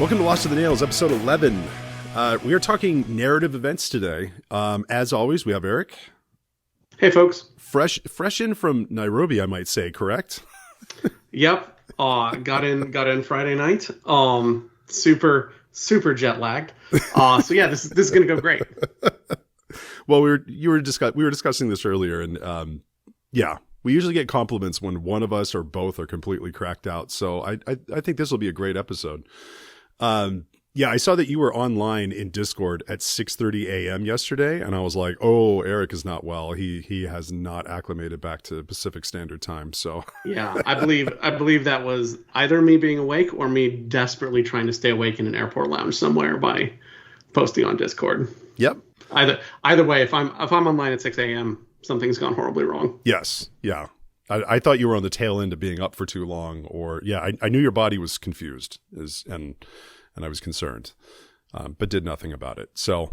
Welcome to Lost to the Nails, episode 11. We are talking narrative events today. As always, we have Eric. Hey, folks. Fresh in from Nairobi, I might say, correct? Yep. Got in Friday night. Super jet lagged. So yeah, this is gonna go great. Well, we were discussing this earlier, and yeah, we usually get compliments when one of us or both are completely cracked out. So I think this will be a great episode. Yeah, I saw that you were online in Discord at 6:30 a.m. yesterday, and I was like, "Oh, Eric is not well. He has not acclimated back to Pacific Standard Time." So yeah, I believe that was either me being awake or me desperately trying to stay awake in an airport lounge somewhere by posting on Discord. Yep. Either way, if I'm online at 6 a.m., something's gone horribly wrong. Yes. Yeah. I thought you were on the tail end of being up for too long, or yeah, I knew your body was confused, and I was concerned, but did nothing about it. So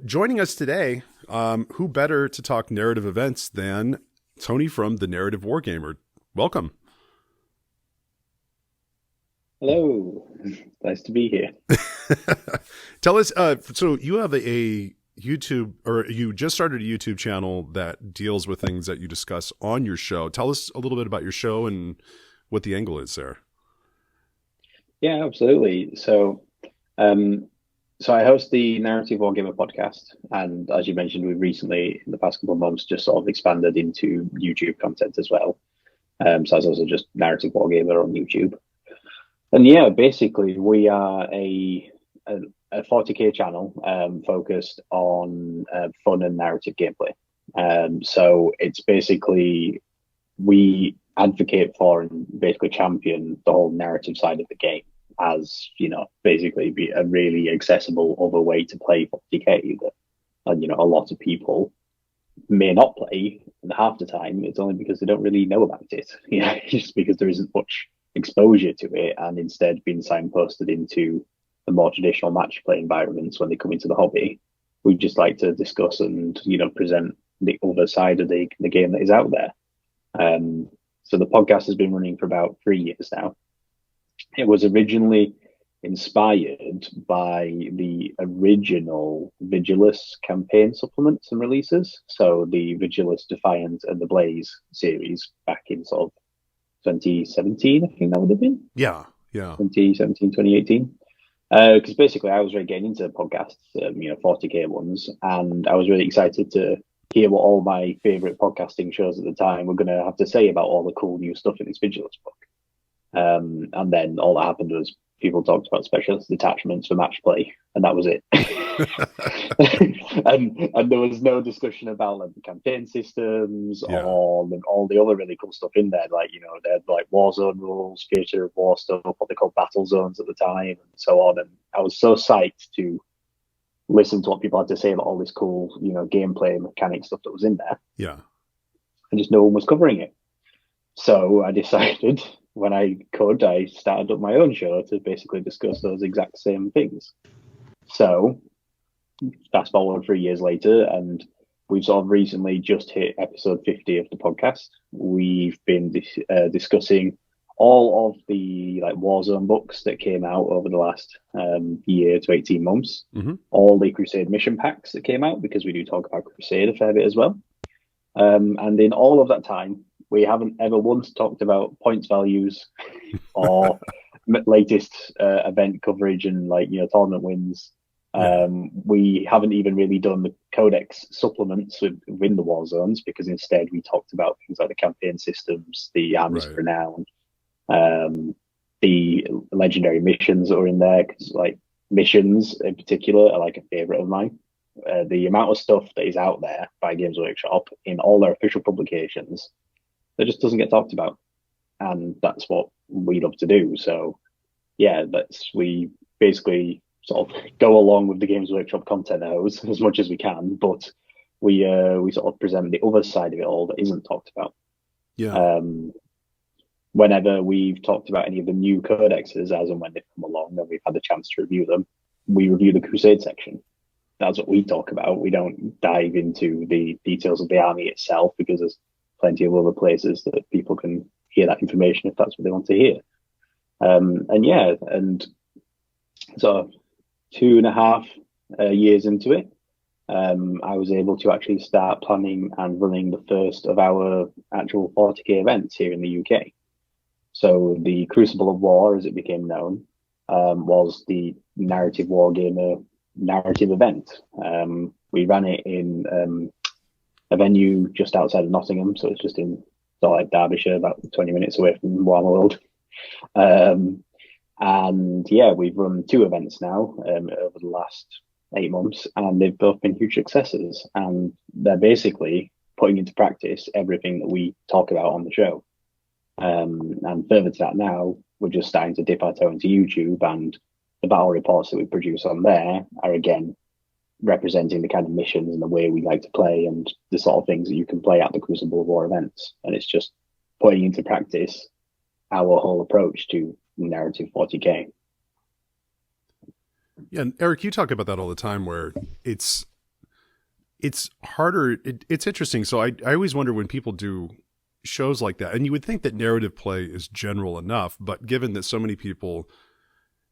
joining us today, who better to talk narrative events than Tony from the Narrative Wargamer? Welcome. Hello, nice to be here. Tell us. So you have a YouTube, or you just started a YouTube channel that deals with things that you discuss on your show. Tell us a little bit about your show and what the angle is there. Yeah, absolutely. So I host the Narrative Wargamer podcast, and as you mentioned, we've recently, in the past couple of months, just sort of expanded into YouTube content as well. So it's also just Narrative Wargamer on YouTube. And yeah, basically, we are a 40k channel focused on fun and narrative gameplay. So it's basically, we advocate for and basically champion the whole narrative side of the game as, you know, basically be a really accessible other way to play 40k that, and, you know, a lot of people may not play, and half the time it's only because they don't really know about it. Yeah, just because there isn't much exposure to it, and instead being signposted into the more traditional match play environments when they come into the hobby. We just like to discuss and, you know, present the other side of the game that is out there. So the podcast has been running for about 3 years now. It was originally inspired by the original Vigilus campaign supplements and releases. So the Vigilus, Defiant, and the Blaze series back in sort of 2017, I think that would have been. Yeah. 2017, 2018. Because basically I was really getting into podcasts, you know, 40k ones, and I was really excited to hear what all my favorite podcasting shows at the time were going to have to say about all the cool new stuff in this Vigilus book. And then all that happened was people talked about specialist detachments for match play, and that was it. and there was no discussion about like the campaign systems or all the other really cool stuff in there. Like, you know, they had like Warzone rules, theater of war stuff, what they called battle zones at the time, and so on. And I was so psyched to listen to what people had to say about all this cool, you know, gameplay mechanic stuff that was in there. Yeah. And just no one was covering it. So I decided, when I started up my own show to basically discuss those exact same things. So fast forward 3 years later, and we've sort of recently just hit episode 50 of the podcast. We've been discussing all of the like Warzone books that came out over the last year to 18 months, all the Crusade mission packs that came out, because we do talk about Crusade a fair bit as well. And in all of that time, we haven't ever once talked about points values or latest event coverage and, like, you know, tournament wins. We haven't even really done the codex supplements within the war zones, because instead we talked about things like the campaign systems, the armies of renown, the legendary missions that are in there, because like missions in particular are like a favorite of mine. The amount of stuff that is out there by Games Workshop in all their official publications that just doesn't get talked about, and that's what we love to do. So yeah, we basically sort of go along with the Games Workshop content as much as we can, but we sort of present the other side of it all that isn't talked about. Yeah. Whenever we've talked about any of the new codexes, as and when they come along and we've had the chance to review them, we review the Crusade section. That's what we talk about. We don't dive into the details of the army itself, because there's plenty of other places that people can hear that information if that's what they want to hear. And So 2.5 years into it, I was able to actually start planning and running the first of our actual 40k events here in the UK. So the Crucible of War, as it became known, was the Narrative Wargamer narrative event. We ran it in a venue just outside of Nottingham, so it's just in sort of like Derbyshire, about 20 minutes away from Warmworld. And yeah, we've run 2 events now over the last 8 months, and they've both been huge successes. And they're basically putting into practice everything that we talk about on the show. And further to that now, we're just starting to dip our toe into YouTube, and the battle reports that we produce on there are again representing the kind of missions and the way we like to play and the sort of things that you can play at the Crucible of War events. And it's just putting into practice our whole approach to narrative 40k. Yeah, and Eric, you talk about that all the time, where it's harder. It's interesting. So I always wonder when people do shows like that, and you would think that narrative play is general enough, but given that so many people,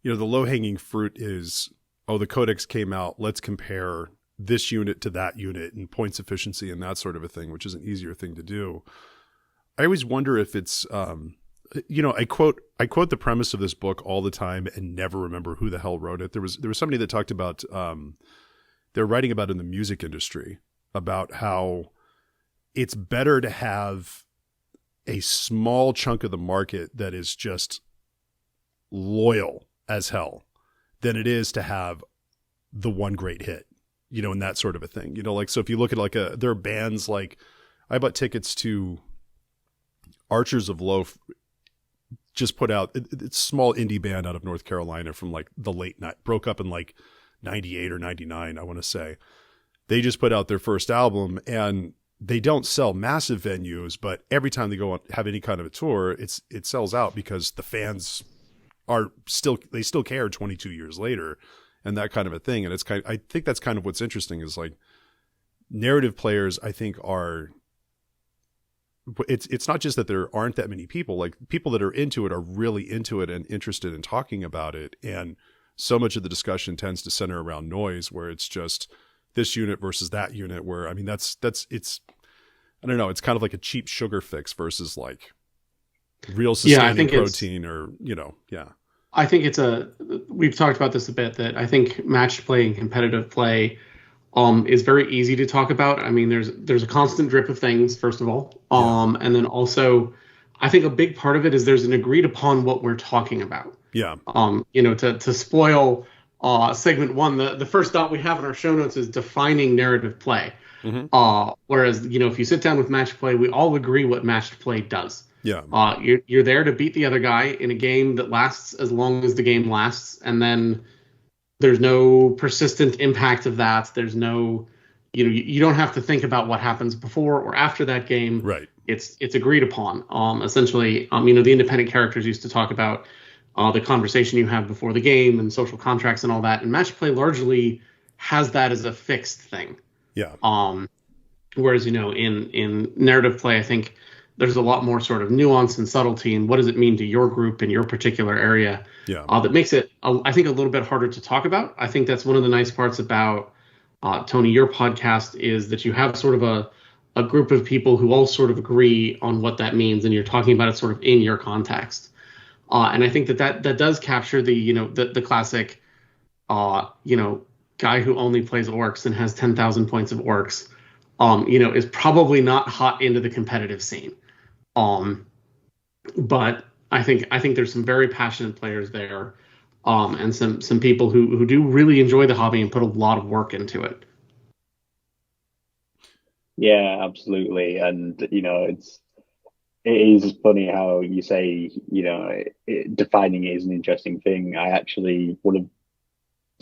the low hanging fruit is, oh, the codex came out, let's compare this unit to that unit and points efficiency and that sort of a thing, which is an easier thing to do. I always wonder if it's, I quote the premise of this book all the time and never remember who the hell wrote it. There was somebody that talked about, they're writing about in the music industry about how it's better to have a small chunk of the market that is just loyal as hell than it is to have the one great hit, and that sort of a thing. So if you look at there are bands like, I bought tickets to Archers of Loaf, just put out, it's a small indie band out of North Carolina from like the late night, broke up in like 98 or 99, I want to say. They just put out their first album, and they don't sell massive venues, but every time they go on, have any kind of a tour, it sells out because the fans they still care 22 years later, and that kind of a thing. And I think that's kind of what's interesting is like narrative players, I think it's not just that there aren't that many people, like people that are into it are really into it and interested in talking about it. And so much of the discussion tends to center around noise, where it's just this unit versus that unit, where, I mean, it's, I don't know, it's kind of like a cheap sugar fix versus like real sustaining protein or, yeah. I think we've talked about this a bit, that I think matched play and competitive play is very easy to talk about. I mean, there's a constant drip of things, first of all. And then also, I think a big part of it is there's an agreed upon what we're talking about. Yeah. To spoil segment 1, the first dot we have in our show notes is defining narrative play. Mm-hmm. Whereas, if you sit down with match play, we all agree what matched play does. Yeah. You're there to beat the other guy in a game that lasts as long as the game lasts, and then there's no persistent impact of that. There's no, you don't have to think about what happens before or after that game. Right. It's agreed upon. Essentially, the independent characters used to talk about the conversation you have before the game and social contracts and all that. And match play largely has that as a fixed thing. Yeah. Whereas, in narrative play, I think there's a lot more sort of nuance and subtlety, and what does it mean to your group in your particular area? Yeah. That makes it, I think, a little bit harder to talk about. I think that's one of the nice parts about Tony, your podcast, is that you have sort of a group of people who all sort of agree on what that means, and you're talking about it sort of in your context. And I think that does capture the classic, guy who only plays orcs and has 10,000 points of orcs, is probably not hot into the competitive scene. But I think there's some very passionate players there, and some people who do really enjoy the hobby and put a lot of work into it. Yeah, absolutely. And, it is funny how you say, defining it is an interesting thing. I actually would have,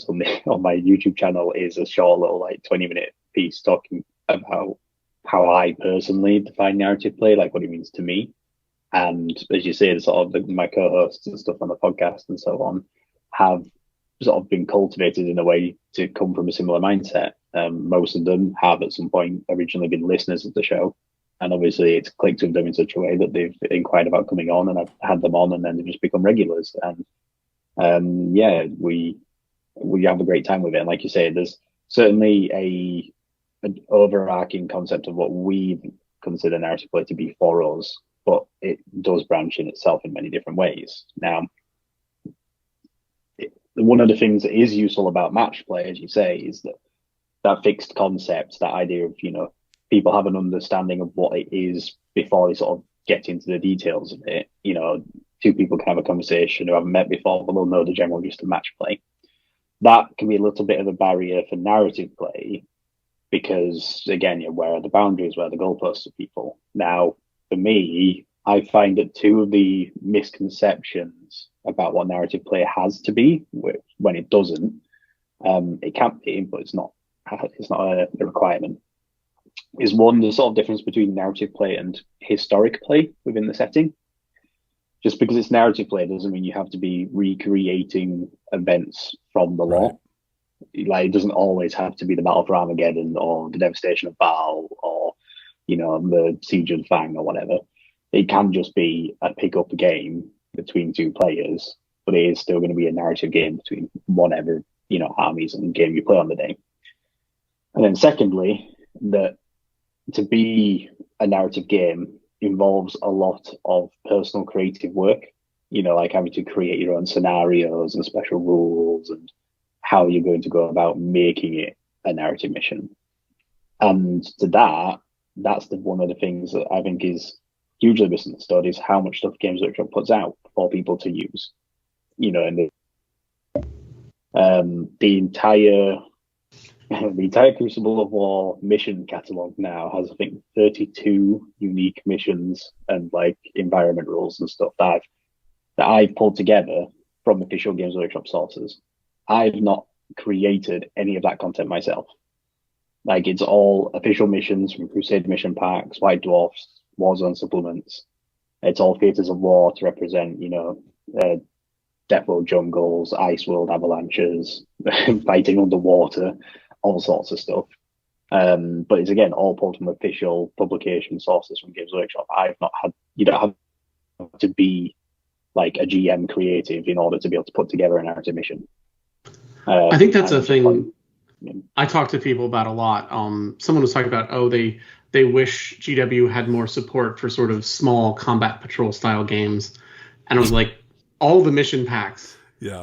on my YouTube channel, is a short little 20-minute piece talking about how I personally define narrative play, like what it means to me. And as you say, the sort of my co-hosts and stuff on the podcast and so on have sort of been cultivated in a way to come from a similar mindset. Most of them have at some point originally been listeners of the show, and obviously it's clicked with them in such a way that they've inquired about coming on, and I've had them on, and then they've just become regulars. And we we have a great time with it. And like you say, there's certainly an overarching concept of what we consider narrative play to be for us, but it does branch in itself in many different ways. Now, one of the things that is useful about match play, as you say, is that fixed concept, that idea of, people have an understanding of what it is before they sort of get into the details of it. Two people can have a conversation who haven't met before, but they'll know the general gist of match play. That can be a little bit of a barrier for narrative play because, again, where are the boundaries, where are the goalposts of people? Now, for me, I find that two of the misconceptions about what narrative play has to be, when it doesn't, it can be, but it's not a requirement, is one, the sort of difference between narrative play and historic play within the setting. Just because it's narrative play doesn't mean you have to be recreating events from the lore. Right. Like, it doesn't always have to be the Battle for Armageddon or the devastation of Baal or, the Siege of Fang or whatever. It can just be a pick up game between two players, but it is still going to be a narrative game between whatever, armies and game you play on the day. And then secondly, that to be a narrative game involves a lot of personal creative work, like having to create your own scenarios and special rules and how you're going to go about making it a narrative mission. And to that's one of the things that I think is hugely misunderstood, is how much stuff Games Workshop puts out for people to use. And the entire Crucible of War mission catalog now has, I think, 32 unique missions and like environment rules and stuff that I've pulled together from official Games Workshop sources. I've not created any of that content myself. Like, it's all official missions from Crusade mission packs, White Dwarfs, Warzone supplements. It's all theaters of war to represent, Death World jungles, Ice World avalanches, fighting underwater, all sorts of stuff. But it's, again, all pulled from official publication sources from Games Workshop. You don't have to be like a GM creative in order to be able to put together a narrative mission. I think that's a thing I talk to people about a lot. Someone was talking about, they wish GW had more support for sort of small combat patrol style games. And I was like, all the mission packs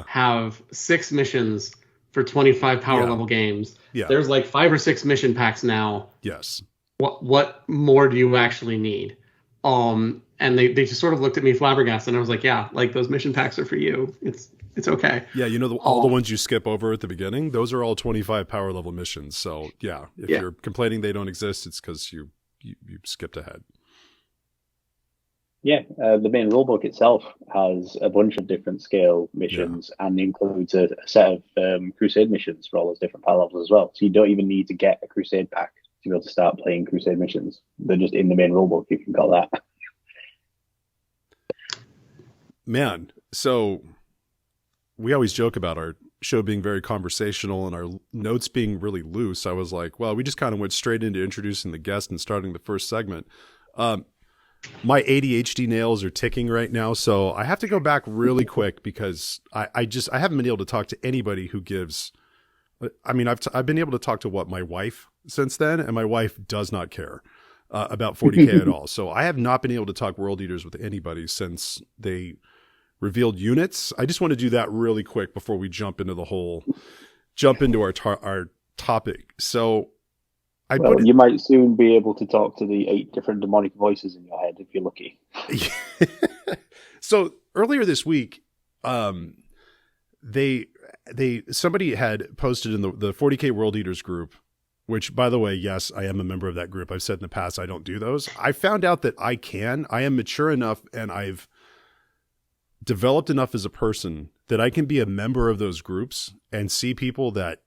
have 6 missions for 25 power level games. Yeah. There's like 5 or 6 mission packs now. Yes. What more do you actually need? And they just sort of looked at me flabbergasted, and I was like, yeah, like, those mission packs are for you. It's okay. Yeah, all the ones you skip over at the beginning, those are all 25 power level missions. So yeah, if you're complaining they don't exist, it's because you skipped ahead. Yeah, the main rulebook itself has a bunch of different scale missions and includes a set of Crusade missions for all those different power levels as well. So you don't even need to get a Crusade pack to be able to start playing Crusade missions. They're just in the main rulebook, you can call that. Man, so we always joke about our show being very conversational and our notes being really loose. I was like, well, we just kind of went straight into introducing the guest and starting the first segment. My ADHD nails are ticking right now, so I have to go back really quick because I haven't been able to talk to anybody who gives. I mean, I've been able to talk to my wife since then, and my wife does not care about 40K at all. So I have not been able to talk World Eaters with anybody since they revealed units. I just want to do that really quick before we jump into our topic. So. You might soon be able to talk to the 8 different demonic voices in your head if you're lucky. So earlier this week, somebody had posted in the 40K World Eaters group, which, by the way, yes, I am a member of that group. I've said in the past I don't do those. I found out that I am mature enough and I've developed enough as a person that I can be a member of those groups and see people that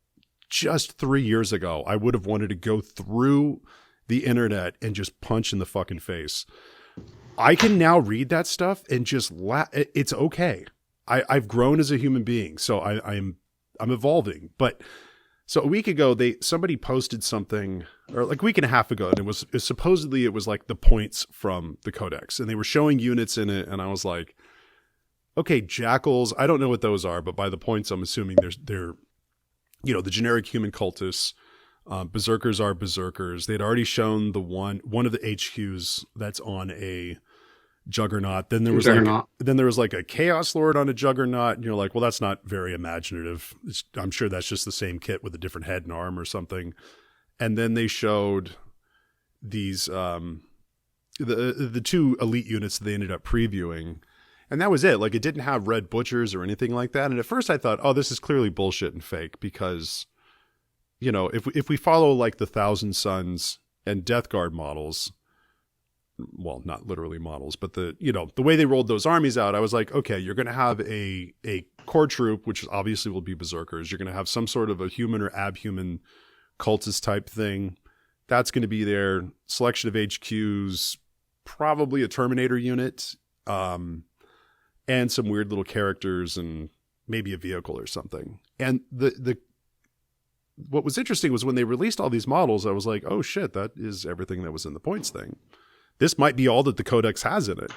just 3 years ago, I would have wanted to go through the internet and just punch in the fucking face. I can now read that stuff and just laugh. It's okay. I've grown as a human being, so I'm evolving. But so a week ago, somebody posted something, or like a week and a half ago, and it was supposedly like the points from the Codex, and they were showing units in it, and I was like, okay, jackals. I don't know what those are, but by the points, I'm assuming they're the generic human cultists. Berserkers are berserkers. They'd already shown the one of the HQs that's on a juggernaut. Then there was like a chaos lord on a juggernaut, and you're like, well, that's not very imaginative. I'm sure that's just the same kit with a different head and arm or something. And then they showed these the two elite units that they ended up previewing, and that was it. Like, it didn't have red butchers or anything like that. And at first I thought, oh, this is clearly bullshit and fake, because if we follow like the Thousand Suns and Death Guard models, well, not literally models, but the way they rolled those armies out, I was like, okay, you're going to have a core troop, which obviously will be berserkers. You're going to have some sort of a human or abhuman cultist type thing. That's going to be there. Selection of HQs, probably a Terminator unit, and some weird little characters and maybe a vehicle or something. And what was interesting was when they released all these models, I was like, oh shit, that is everything that was in the points thing. This might be all that the Codex has in it,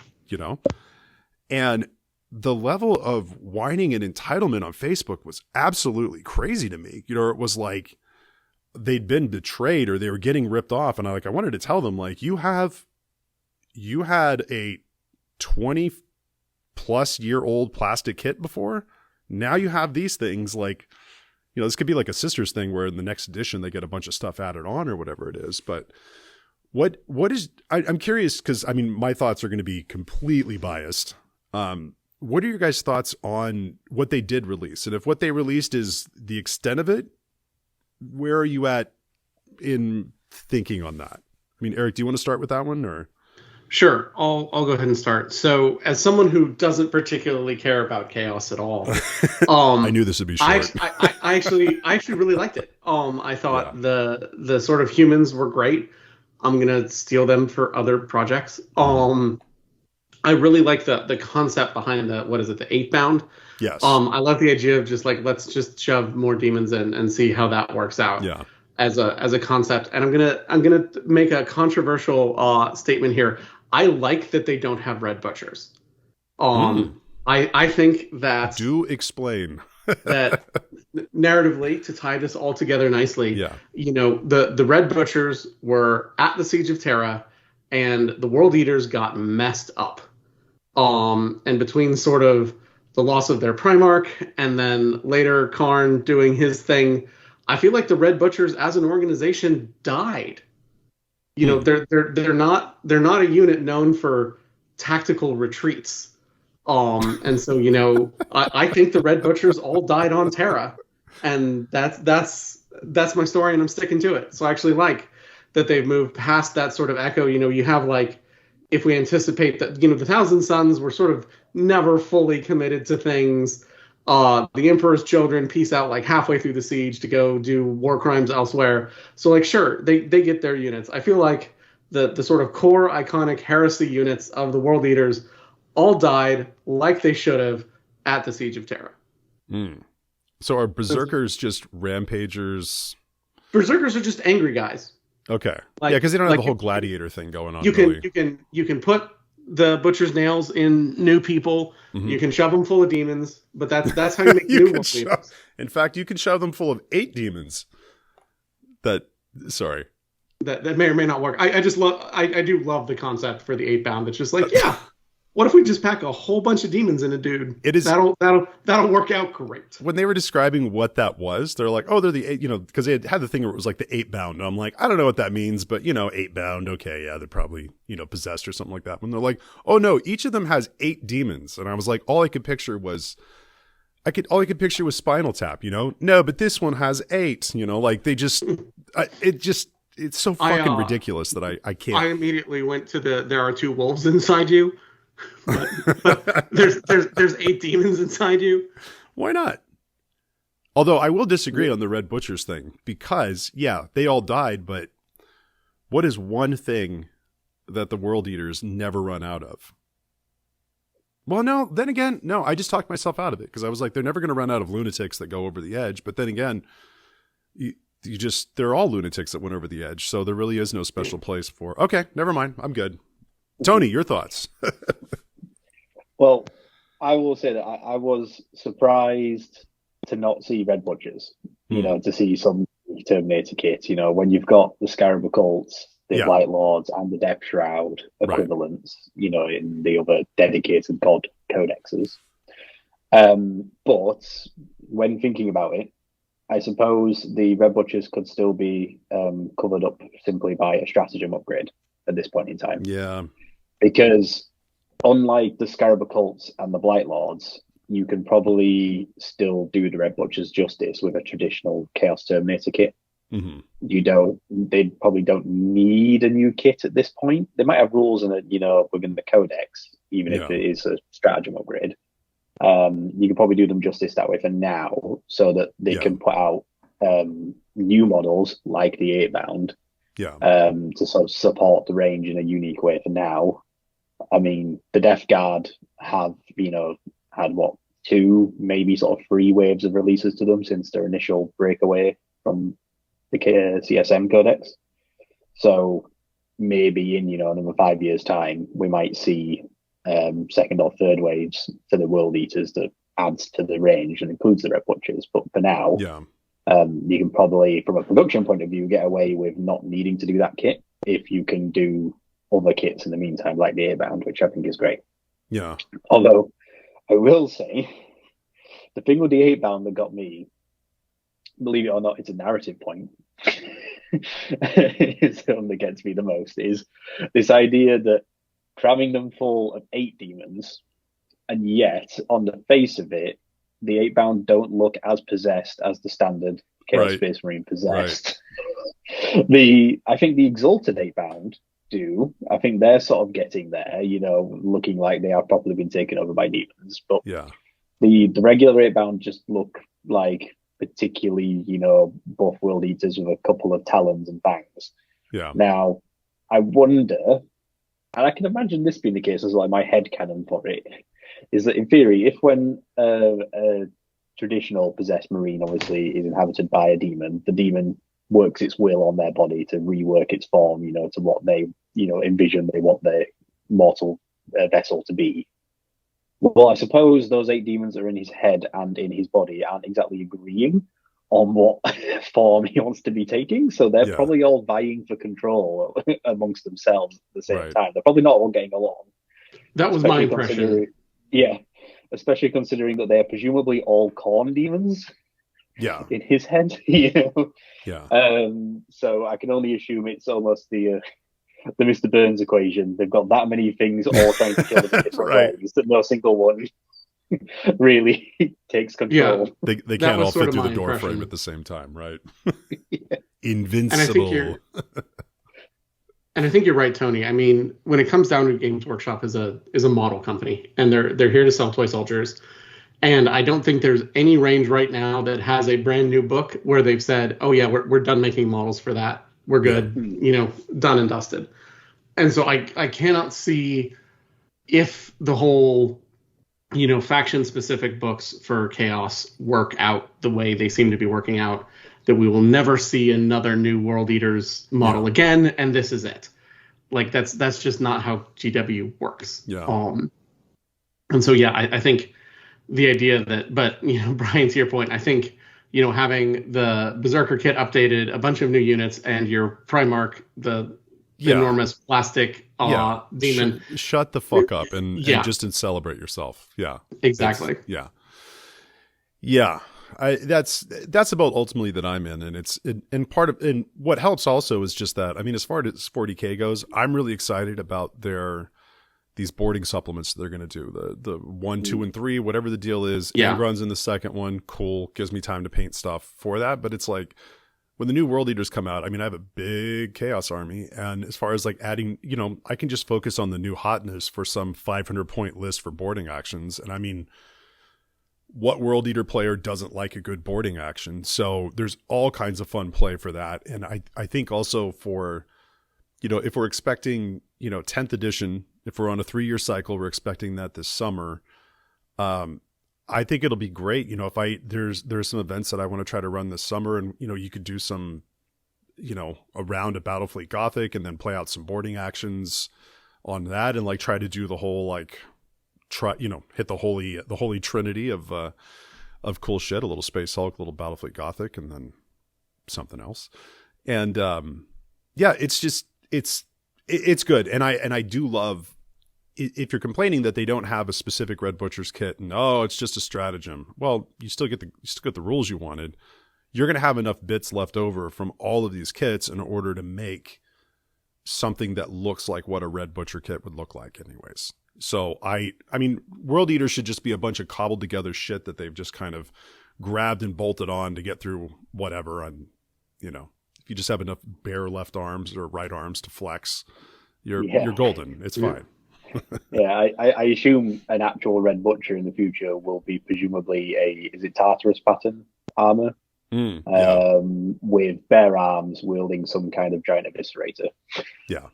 And the level of whining and entitlement on Facebook was absolutely crazy to me. It was like they'd been betrayed or they were getting ripped off. And I wanted to tell them, like, you had a 20-plus-year-old plastic kit before. Now you have these things, like, this could be like a Sisters thing where in the next edition they get a bunch of stuff added on or whatever it is. But what is, I'm curious, because my thoughts are going to be completely biased. What are your guys' thoughts on what they did release? And if what they released is the extent of it, where are you at in thinking on that? Eric, do you want to start with that one, or? Sure, I'll go ahead and start. So, as someone who doesn't particularly care about chaos at all, I knew this would be short. I actually really liked it. I thought the sort of humans were great. I'm gonna steal them for other projects. I really like the concept behind the 8th bound. Yes. I love the idea of just like, let's just shove more demons in and see how that works out. Yeah. As a concept. And I'm gonna make a controversial statement here. I like that they don't have red butchers. I think that, do explain that narratively, to tie this all together nicely. Yeah. The red butchers were at the Siege of Terra, and the World Eaters got messed up. And between sort of the loss of their Primarch and then later Karn doing his thing, I feel like the Red Butchers as an organization died. They're not a unit known for tactical retreats. And so, I think the Red Butchers all died on Terra, and that's my story, and I'm sticking to it. So I actually like that they've moved past that sort of echo. You have, like, if we anticipate that, the Thousand Suns were sort of never fully committed to things. The Emperor's Children peace out like halfway through the siege to go do war crimes elsewhere. So, like, sure, they get their units. I feel like the sort of core iconic heresy units of the World Eaters all died like they should have at the Siege of Terra. So are Berserkers just rampagers? Berserkers are just angry guys. Okay. Because they don't have the whole gladiator thing going on. You can put the butcher's nails in new people. Mm-hmm. You can shove them full of demons, but that's how you make new ones. In fact, you can shove them full of 8 demons. That may or may not work. I do love the concept for the 8 bound. It's just like, what if we just pack a whole bunch of demons in a dude? That'll work out great. When they were describing what that was, they're like, oh, they're the 8, because they had the thing where it was like the 8 bound. And I'm like, I don't know what that means, but 8 bound, okay, yeah, they're probably, possessed or something like that. When they're like, oh no, each of them has 8 demons. And I was like, all I could picture was Spinal Tap, No, but this one has 8, like they just it's so fucking ridiculous that I can't. I immediately went to there are 2 wolves inside you. but there's 8 demons inside you. Why not? Although I will disagree on the Red Butchers thing, because they all died, but what is one thing that the World Eaters never run out of? Well, no, then again, no, I just talked myself out of it, because I was like, they're never going to run out of lunatics that go over the edge. But then again, they're all lunatics that went over the edge, so there really is no special place for. Okay, never mind, I'm good. Tony, your thoughts? Well, I will say that I was surprised to not see Red Butchers. to see some Terminator kits. When you've got the Scarab Occults, the Yeah. Blight Lords, and the Death Shroud equivalents, in the other dedicated God codexes. But when thinking about it, I suppose the Red Butchers could still be covered up simply by a stratagem upgrade at this point in time. Yeah. Because unlike the Scarab Occults and the Blight Lords, you can probably still do the Red Butchers justice with a traditional Chaos Terminator kit. Mm-hmm. They probably don't need a new kit at this point. They might have rules in it, within the codex, even if it is a stratagem upgrade. You can probably do them justice that way for now, so that they can put out new models like the 8-bound to sort of support the range in a unique way for now. I mean, the Death Guard have, had 2, maybe sort of 3 waves of releases to them since their initial breakaway from the CSM Codex. So maybe in, another 5 years' time, we might see second or third waves to the World Eaters that adds to the range and includes the Red Butchers. But for now, you can probably, from a production point of view, get away with not needing to do that kit if you can do other kits in the meantime, like the 8-bound, which I think is great. Yeah. Although I will say, the thing with the 8-bound that got me, believe it or not, it's a narrative point. It's the one that gets me the most, is this idea that cramming them full of 8 demons, and yet on the face of it, the 8-bound don't look as possessed as the standard Chaos Space Marine possessed. I think the Exalted 8-bound do. I think they're sort of getting there, looking like they have properly been taken over by demons. But the regular 8-bound just look like particularly, buff World Eaters with a couple of talons and fangs. Yeah. Now, I wonder, and I can imagine this being the case as like my headcanon for it, is that in theory, if when a traditional possessed Marine obviously is inhabited by a demon, the demon works its will on their body to rework its form, to what they, envision they want their mortal vessel to be. Well, I suppose those 8 demons are in his head and in his body aren't exactly agreeing on what form he wants to be taking. So they're probably all vying for control amongst themselves at the same time. They're probably not all getting along. That was my impression. Yeah, especially considering that they are presumably all corn demons. Yeah. In his head, Yeah. So I can only assume it's almost the Mr. Burns equation. They've got that many things all trying to kill them in different ways that no single one really takes control. Yeah. They can't all fit through the door frame at the same time, right? Invincible. And I think you're right, Tony. I mean, when it comes down to Games Workshop is a model company, and they're here to sell toy soldiers. And I don't think there's any range right now that has a brand new book where they've said, "Oh yeah, we're done making models for that. We're good, done and dusted." And so I cannot see if the whole, faction specific books for Chaos work out the way they seem to be working out, that we will never see another new World Eaters model again, and this is it. Like that's just not how GW works. Yeah. And so I think the idea that, but Brian, to your point, I think having the Berserker kit updated, a bunch of new units, and your Primarch, the enormous plastic demon. Shut the fuck up and just celebrate yourself. Yeah, exactly. Yeah. That's about ultimately that I'm in, and what helps also is just that, I mean, as far as 40K goes, I'm really excited about these boarding supplements they're going to do, the 1, 2, and 3, whatever the deal is. Angron's in the second one. Cool. Gives me time to paint stuff for that. But it's like, when the new World Eaters come out, I mean, I have a big Chaos army. And as far as like adding, I can just focus on the new hotness for some 500 point list for boarding actions. And I mean, what World Eater player doesn't like a good boarding action? So there's all kinds of fun play for that. And I think also for, if we're expecting, 10th edition, if we're on a 3-year cycle, we're expecting that this summer. I think it'll be great. There's some events that I want to try to run this summer, and, you could do some, a round of Battlefleet Gothic and then play out some boarding actions on that, and like try to do the whole, like, hit the holy trinity of of cool shit, a little Space Hulk, a little Battlefleet Gothic, and then something else. And yeah, it's just it's good. And I do love, if you're complaining that they don't have a specific Red Butcher's kit and it's just a stratagem. Well, you still get the rules you wanted. You're going to have enough bits left over from all of these kits in order to make something that looks like what a Red Butcher kit would look like anyways. So I mean, World Eater should just be a bunch of cobbled together shit that they've just kind of grabbed and bolted on to get through whatever. And, you know, if you just have enough bare left arms or right arms to flex, you're golden. It's fine. Yeah, I assume an actual Red Butcher in the future will be presumably is it Tartarus pattern armor? With bare arms wielding some kind of giant eviscerator. Yeah.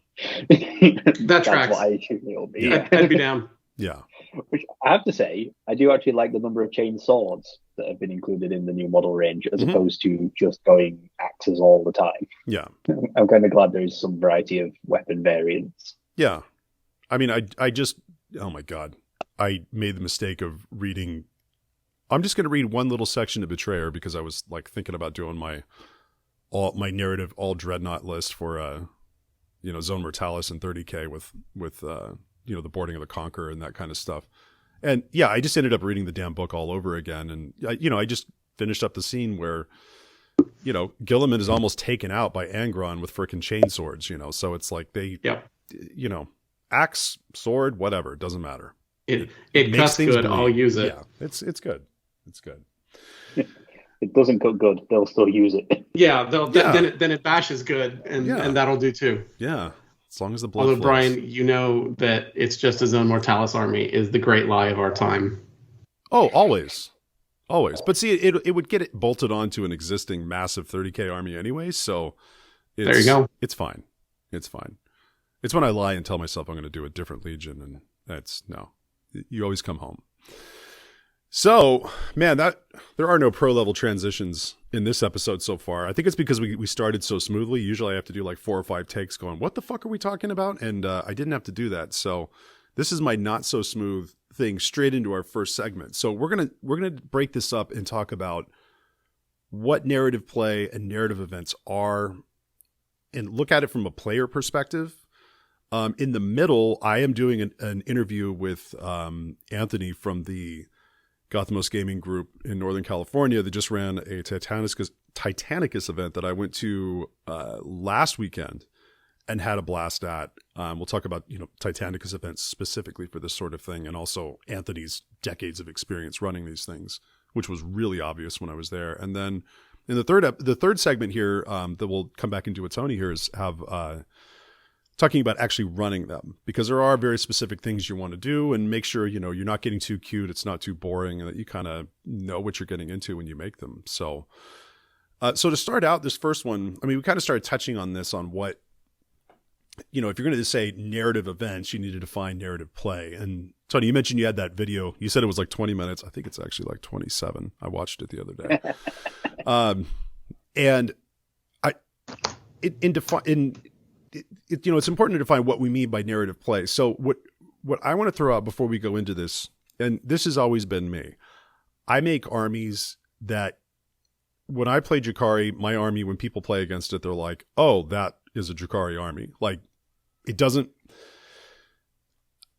That tracks. What I assume it'll be. Yeah. I'd be down. Yeah. Which I have to say, I do actually like the number of chain swords that have been included in the new model range, as opposed to just going axes all the time. Yeah. I'm kind of glad there is some variety of weapon variants. Yeah. I mean, I just, oh my God, I made the mistake of reading. I'm just going to read one little section of Betrayer because I was like thinking about doing my narrative all Dreadnought list for Zone Mortalis and 30K with the boarding of the Conqueror and that kind of stuff. And yeah, I just ended up reading the damn book all over again, and I just finished up the scene where Gilliman is almost taken out by Angron with frickin' chain swords. So it's like they axe, sword, whatever, it doesn't matter. It cuts good. Bleed. I'll use it. Yeah, it's good. It's good. It doesn't cut good. They'll still use it. Yeah, then it bashes good, and that'll do too. Yeah, as long as the blood. Although flows. Brian, you know that it's just a Zone Mortalis army is the great lie of our time. Oh, always. But see, it would get it bolted onto an existing massive 30K army anyway. So there you go. It's fine. It's fine. It's when I lie and tell myself I'm going to do a different Legion, and that's no. You always come home. So, man, there are no pro level transitions in this episode so far. I think it's because we started so smoothly. Usually I have to do like 4 or 5 takes going, what the fuck are we talking about? And I didn't have to do that. So this is my not so smooth thing straight into our first segment. So we're gonna break this up and talk about what narrative play and narrative events are and look at it from a player perspective. In the middle, I am doing an interview with Anthony from the Gothamos Gaming Group in Northern California that just ran a Titanicus event that I went to last weekend and had a blast at. We'll talk about Titanicus events specifically for this sort of thing, and also Anthony's decades of experience running these things, which was really obvious when I was there. And then in the third segment here that we'll come back into with Tony here is have talking about actually running them, because there are very specific things you want to do and make sure, you're not getting too cute. It's not too boring, and that you kind of know what you're getting into when you make them. So to start out this first one, I mean, we kind of started touching on this on what, if you're going to say narrative events, you need to define narrative play. And Tony, you mentioned you had that video. You said it was like 20 minutes. I think it's actually like 27. I watched it the other day. And it's important to define what we mean by narrative play. So what I want to throw out before we go into this, and this has always been me, I make armies that when I play Jakari, my army, when people play against it, they're like, oh, that is a Jakari army. Like, it doesn't,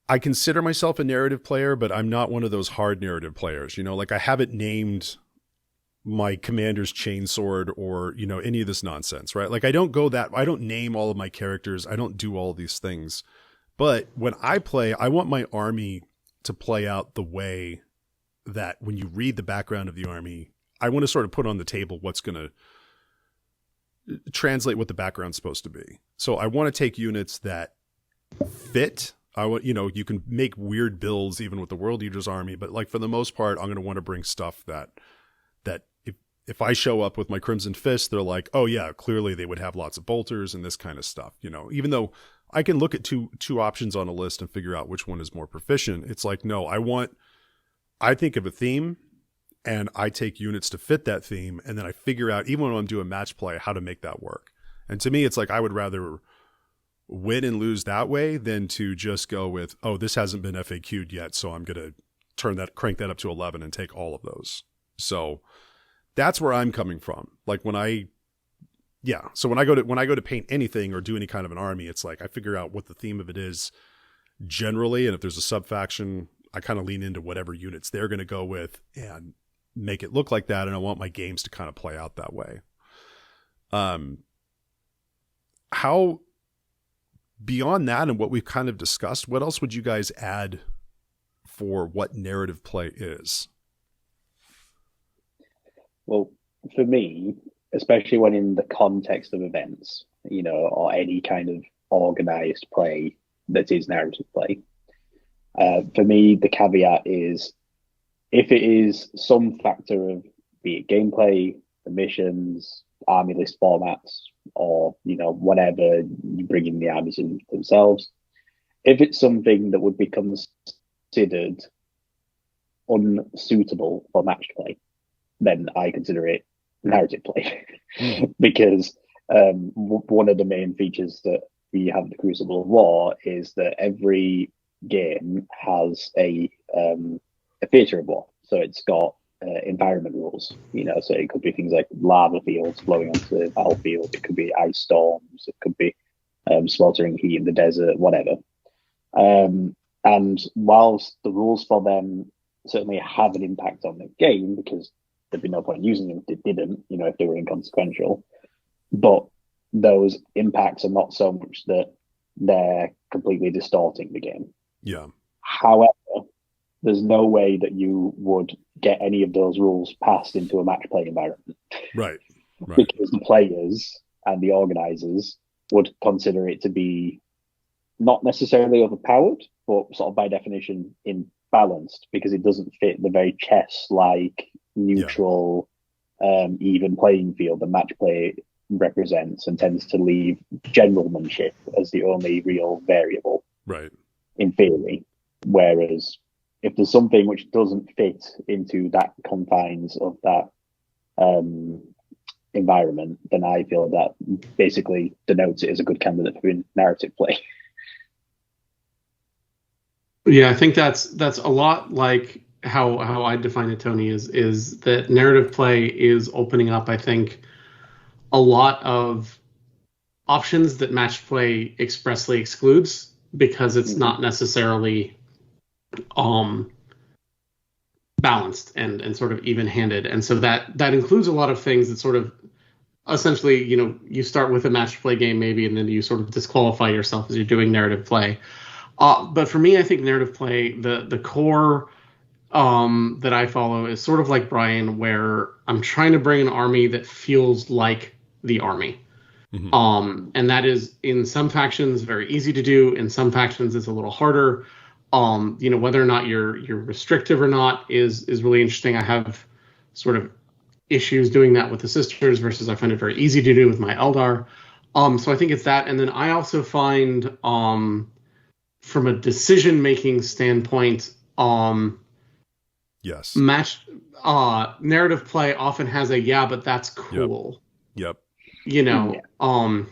I consider myself a narrative player, but I'm not one of those hard narrative players. Like I haven't named my commander's chainsword or, any of this nonsense, right? Like I don't name all of my characters. I don't do all these things. But when I play, I want my army to play out the way that when you read the background of the army, I want to sort of put on the table what's going to translate what the background's supposed to be. So I want to take units that fit. I want, you can make weird builds even with the World Eater's army, but like for the most part, I'm going to want to bring stuff that if I show up with my Crimson Fist, they're like, oh yeah, clearly they would have lots of bolters and this kind of stuff. Even though I can look at two options on a list and figure out which one is more proficient. It's like, no, I think of a theme and I take units to fit that theme. And then I figure out, even when I'm doing match play, how to make that work. And to me, it's like, I would rather win and lose that way than to just go with, oh, this hasn't been FAQ'd yet, so I'm going to crank that up to 11 and take all of those. So that's where I'm coming from. Like when I go to paint anything or do any kind of an army, it's like I figure out what the theme of it is generally, and if there's a sub faction, I kind of lean into whatever units they're going to go with and make it look like that, and I want my games to kind of play out that way. How beyond that and what we've kind of discussed, what else would you guys add for what narrative play is? Well, for me, especially when in the context of events, or any kind of organized play that is narrative play, for me, the caveat is if it is some factor of, be it gameplay, the missions, army list formats, or, whatever you bring in the armies in themselves, if it's something that would be considered unsuitable for matched play, then I consider it narrative play. Because one of the main features that we have in the Crucible of War is that every game has a theatre of war. So it's got environment rules, so it could be things like lava fields flowing onto the battlefield, it could be ice storms, it could be sweltering heat in the desert, whatever. And whilst the rules for them certainly have an impact on the game, because there'd be no point in using them if they didn't, if they were inconsequential, but those impacts are not so much that they're completely distorting the game. Yeah. However, there's no way that you would get any of those rules passed into a match play environment. Right. Because the players and the organizers would consider it to be not necessarily overpowered, but sort of by definition imbalanced, because it doesn't fit the very chess-like neutral, even playing field that match play represents, and tends to leave generalmanship as the only real variable. Right. In theory. Whereas if there's something which doesn't fit into that confines of that environment, then I feel that basically denotes it as a good candidate for narrative play. Yeah, I think that's a lot like how I define it, Tony, is that narrative play is opening up, I think, a lot of options that matched play expressly excludes, because it's not necessarily balanced and sort of even-handed. And so that includes a lot of things that sort of essentially, you start with a match play game maybe, and then you sort of disqualify yourself as you're doing narrative play. But for me, I think narrative play, the core that I follow is sort of like Brian, where I'm trying to bring an army that feels like the army. Mm-hmm. And that is, in some factions, very easy to do. In some factions, it's a little harder. Whether or not you're restrictive or not is really interesting. I have sort of issues doing that with the sisters versus I find it very easy to do with my Eldar. So I think it's that. And then I also find, from a decision-making standpoint, yes, narrative play often has a but that's cool. Yep. I'm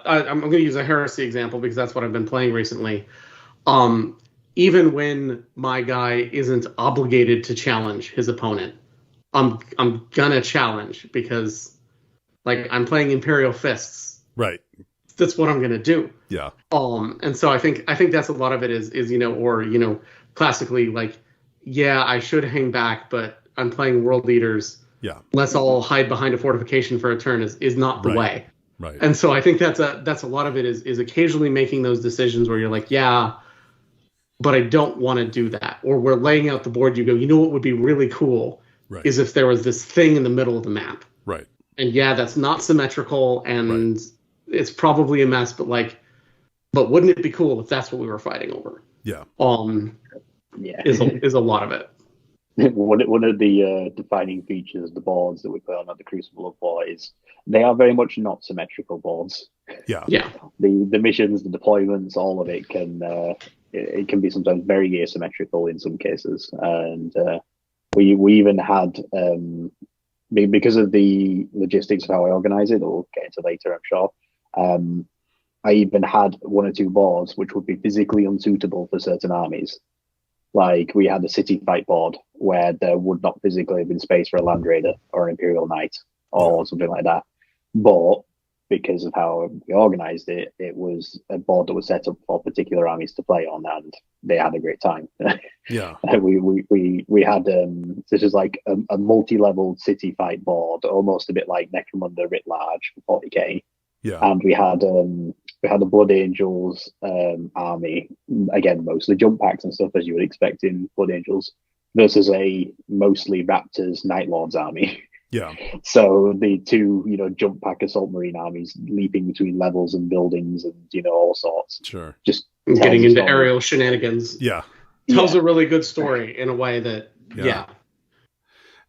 going to use a heresy example because that's what I've been playing recently. Even when my guy isn't obligated to challenge his opponent, I'm gonna challenge because, like, I'm playing Imperial Fists. Right. That's what I'm gonna do. Yeah. And so I think that's a lot of it is classically, like, I should hang back, but I'm playing World Leaders. Yeah. Let's all hide behind a fortification for a turn is not the way. Right. And so I think that's a lot of it is occasionally making those decisions where you're like, but I don't want to do that. Or we're laying out the board, you go, what would be really cool is if there was this thing in the middle of the map. Right. And that's not symmetrical and it's probably a mess, but wouldn't it be cool if that's what we were fighting over? Yeah. Is a lot of it. One of the defining features of the boards that we play on at the Crucible of War is they are very much not symmetrical boards. Yeah. Yeah. The missions, the deployments, all of it can it can be sometimes very asymmetrical in some cases, and we even had because of the logistics of how I organize it, that we'll get into later, I'm sure. I even had one or two boards which would be physically unsuitable for certain armies. Like we had a city fight board where there would not physically have been space for a Land Raider or an Imperial Knight or something like that. But because of how we organized it, it was a board that was set up for particular armies to play on, and they had a great time. Yeah. we had this is like a multi-leveled city fight board, almost a bit like Necromunda writ large for 40k. Yeah. And we had the Blood Angels army, again mostly jump packs and stuff as you would expect in Blood Angels, versus a mostly Raptors Night Lords army. Yeah. So the two, jump pack assault marine armies leaping between levels and buildings and all sorts. Sure. Just getting into aerial shenanigans. Yeah. Tells a really good story in a way that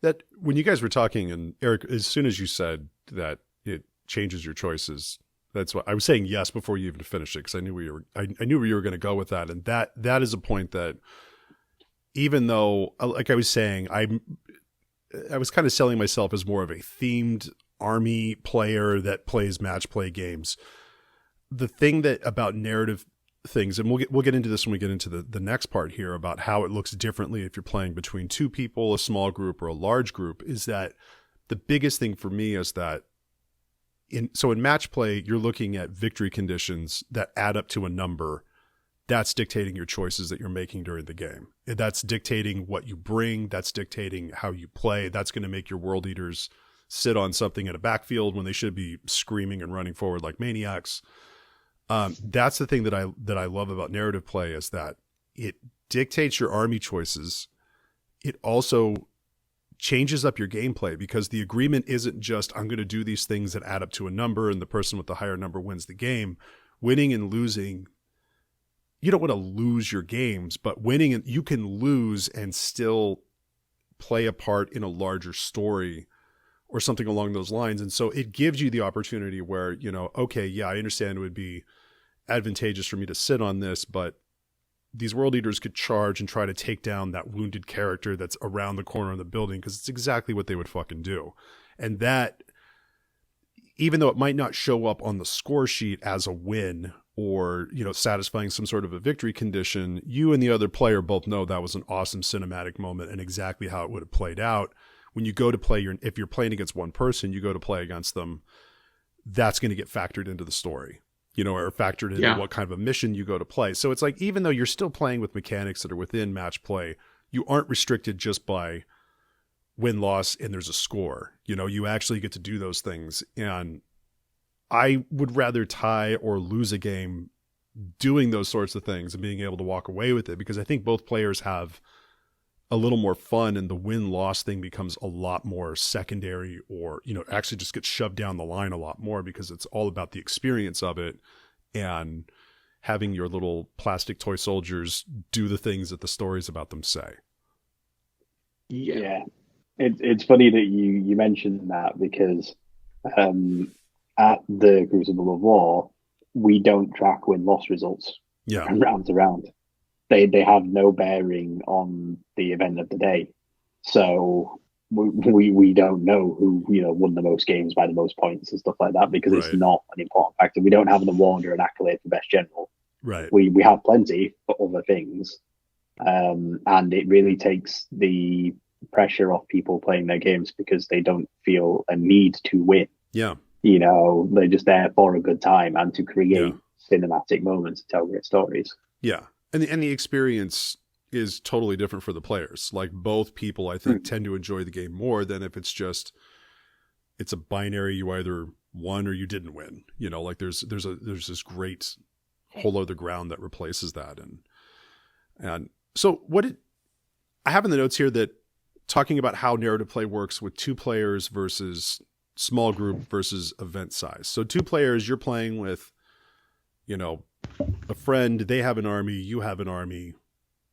That when you guys were talking, and Eric, as soon as you said that it changes your choices, that's what I was saying yes before you even finished it, because I knew I knew where you were going to go with that, and that is a point that, even though, like I was saying, I was kind of selling myself as more of a themed army player that plays match play games. The thing that about narrative things, and we'll get into this when we get into the next part here about how it looks differently if you're playing between two people, a small group or a large group, is that the biggest thing for me is that in match play, you're looking at victory conditions that add up to a number. That's dictating your choices that you're making during the game. That's dictating what you bring. That's dictating how you play. That's going to make your world eaters sit on something in a backfield when they should be screaming and running forward like maniacs. That's the thing that I love about narrative play, is that it dictates your army choices. It also changes up your gameplay, because the agreement isn't just, I'm going to do these things that add up to a number and the person with the higher number wins the game. Winning and losing, you don't want to lose your games, but winning, you can lose and still play a part in a larger story or something along those lines. And so it gives you the opportunity where, okay, yeah, I understand it would be advantageous for me to sit on this, but these world eaters could charge and try to take down that wounded character that's around the corner of the building, because it's exactly what they would fucking do. And that, even though it might not show up on the score sheet as a win or, satisfying some sort of a victory condition, you and the other player both know that was an awesome cinematic moment and exactly how it would have played out. When you go to play if you're playing against one person, you go to play against them, that's going to get factored into the story, or factored into what kind of a mission you go to play. So it's like, even though you're still playing with mechanics that are within match play, you aren't restricted just by win-loss and there's a score. You actually get to do those things. And I would rather tie or lose a game doing those sorts of things and being able to walk away with it, because I think both players have a little more fun, and the win-loss thing becomes a lot more secondary, or, actually just gets shoved down the line a lot more, because it's all about the experience of it and having your little plastic toy soldiers do the things that the stories about them say. Yeah. It's funny that you mentioned that, because at the Crucible of War, we don't track win-loss results from round to round. They have no bearing on the event of the day. So we don't know who won the most games by the most points and stuff like that, because it's not an important factor. We don't have an award or an accolade for best general. Right. We have plenty for other things, and it really takes the pressure off people playing their games, because they don't feel a need to win. Yeah. They're just there for a good time and to create cinematic moments and tell great stories. Yeah. And the experience is totally different for the players. Like, both people, I think, tend to enjoy the game more than if it's a binary, you either won or you didn't win. Like there's this great whole other ground that replaces that. And so I have in the notes here that talking about how narrative play works with two players versus small group versus event size. So two players, you're playing with, a friend, they have an army, you have an army.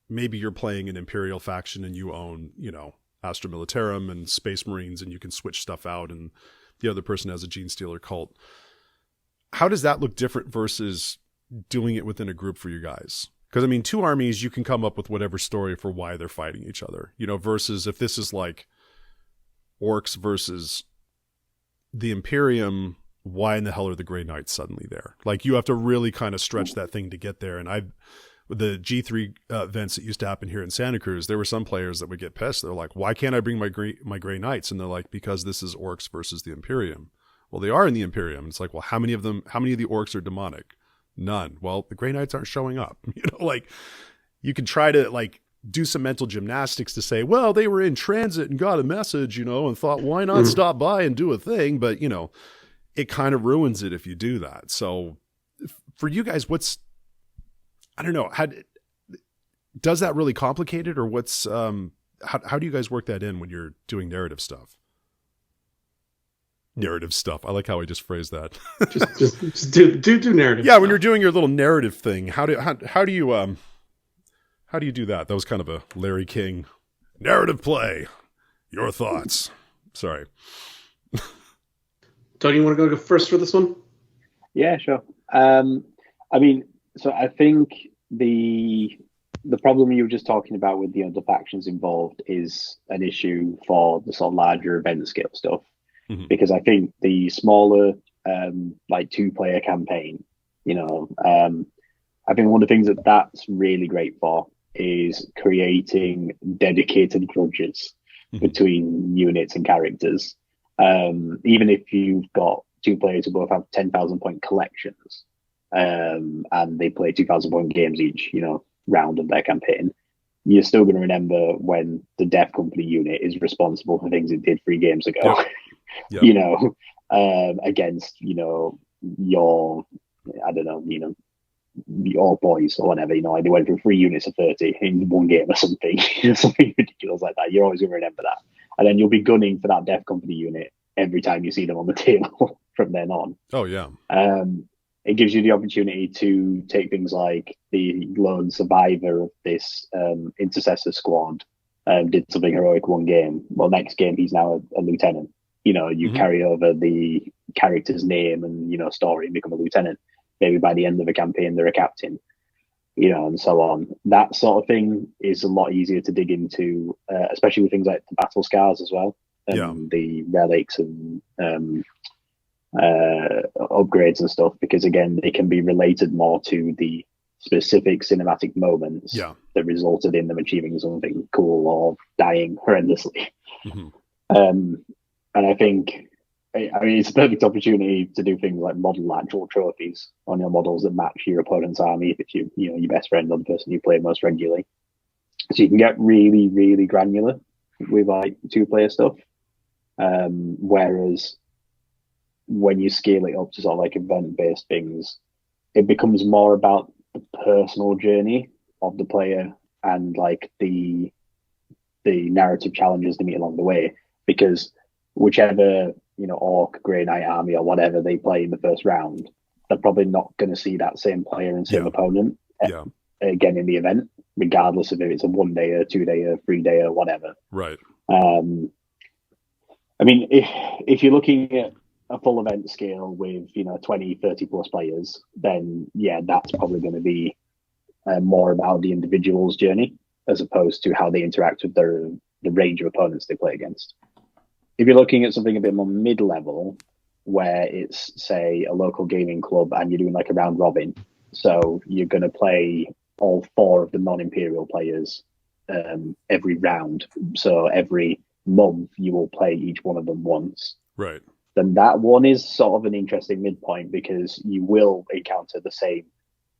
Maybe you're playing an Imperial faction and you own, Astra Militarum and Space Marines, and you can switch stuff out, and the other person has a Gene Stealer cult. How does that look different versus doing it within a group for you guys? Because, two armies, you can come up with whatever story for why they're fighting each other, versus if this is like orcs versus the Imperium, why in the hell are the Grey Knights suddenly there? Like, you have to really kind of stretch that thing to get there. And the G3 events that used to happen here in Santa Cruz, there were some players that would get pissed. They're like, why can't I bring my Grey Knights? And they're like, because this is orcs versus the Imperium. Well, they are in the Imperium. It's like, well, how many of the orcs are demonic? None. Well, the Grey Knights aren't showing up. Like you can try to like do some mental gymnastics to say, well, they were in transit and got a message, and thought, why not stop by and do a thing? But, it kind of ruins it if you do that. So for you guys, I don't know, does that really complicate it, or how do you guys work that in when you're doing narrative stuff? Narrative stuff. I like how I just phrased that. just do narrative. Yeah. Stuff. When you're doing your little narrative thing, how do you do that? That was kind of a Larry King narrative play. Your thoughts. Sorry. Tony, you want to go first for this one? Yeah, sure. So I think the problem you were just talking about with the factions involved is an issue for the sort of larger event scale stuff. Mm-hmm. Because I think the smaller, like 2-player campaign, I think one of the things that's really great for is creating dedicated grudges between units and characters. Even if you've got 2 players who both have 10,000 point collections, and they play 2,000 point games each, round of their campaign, you're still going to remember when the Death Company unit is responsible for things it did 3 games ago. Yep. Against your I don't know, your boys or whatever, like they went through 3 units of 30 in 1 game or something, something ridiculous like that. You're always going to remember that, and then you'll be gunning for that Death Company unit every time you see them on the table from then on. Oh yeah. It gives you the opportunity to take things like the lone survivor of this intercessor squad did something heroic 1 game. Well, next game he's now a lieutenant. You carry over the character's name and story and become a lieutenant. Maybe by the end of the campaign they're a captain, and so on. That sort of thing is a lot easier to dig into, especially with things like the battle scars as well, and the relics and upgrades and stuff, because again they can be related more to the specific cinematic moments that resulted in them achieving something cool or dying horrendously. And I think, it's a perfect opportunity to do things like model actual trophies on your models that match your opponent's army if it's your best friend or the person you play most regularly. So you can get really, really granular with like 2-player stuff. Whereas when you scale it up to sort of like event-based things, it becomes more about the personal journey of the player and like the narrative challenges they meet along the way, because whichever orc, Grey Knight army or whatever they play in the first round, they're probably not going to see that same player and same opponent again in the event, regardless of if it's a 1-day, 2-day, 3-day, or whatever. Right. If you're looking at a full event scale with 20, 30 plus players, then that's probably going to be more about the individual's journey as opposed to how they interact with the range of opponents they play against. If you're looking at something a bit more mid-level, where it's, say, a local gaming club and you're doing like a round robin, so you're going to play all 4 of the non-Imperial players every round. So every month you will play each one of them once. Right. Then that one is sort of an interesting midpoint, because you will encounter the same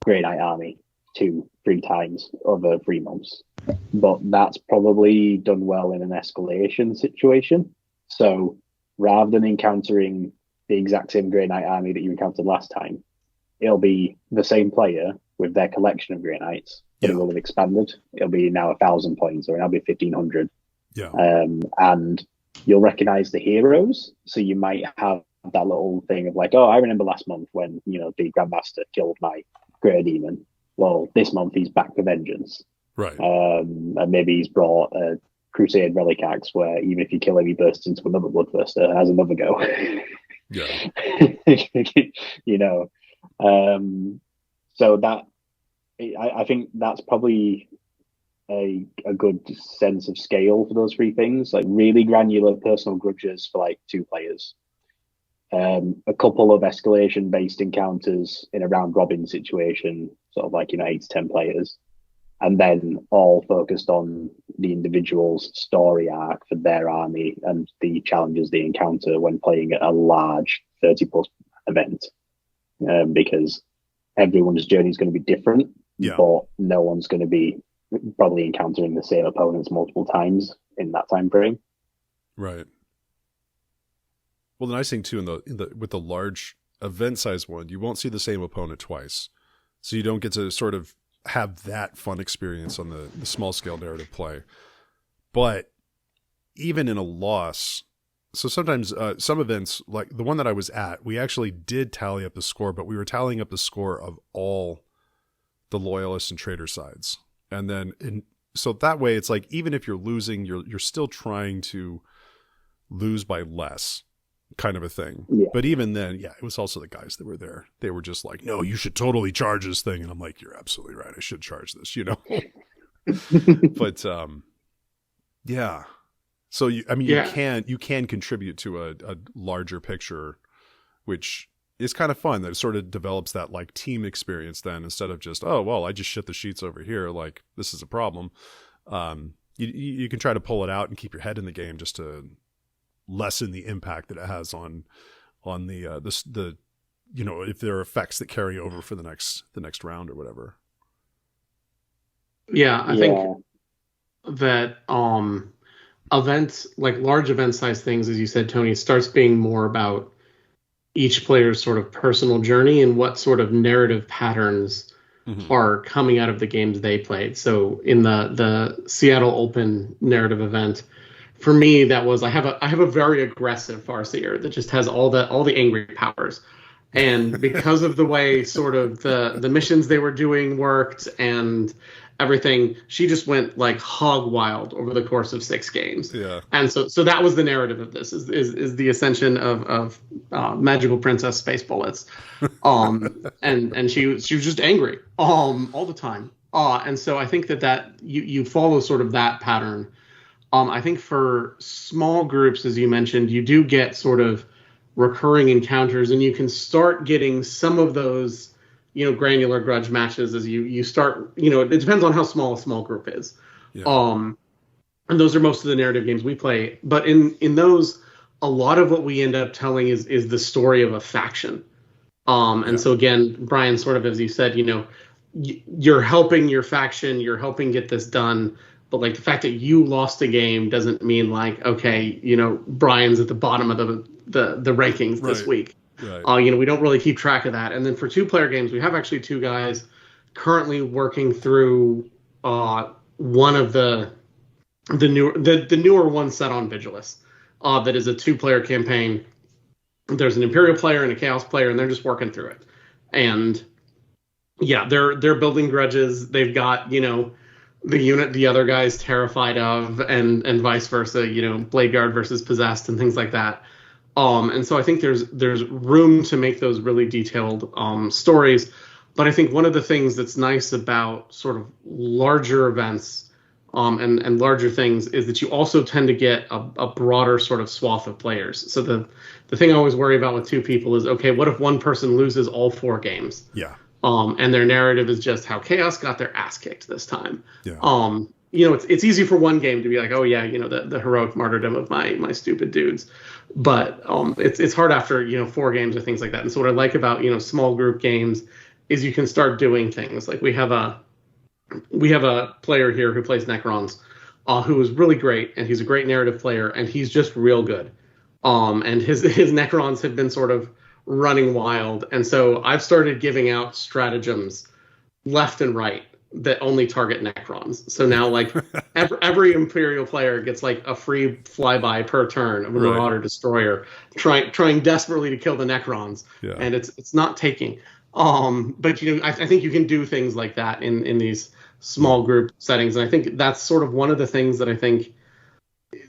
Grey Knight army 2-3 times over 3 months. But that's probably done well in an escalation situation. So rather than encountering the exact same Grey Knight army that you encountered last time, it'll be the same player with their collection of Grey Knights, but it will have expanded. It'll be now 1,000 points, or it'll be 1,500. Yeah. And you'll recognize the heroes. So you might have that little thing of like, oh, I remember last month when, the Grandmaster killed my Grey Demon. Well, this month he's back for vengeance. Right. And maybe he's brought a Crusade Relic Axe where even if you kill him, he bursts into another Bloodthirster and has another go. So that, I think that's probably a good sense of scale for those 3 things, like really granular personal grudges for like 2 players, a couple of escalation-based encounters in a round-robin situation, sort of like 8 to 10 players, and then all focused on the individual's story arc for their army and the challenges they encounter when playing a large 30-plus event, because everyone's journey is going to be different, but no one's going to be probably encountering the same opponents multiple times in that time frame. Right. Well, the nice thing too with the large event size one, you won't see the same opponent twice, so you don't get to sort of have that fun experience on the small scale narrative play. But even in a loss, so sometimes some events, like the one that I was at, we actually did tally up the score, but we were tallying up the score of all the loyalist and traitor sides. And then so that way it's like, even if you're losing, you're still trying to lose by less, kind of a thing. Yeah. But even then, it was also the guys that were there. They were just like, no, you should totally charge this thing. And I'm like, you're absolutely right. I should charge this, But yeah. So you can contribute to a larger picture, which is kind of fun. That it sort of develops that like team experience then, instead of just, oh, well, I just shit the sheets over here. Like, this is a problem. You can try to pull it out and keep your head in the game just to lessen the impact that it has on the if there are effects that carry over for the next round or whatever. Yeah, I think that events, like large event size things, as you said, Tony, starts being more about each player's sort of personal journey and what sort of narrative patterns are coming out of the games they played. So in the Seattle Open narrative event, for me, that was I have a very aggressive Farseer that just has all the angry powers. And because of the way sort of the missions they were doing worked and everything, she just went like hog wild over the course of 6 games. Yeah. And so that was the narrative of this is the ascension of magical princess space bullets. And she was just angry all the time. And so I think that you follow sort of that pattern. I think for small groups, as you mentioned, you do get sort of recurring encounters, and you can start getting some of those, granular grudge matches as you start, it depends on how small a small group is. Yeah. And those are most of the narrative games we play. But in those, a lot of what we end up telling is the story of a faction. And so again, Brian, sort of, as you said, you're helping your faction, you're helping get this done. But like the fact that you lost a game doesn't mean like, okay, Brian's at the bottom of the rankings this week. Right. We don't really keep track of that. And then for 2-player games, we have actually 2 guys currently working through one of the newer one set on Vigilus. That is a 2-player campaign. There's an Imperial player and a Chaos player, and they're just working through it. And they're building grudges. They've got, the unit the other guy's terrified of, and vice versa, Bladeguard versus Possessed and things like that. And so I think there's room to make those really detailed stories. But I think one of the things that's nice about sort of larger events and larger things is that you also tend to get a broader sort of swath of players. So the thing I always worry about with 2 people is, okay, what if one person loses all 4 games? Yeah. And their narrative is just how Chaos got their ass kicked this time. Yeah. It's easy for one game to be like, oh yeah, the heroic martyrdom of my stupid dudes, but it's hard after 4 games or things like that. And so what I like about small group games is you can start doing things like we have a player here who plays Necrons, who is really great, and he's a great narrative player, and he's just real good. And his Necrons have been sort of running wild, and so I've started giving out stratagems left and right that only target Necrons. So now, like, every Imperial player gets like a free flyby per turn of a Marauder Destroyer, trying desperately to kill the Necrons, and it's not taking. But I think you can do things like that in these small group settings, and I think that's sort of one of the things that I think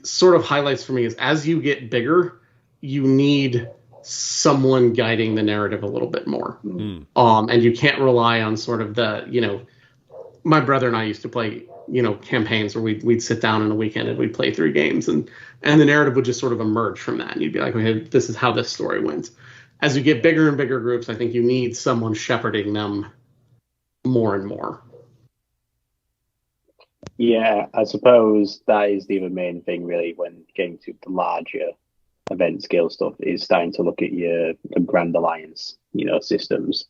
sort of highlights for me is as you get bigger, you need someone guiding the narrative a little bit more. And you can't rely on sort of the, my brother and I used to play campaigns where we'd sit down in a weekend and we'd play 3 games, and the narrative would just sort of emerge from that, and you'd be like, okay, this is how this story went. As you get bigger and bigger groups, I think you need someone shepherding them more and more. Yeah, I suppose that is the other main thing, really, when getting to the larger event scale stuff, is starting to look at your Grand Alliance, systems.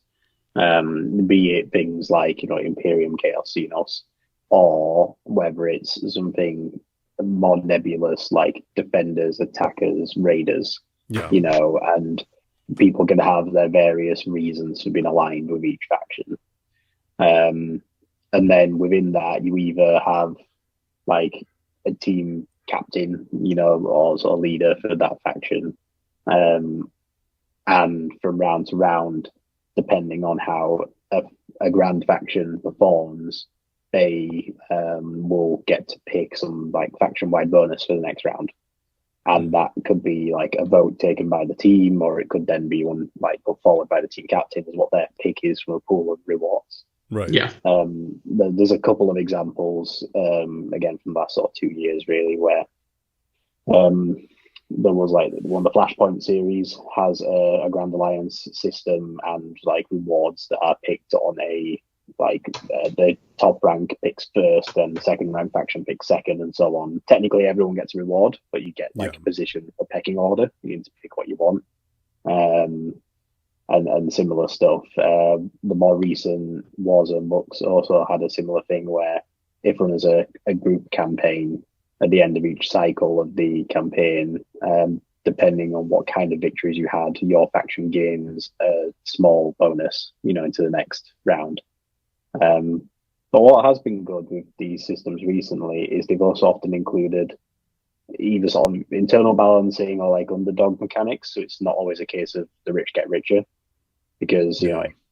Be it things like, Imperium, Chaos, Xenos, or whether it's something more nebulous like Defenders, Attackers, Raiders, and people can have their various reasons for being aligned with each faction. And then within that, you either have like a team captain, or sort of leader for that faction. And from round to round, depending on how a grand faction performs, they will get to pick some like faction-wide bonus for the next round. And that could be like a vote taken by the team, or it could then be one like put forward by the team captain as what their pick is from a pool of rewards. Right. Yeah. There's a couple of examples, again, from the last sort of 2 years, really, where there was like one of the Flashpoint series has a Grand Alliance system and like rewards that are picked on the top rank picks first, then the second rank faction picks second, and so on. Technically, everyone gets a reward, but you get like a position, a pecking order. You need to pick what you want. And similar stuff. The more recent Wars and Books also had a similar thing where if runners a group campaign at the end of each cycle of the campaign, depending on what kind of victories you had, your faction gains a small bonus, into the next round. But what has been good with these systems recently is they've also often included either sort of internal balancing or like underdog mechanics. So it's not always a case of the rich get richer. Because,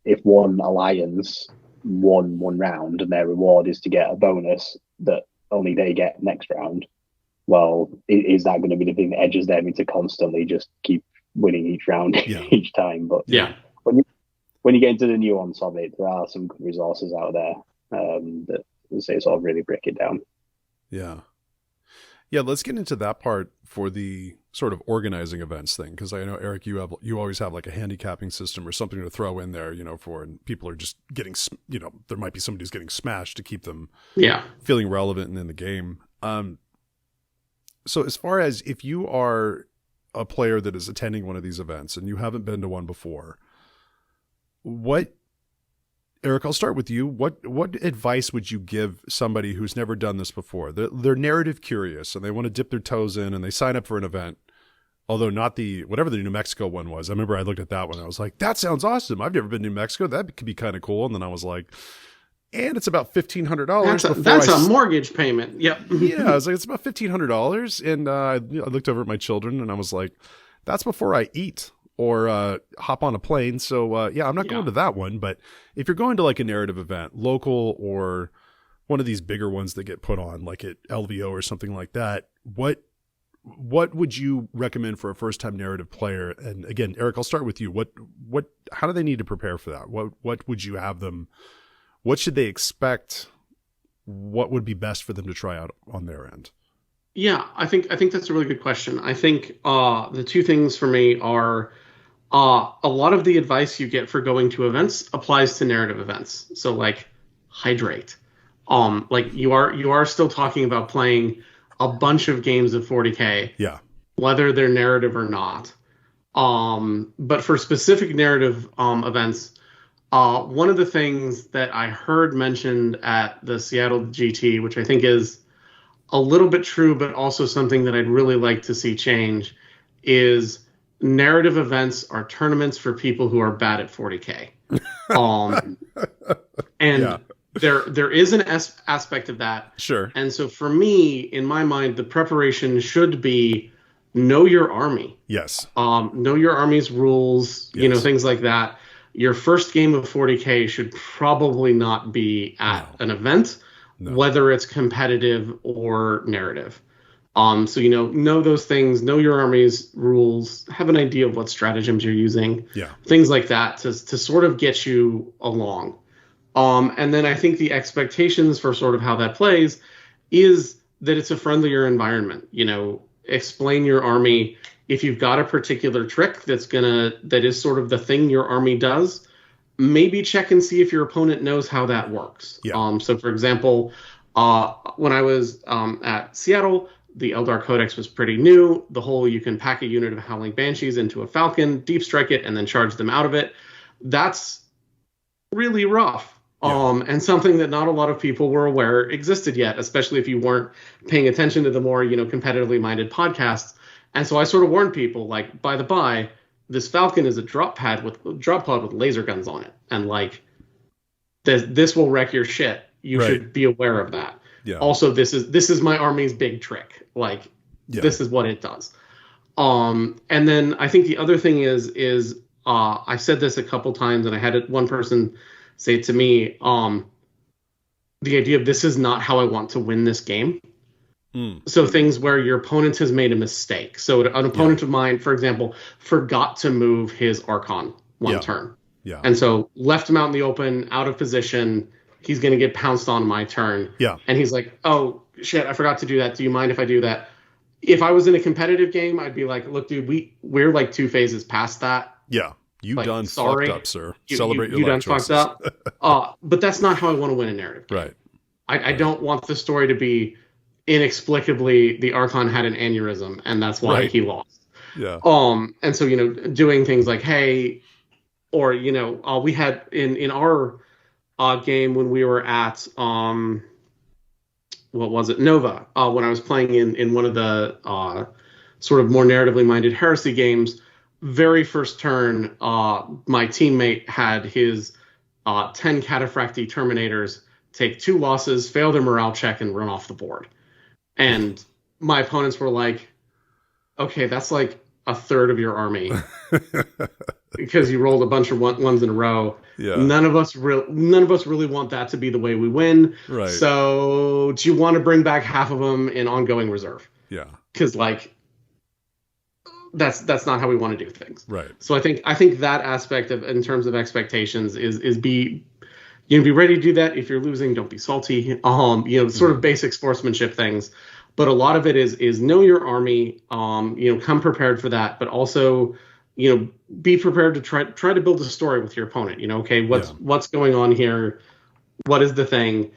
if one alliance won one round and their reward is to get a bonus that only they get next round, well, is that going to be the thing that edges them into constantly just keep winning each round each time? But when you get into the nuance of it, there are some good resources out there that say sort of really break it down. Yeah. Yeah, let's get into that part for the sort of organizing events thing, because I know, Eric, you always have like a handicapping system or something to throw in there, for, and people are just getting, there might be somebody who's getting smashed to keep them feeling relevant and in the game. So as far as if you are a player that is attending one of these events and you haven't been to one before, Eric, I'll start with you. What advice would you give somebody who's never done this before? They're narrative curious and they want to dip their toes in and they sign up for an event, although not whatever the New Mexico one was. I remember I looked at that one. I was like, that sounds awesome. I've never been to New Mexico. That could be kind of cool. And then I was like, and it's about $1,500. That's a mortgage payment. Yep. Yeah, I was like, it's about $1,500. And I looked over at my children and I was like, that's before I eat or hop on a plane. So I'm not going to that one. But if you're going to like a narrative event, local or one of these bigger ones that get put on, like at LVO or something like that, what would you recommend for a first time narrative player? And again, Eric, I'll start with you. How do they need to prepare for that? What would you have them? What should they expect? What would be best for them to try out on their end? Yeah, I think that's a really good question. I think the two things for me are a lot of the advice you get for going to events applies to narrative events. So like hydrate. Like you are still talking about playing a bunch of games of 40K. Yeah. Whether they're narrative or not. But for specific narrative events, one of the things that I heard mentioned at the Seattle GT, which I think is a little bit true, but also something that I'd really like to see change, is narrative events are tournaments for people who are bad at 40K. And there is an aspect of that. Sure. And so for me, in my mind, the preparation should be know your army. Yes. Know your army's rules, Yes. Things like that. Your first game of 40K should probably not be at an event, whether it's competitive or narrative. So, know those things, know your army's rules, have an idea of what stratagems you're using, things like that to sort of get you along. And then I think the expectations for sort of how that plays is that it's a friendlier environment. Explain your army. If you've got a particular trick that is sort of the thing your army does, maybe check and see if your opponent knows how that works. Yeah. So for example, when I was at Seattle, the Eldar Codex was pretty new. The whole you can pack a unit of Howling Banshees into a Falcon, deep strike it, and then charge them out of it. That's really rough. Yeah. And something that not a lot of people were aware existed yet, especially if you weren't paying attention to the more, competitively minded podcasts. And so I sort of warned people, like, by the by, this Falcon is a drop pod with laser guns on it. And like, this will wreck your shit. You should be aware of that. Yeah. Also, this is my army's big trick. Like, this is what it does. And then I think the other thing is I said this a couple times, and I had one person say to me, the idea of this is not how I want to win this game. So things where your opponent has made a mistake. So an opponent of mine, for example, forgot to move his Archon one turn. Yeah. And so left him out in the open, out of position. He's going to get pounced on my turn. Yeah. And he's like, oh, shit, I forgot to do that. Do you mind if I do that? If I was in a competitive game, I'd be like, look, dude, we're like 2 phases past that. Yeah. You like, done sorry, fucked up, sir. Celebrate your life life choices. Fucked up. But that's not how I want to win a narrative game. Right. I don't want the story to be inexplicably the Archon had an aneurysm and that's why he lost. Yeah. And so, doing things like, hey, or, we had in our game when we were at, what was it? Nova, when I was playing in one of the sort of more narratively minded heresy games, very first turn, my teammate had his 10 Cataphracti Terminators take 2 losses, fail their morale check, and run off the board. And my opponents were like, okay, that's like a third of your army because you rolled a bunch of ones in a row. Yeah. None of us really want that to be the way we win. Right. So do you want to bring back half of them in ongoing reserve? Yeah. Because like that's not how we want to do things. Right. So I think that aspect of in terms of expectations is be ready to do that. If you're losing, don't be salty. Sort of basic sportsmanship things. But a lot of it is know your army, come prepared for that, but also, be prepared to try to build a story with your opponent. Okay, what's going on here? What is the thing?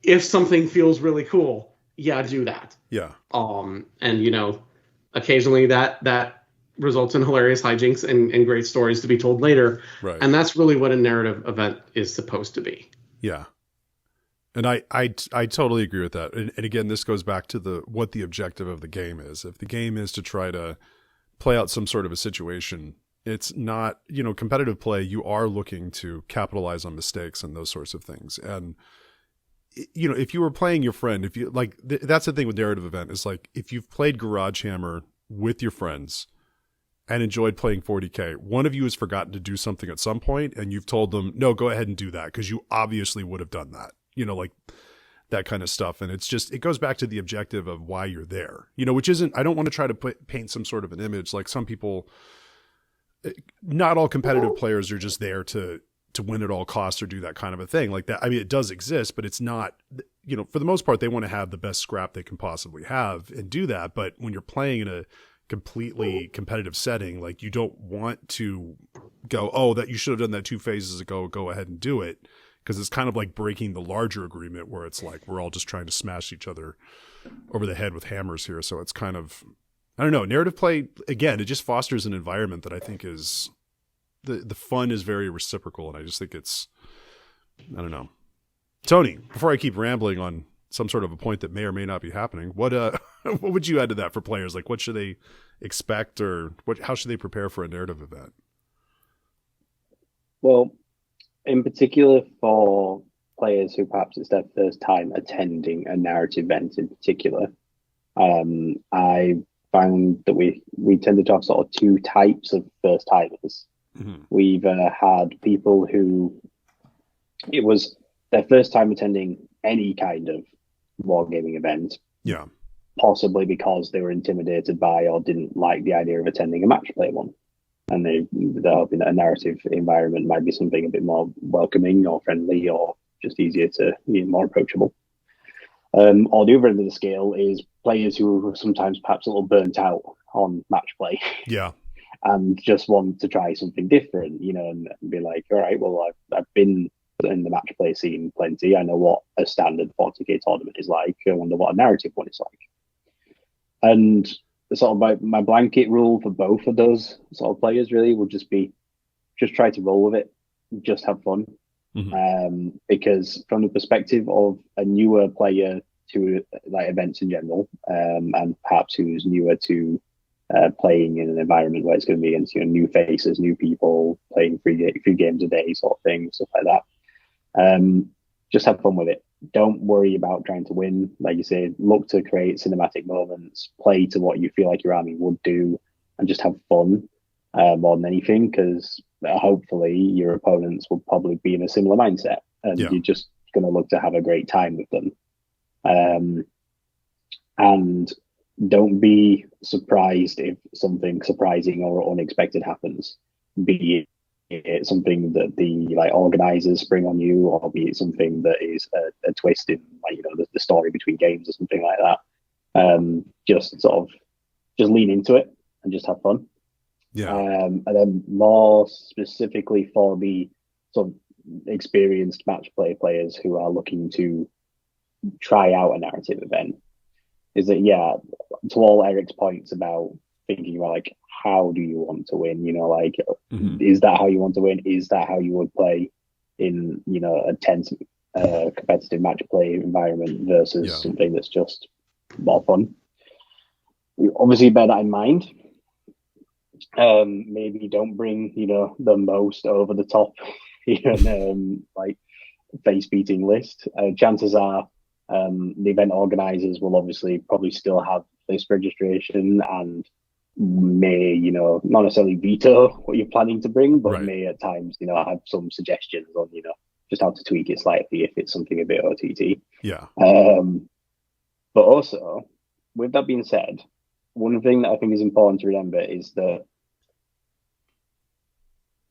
If something feels really cool, do that. Yeah. And occasionally that results in hilarious hijinks and great stories to be told later. Right. And that's really what a narrative event is supposed to be. Yeah. And I totally agree with that. And again, this goes back to what the objective of the game is. If the game is to try to play out some sort of a situation, it's not, competitive play, you are looking to capitalize on mistakes and those sorts of things. And, if you were playing your friend, if you like, that's the thing with narrative event is like, if you've played Garage Hammer with your friends and enjoyed playing 40K, one of you has forgotten to do something at some point and you've told them, no, go ahead and do that because you obviously would have done that. Like that kind of stuff. And it goes back to the objective of why you're there, which isn't, I don't want to try to paint some sort of an image. Like some people, not all competitive players are just there to win at all costs or do that kind of a thing like that. I mean, it does exist, but it's not, for the most part, they want to have the best scrap they can possibly have and do that. But when you're playing in a completely competitive setting, like you don't want to go, oh, that you should have done that 2 phases ago, go ahead and do it. Because it's kind of like breaking the larger agreement where it's like we're all just trying to smash each other over the head with hammers here. So it's kind of, I don't know, narrative play, again, it just fosters an environment that I think is, the fun is very reciprocal. And I just think it's, I don't know. Tony, before I keep rambling on some sort of a point that may or may not be happening, what would you add to that for players? Like what should they expect or how should they prepare for a narrative event? Well, in particular for players who perhaps it's their first time attending a narrative event in particular, I found that we tended to have sort of 2 types of first timers. Mm-hmm. We've had people who it was their first time attending any kind of wargaming event. Yeah. Possibly because they were intimidated by or didn't like the idea of attending a match play one. and they're hoping that a narrative environment might be something a bit more welcoming or friendly or just easier to more approachable. Or the other end of the scale is players who are sometimes perhaps a little burnt out on match play. Yeah. And just want to try something different, and be like, all right, well, I've been in the match play scene plenty. I know what a standard 40k tournament is like. I wonder what a narrative one is like. And sort of my blanket rule for both of those sort of players really would just be, just try to roll with it, just have fun. Mm-hmm. Because from the perspective of a newer player to like events in general, and perhaps who's newer to playing in an environment where it's going to be against new faces, new people, playing three games a day sort of thing, stuff like that. Just have fun with it. Don't worry about trying to win. Like you said, look to create cinematic moments, play to what you feel like your army would do, and just have fun more than anything, because hopefully your opponents will probably be in a similar mindset, and you're just going to look to have a great time with them. And don't be surprised if something surprising or unexpected happens, be it something that the organizers spring on you, or be it something that is a twist in the story between games or something like that. Just lean into it and just have fun. Yeah. And then more specifically for the sort of experienced match play players who are looking to try out a narrative event, is that, to all Eric's points about thinking about how do you want to win, mm-hmm. Is that how you want to win? Is that how you would play in a tense competitive match play environment versus something that's just more fun? Obviously bear that in mind. Maybe don't bring the most over the top face beating list. Chances are the event organizers will obviously probably still have list registration and may not necessarily veto what you're planning to bring, but may at times have some suggestions on just how to tweak it slightly if it's something a bit OTT. But also, with that being said, one thing that I think is important to remember is that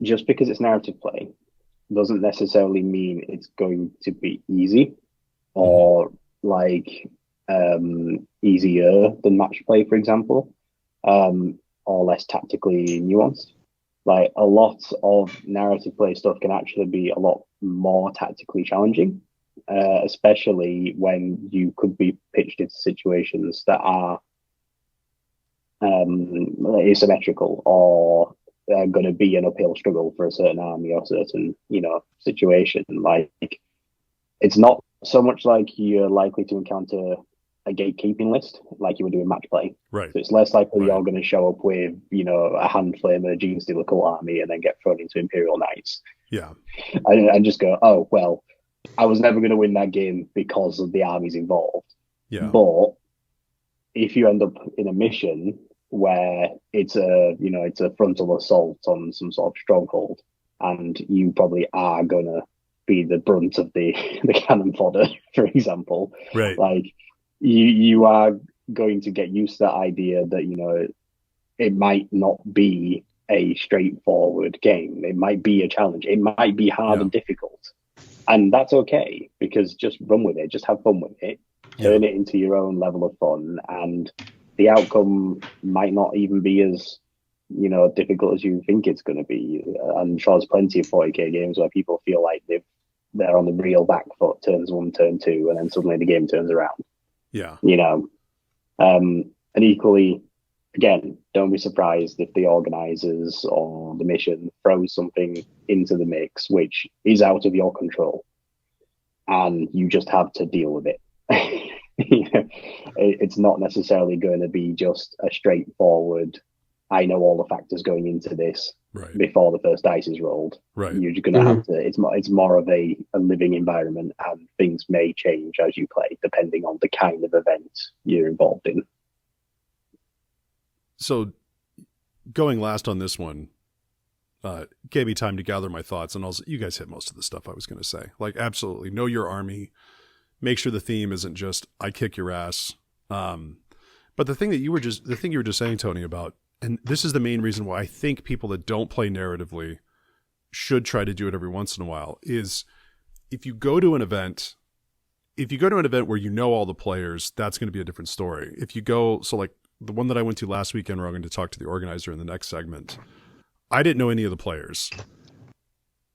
just because it's narrative play doesn't necessarily mean it's going to be easy or easier than match play, for example, or less tactically nuanced. Like, a lot of narrative play stuff can actually be a lot more tactically challenging, especially when you could be pitched into situations that are asymmetrical or going to be an uphill struggle for a certain army or certain situation. Like, it's not so much like you're likely to encounter a gatekeeping list like you would do in match play. Right. So it's less likely you're going to show up with a hand flamer, gene stealer cult army, and then get thrown into Imperial Knights. Yeah. And just go, oh well, I was never going to win that game because of the armies involved. Yeah. But if you end up in a mission where it's a frontal assault on some sort of stronghold, and you probably are gonna be the brunt of the cannon fodder, for example, right? Like, you are going to get used to that idea that it might not be a straightforward game. It might be a challenge. It might be hard and difficult, and that's okay, because just run with it. Just have fun with it. Turn it into your own level of fun, and the outcome might not even be as difficult as you think it's going to be. I'm sure there's plenty of 40k games where people feel like they're on the real back foot, turns 1, turn 2, and then suddenly the game turns around. And equally, again, don't be surprised if the organizers or the mission throws something into the mix which is out of your control, and you just have to deal with it. It's not necessarily going to be just a straightforward, I know all the factors going into this before the first dice is rolled. Right. You're just going to have to, it's more of a living environment, and things may change as you play depending on the kind of event you're involved in. So going last on this one gave me time to gather my thoughts, and also you guys hit most of the stuff I was going to say. Like, absolutely know your army. Make sure the theme isn't just I kick your ass. But the thing you were just saying, Tony, about and this is the main reason why I think people that don't play narratively should try to do it every once in a while, is if you go to an event where you know all the players, that's going to be a different story. If you go, so like the one that I went to last weekend, where I'm going to talk to the organizer in the next segment, I didn't know any of the players.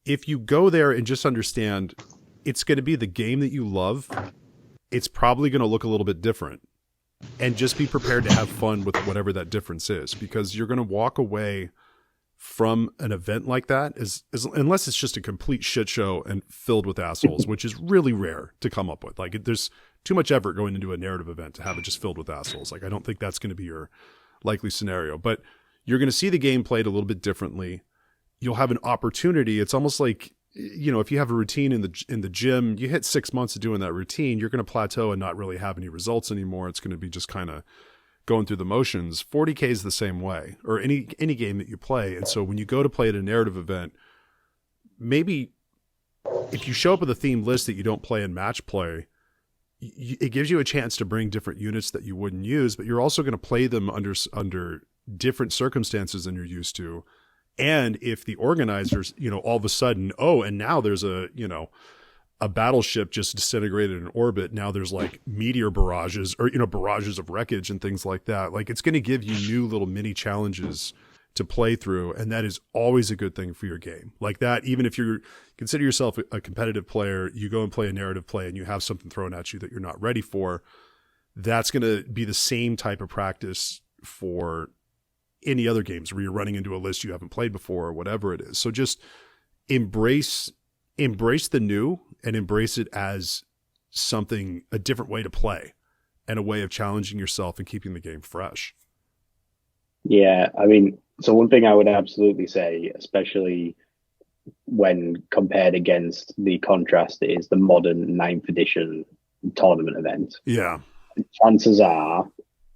If you go there and just understand it's going to be the game that you love, it's probably going to look a little bit different. And just be prepared to have fun with whatever that difference is, because you're going to walk away from an event like that, unless it's just a complete shit show and filled with assholes, which is really rare to come up with. Like, there's too much effort going into a narrative event to have it just filled with assholes. Like, I don't think that's going to be your likely scenario, but you're going to see the game played a little bit differently. You'll have an opportunity. It's almost like, you know, if you have a routine in the gym, you hit 6 months of doing that routine, you're going to plateau and not really have any results anymore. It's going to be just kind of going through the motions. 40K is the same way, or any game that you play. And so when you go to play at a narrative event, maybe if you show up with a themed list that you don't play in match play, it gives you a chance to bring different units that you wouldn't use, but you're also going to play them under different circumstances than you're used to. And if the organizers, you know, all of a sudden, and now there's a battleship just disintegrated in orbit. Now there's like meteor barrages, or, you know, barrages of wreckage and things like that. Like, it's going to give you new little mini challenges to play through. And that is always a good thing for your game. Like that, even if you consider yourself a competitive player, you go and play a narrative play and you have something thrown at you that you're not ready for, that's going to be the same type of practice for any other games where you're running into a list you haven't played before or whatever it is. So just embrace the new and embrace it as something, a different way to play and a way of challenging yourself and keeping the game fresh. Yeah, I mean, so one thing I would absolutely say, especially when compared against the contrast, is the modern 9th edition tournament event. Yeah. Chances are,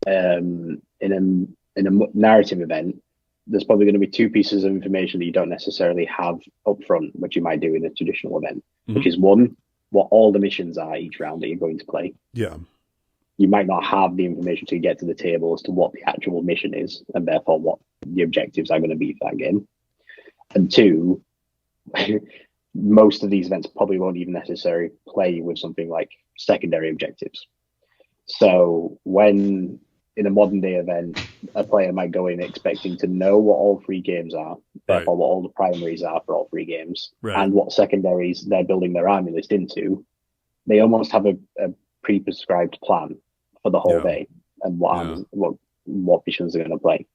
in a narrative event, there's probably going to be 2 pieces of information that you don't necessarily have up front, which you might do in a traditional event, which is one, what all the missions are each round that you're going to play. Yeah. You might not have the information to get to the table as to what the actual mission is, and therefore what the objectives are going to be for that game. And 2, most of these events probably won't even necessarily play with something like secondary objectives. So when in a modern day event, a player might go in expecting to know what all 3 games are, therefore what all the primaries are for all 3 games, and what secondaries they're building their army list into. They almost have a pre-prescribed plan for the whole day and what missions they're going to play.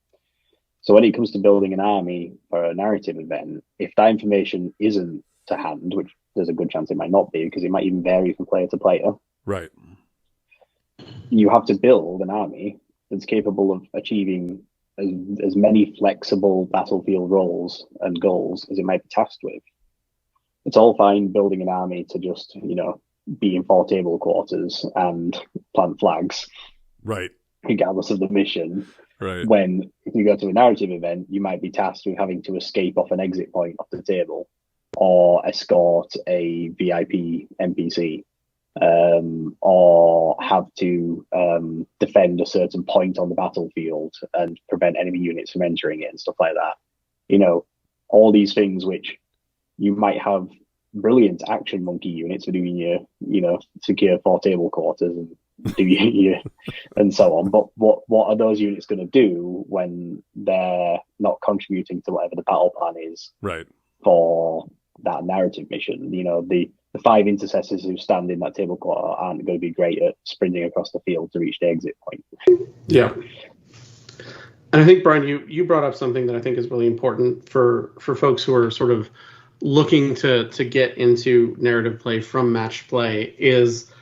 So when it comes to building an army for a narrative event, if that information isn't to hand, which there's a good chance it might not be, because it might even vary from player to player, right, you have to build an army that's capable of achieving as many flexible battlefield roles and goals as it might be tasked with. It's all fine building an army to just, you know, be in 4 table quarters and plant flags, right, regardless of the mission. Right. When if you go to a narrative event, you might be tasked with having to escape off an exit point off the table, or escort a VIP NPC, or have to defend a certain point on the battlefield and prevent enemy units from entering it and stuff like that. You know, all these things which you might have brilliant action monkey units for doing your, you know, secure 4 table quarters and do your and so on. But what are those units going to do when they're not contributing to whatever the battle plan is, right, for that narrative mission? You know, the 5 intercessors who stand in that table quarter aren't going to be great at sprinting across the field to reach the exit point. Yeah. And I think, Brian, you brought up something that I think is really important for folks who are sort of looking to get into narrative play from match play is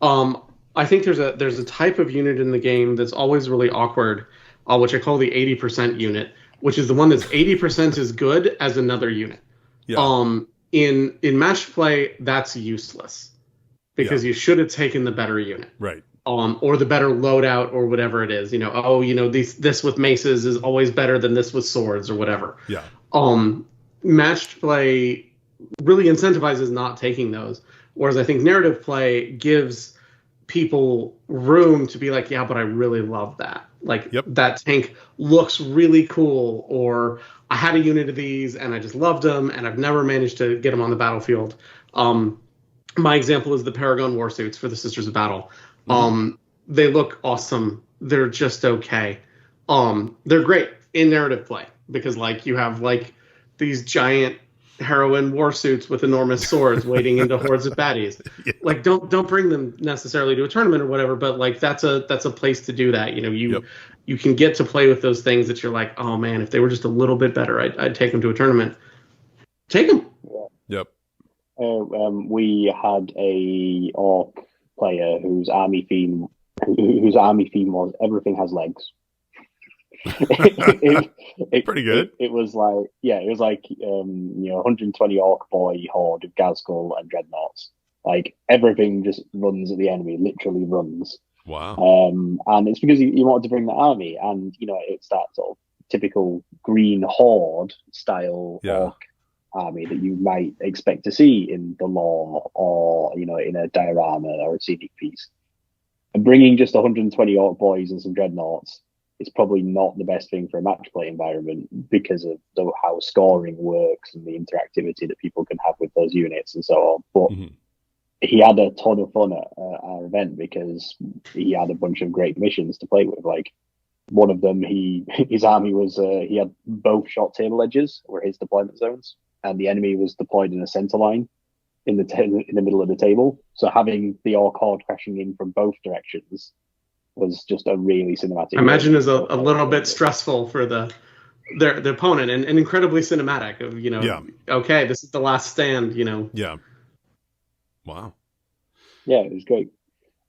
I think there's a type of unit in the game that's always really awkward, which I call the 80% unit, which is the one that's 80% as good as another unit. Yeah. In match play, that's useless because you should have taken the better unit. Right. Or the better loadout or whatever it is. You know, this with maces is always better than this with swords or whatever. Yeah. Matched play really incentivizes not taking those, whereas I think narrative play gives people room to be like, yeah, but I really love that. Like Yep. that tank looks really cool, or I had a unit of these and I just loved them and I've never managed to get them on the battlefield. My example is the Paragon Warsuits for the Sisters of Battle. They look awesome. They're just okay. They're great in narrative play because like you have like these giant heroine warsuits with enormous swords wading into hordes of baddies. Yeah. Like don't bring them necessarily to a tournament or whatever, but like that's a place to do that. You know, you can get to play with those things that you're like, oh man, if they were just a little bit better, I'd take them to a tournament. Take them. Yep. We had a orc player whose army theme was everything has legs. Pretty good. It was like 120 orc boy horde of Gazgul and dreadnoughts. Like everything just runs at the enemy, literally runs. Wow. And it's because you wanted to bring the army, and it's that sort of typical green horde style orc army that you might expect to see in the lore or in a diorama or a scenic piece. And bringing just 120 orc boys and some dreadnoughts is probably not the best thing for a match play environment because of how scoring works and the interactivity that people can have with those units and so on. But he had a ton of fun at our event because he had a bunch of great missions to play with. Like one of them, his army was he had both shot table edges were his deployment zones, and the enemy was deployed in a center line in the middle of the table. So having the orc horde crashing in from both directions was just a really cinematic. I imagine is a little bit stressful for the opponent and incredibly cinematic of okay, this is the last stand. Yeah. Wow. Yeah, it was great.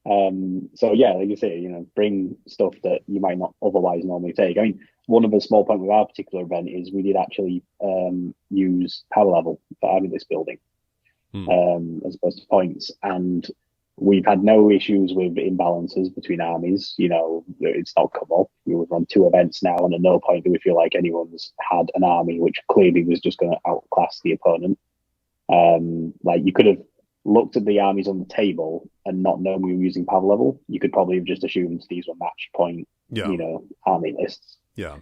So yeah, like you say, bring stuff that you might not otherwise normally take. I mean, one of the small point with our particular event is we did actually use power level for army list building as opposed to points, and we've had no issues with imbalances between armies. It's not come up. We've run 2 events now, and at no point do we feel like anyone's had an army which clearly was just going to outclass the opponent. Like you could have looked at the armies on the table and not known we were using power level. You could probably have just assumed these were match point, army lists. Yeah.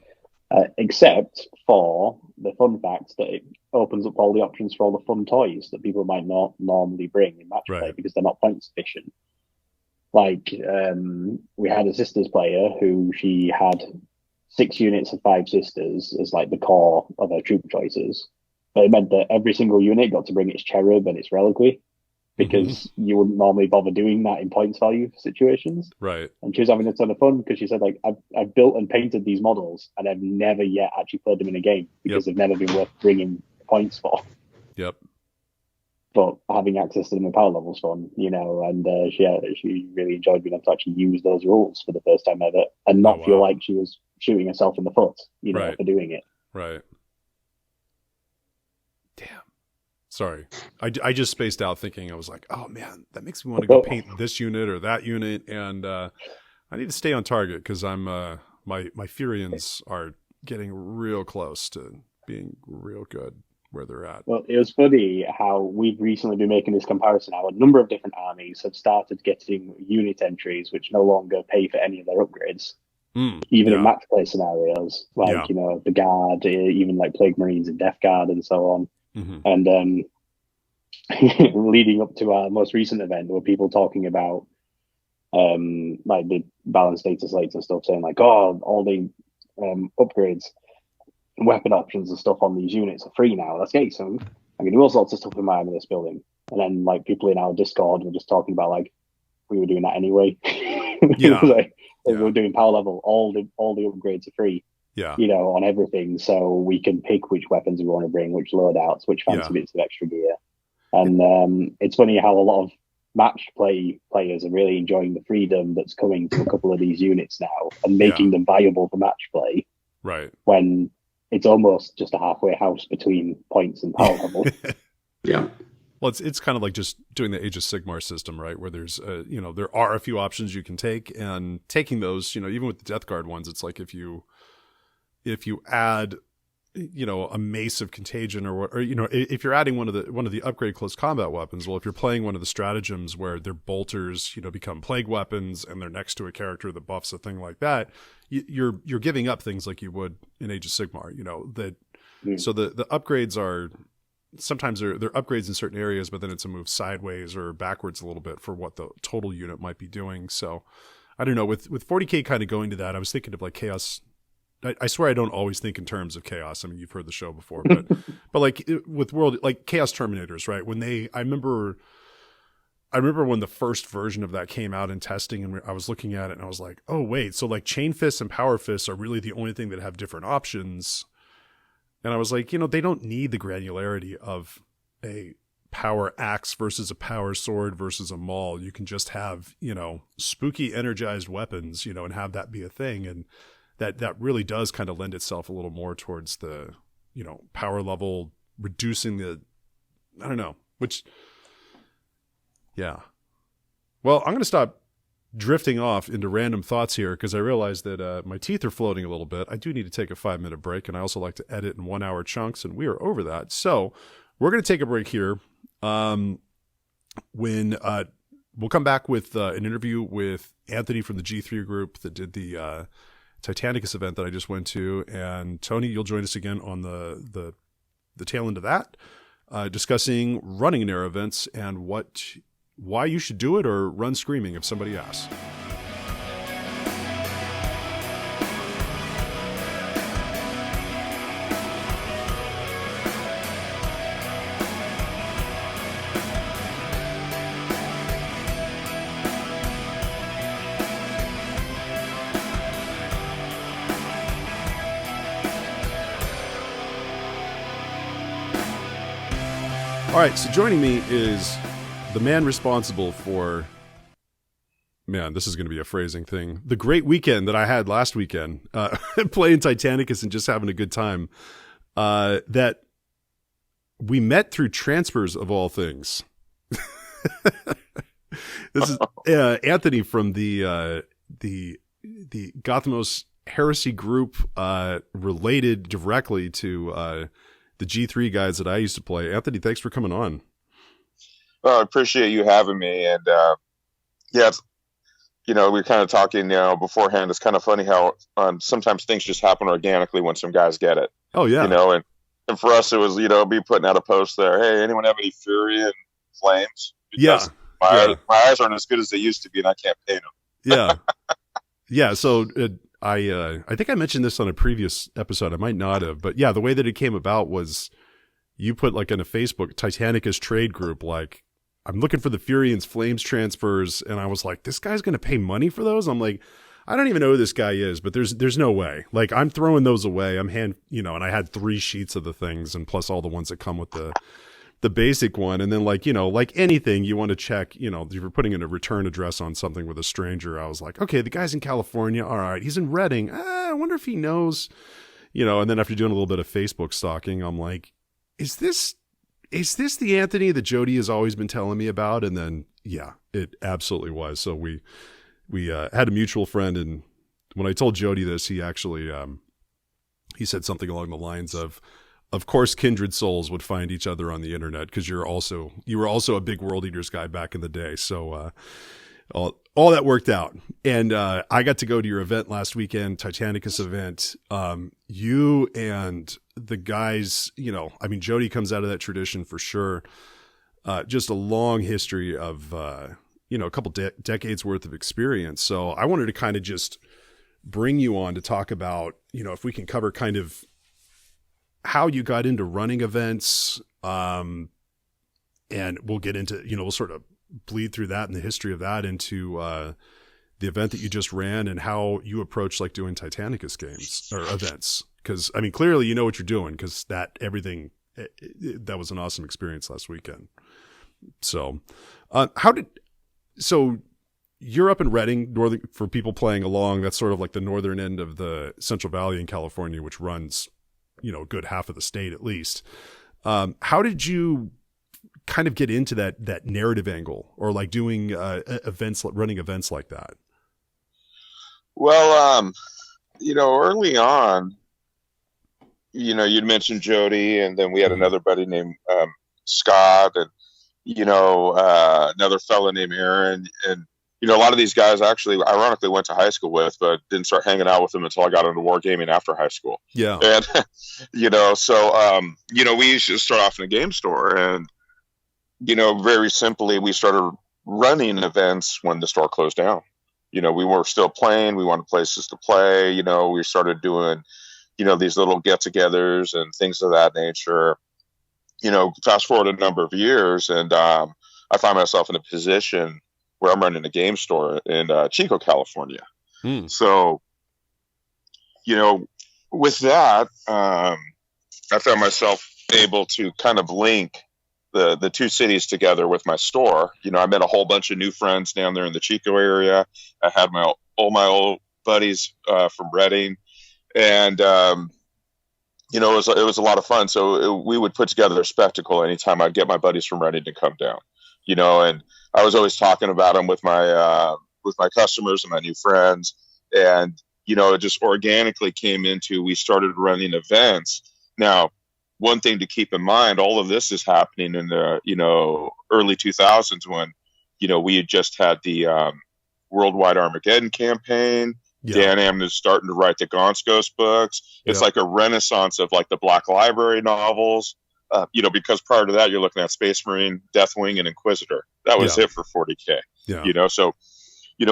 Except for the fun fact that it opens up all the options for all the fun toys that people might not normally bring in match play because they're not point sufficient. Like we had a sisters player who she had 6 units of 5 sisters as like the core of her troop choices, but it meant that every single unit got to bring its cherub and its reliquary because you wouldn't normally bother doing that in points value situations. Right. And she was having a ton of fun because she said, like, I've built and painted these models and I've never yet actually played them in a game because they've never been worth bringing points for. Yep. But having access to them in power level's fun, and she really enjoyed being able to actually use those rules for the first time ever and not feel like she was shooting herself in the foot, for doing it. Right. Damn. Sorry. I just spaced out thinking, I was like, oh man, that makes me want to go paint this unit or that unit. And I need to stay on target because I'm my Furians are getting real close to being real good where they're at. Well, it was funny how we've recently been making this comparison. How a number of different armies have started getting unit entries which no longer pay for any of their upgrades. Even in match play scenarios, like the Guard, even like Plague Marines and Death Guard and so on. And leading up to our most recent event, there were people talking about like the balanced data slates and stuff, saying like, oh, all the upgrades and weapon options and stuff on these units are free now. That's great. So I can do all sorts of stuff in my army list building. And then like people in our Discord were just talking about like we were doing that anyway. We were doing power level. All the upgrades are free. On everything, so we can pick which weapons we want to bring, which loadouts, which fancy bits of extra gear. And it's funny how a lot of match play players are really enjoying the freedom that's coming to a couple of these units now and making them viable for match play. Right. When it's almost just a halfway house between points and power level. Well, it's kind of like just doing the Age of Sigmar system, right? Where there's, there are a few options you can take, and taking those, even with the Death Guard ones, it's like if you add a mace of contagion or if you're adding one of the upgrade close combat weapons, well, if you're playing one of the stratagems where their bolters, become plague weapons and they're next to a character that buffs a thing like that, you're giving up things like you would in Age of Sigmar, so the upgrades are sometimes they're upgrades in certain areas, but then it's a move sideways or backwards a little bit for what the total unit might be doing. So I don't know, with 40K kind of going to that, I was thinking of like Chaos. I swear I don't always think in terms of Chaos. I mean, you've heard the show before, but like with like Chaos Terminators, right? When I remember when the first version of that came out in testing, and I was looking at it and I was like, oh wait, so like Chain Fists and Power Fists are really the only thing that have different options. And I was like, they don't need the granularity of a power axe versus a power sword versus a maul. You can just have, spooky energized weapons, and have that be a thing. And that really does kind of lend itself a little more towards the, power level, reducing I don't know, which, yeah. Well, I'm going to stop drifting off into random thoughts here because I realize that my teeth are floating a little bit. I do need to take a 5-minute break, and I also like to edit in 1 hour chunks, and we are over that. So we're going to take a break here. When we'll come back with an interview with Anthony from the G3 group that did the Titanicus event that I just went to, and Tony, you'll join us again on the tail end of that, discussing running narrow events and why you should do it or run screaming if somebody asks. All right, so joining me is the man responsible for, this is going to be a phrasing thing, the great weekend that I had last weekend, playing Titanicus and just having a good time, that we met through transfers of all things. This is Anthony from the Gothamos Heresy group, related directly to the G3 guys that I used to play. Anthony, thanks for coming on. Well, I appreciate you having me. And it's, we're kind of talking beforehand. It's kind of funny how sometimes things just happen organically when some guys get it. Oh, yeah. And for us, it was, be putting out a post there. Hey, anyone have any Fury and Flames? Because my eyes aren't as good as they used to be, and I can't paint them. Yeah. Yeah. So I think I mentioned this on a previous episode. I might not have, but yeah, the way that it came about was you put like in a Facebook Titanicus trade group, like, I'm looking for the Fury and Flames transfers. And I was like, this guy's going to pay money for those. I'm like, I don't even know who this guy is, but there's no way. Like, I'm throwing those away. And I had 3 sheets of the things and plus all the ones that come with the basic one. And then like anything you want to check, if you're putting in a return address on something with a stranger, I was like, okay, the guy's in California. All right. He's in Reading. I wonder if he knows, and then after doing a little bit of Facebook stalking, I'm like, is this the Anthony that Jody has always been telling me about? And then, yeah, it absolutely was. So we had a mutual friend. And when I told Jody this, he actually, he said something along the lines of course, kindred souls would find each other on the internet because you were also a big World Eaters guy back in the day. So all that worked out. And I got to go to your event last weekend, Titanicus event. You and the guys, Jody comes out of that tradition for sure. Just a long history of, a couple decades worth of experience. So I wanted to kind of just bring you on to talk about, if we can cover kind of how you got into running events, and we'll get into, we'll sort of bleed through that and the history of that into the event that you just ran and how you approach like doing Titanicus games or events. Because clearly you know what you're doing because that was an awesome experience last weekend. So, so you're up in Reading, northern, for people playing along. That's sort of like the northern end of the Central Valley in California, which runs, a good half of the state at least. How did you kind of get into that narrative angle or like doing running events like that? Well, early on, you'd mentioned Jody, and then we had another buddy named Scott, and another fella named Aaron, and a lot of these guys actually, ironically, went to high school with, but didn't start hanging out with them until I got into wargaming after high school. Yeah. And we used to start off in a game store, and very simply, we started running events when the store closed down. We were still playing. We wanted places to play. We started doing, these little get-togethers and things of that nature. Fast forward a number of years, and I find myself in a position where I'm running a game store in Chico, California. So, with that, I found myself able to kind of link the two cities together with my store. I met a whole bunch of new friends down there in the Chico area. I had my old buddies from Reading, and it was a lot of fun. So we would put together a spectacle anytime I'd get my buddies from Reading to come down. And I was always talking about them with my customers and my new friends, and it just organically came into, we started running events. Now, one thing to keep in mind, all of this is happening in the, early 2000s when, we had just had the Worldwide Armageddon campaign. Yeah. Dan Amman is starting to write the Gaunt's Ghost books. It's like a renaissance of like the Black Library novels, because prior to that, you're looking at Space Marine, Deathwing, and Inquisitor. That was it for 40K. Yeah. So, we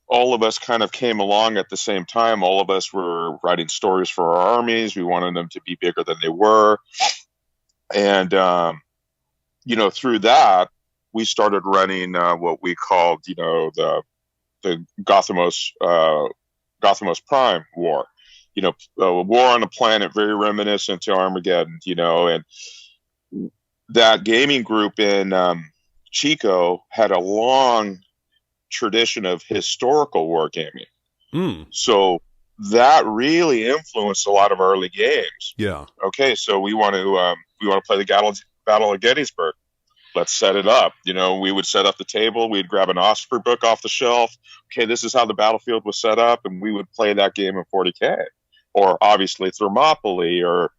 all of us kind of came along at the same time. All of us were writing stories for our armies. We wanted them to be bigger than they were. And, through that, we started running what we called, the Gothamos Prime War. A war on a planet very reminiscent to Armageddon, and that gaming group in Chico had a long tradition of historical wargaming. So that really influenced a lot of early games. Yeah. Okay, so we want to play the Battle of Gettysburg. Let's set it up. We would set up the table. We'd grab an Osprey book off the shelf. Okay, this is how the battlefield was set up, and we would play that game in 40K. Or obviously Thermopylae, or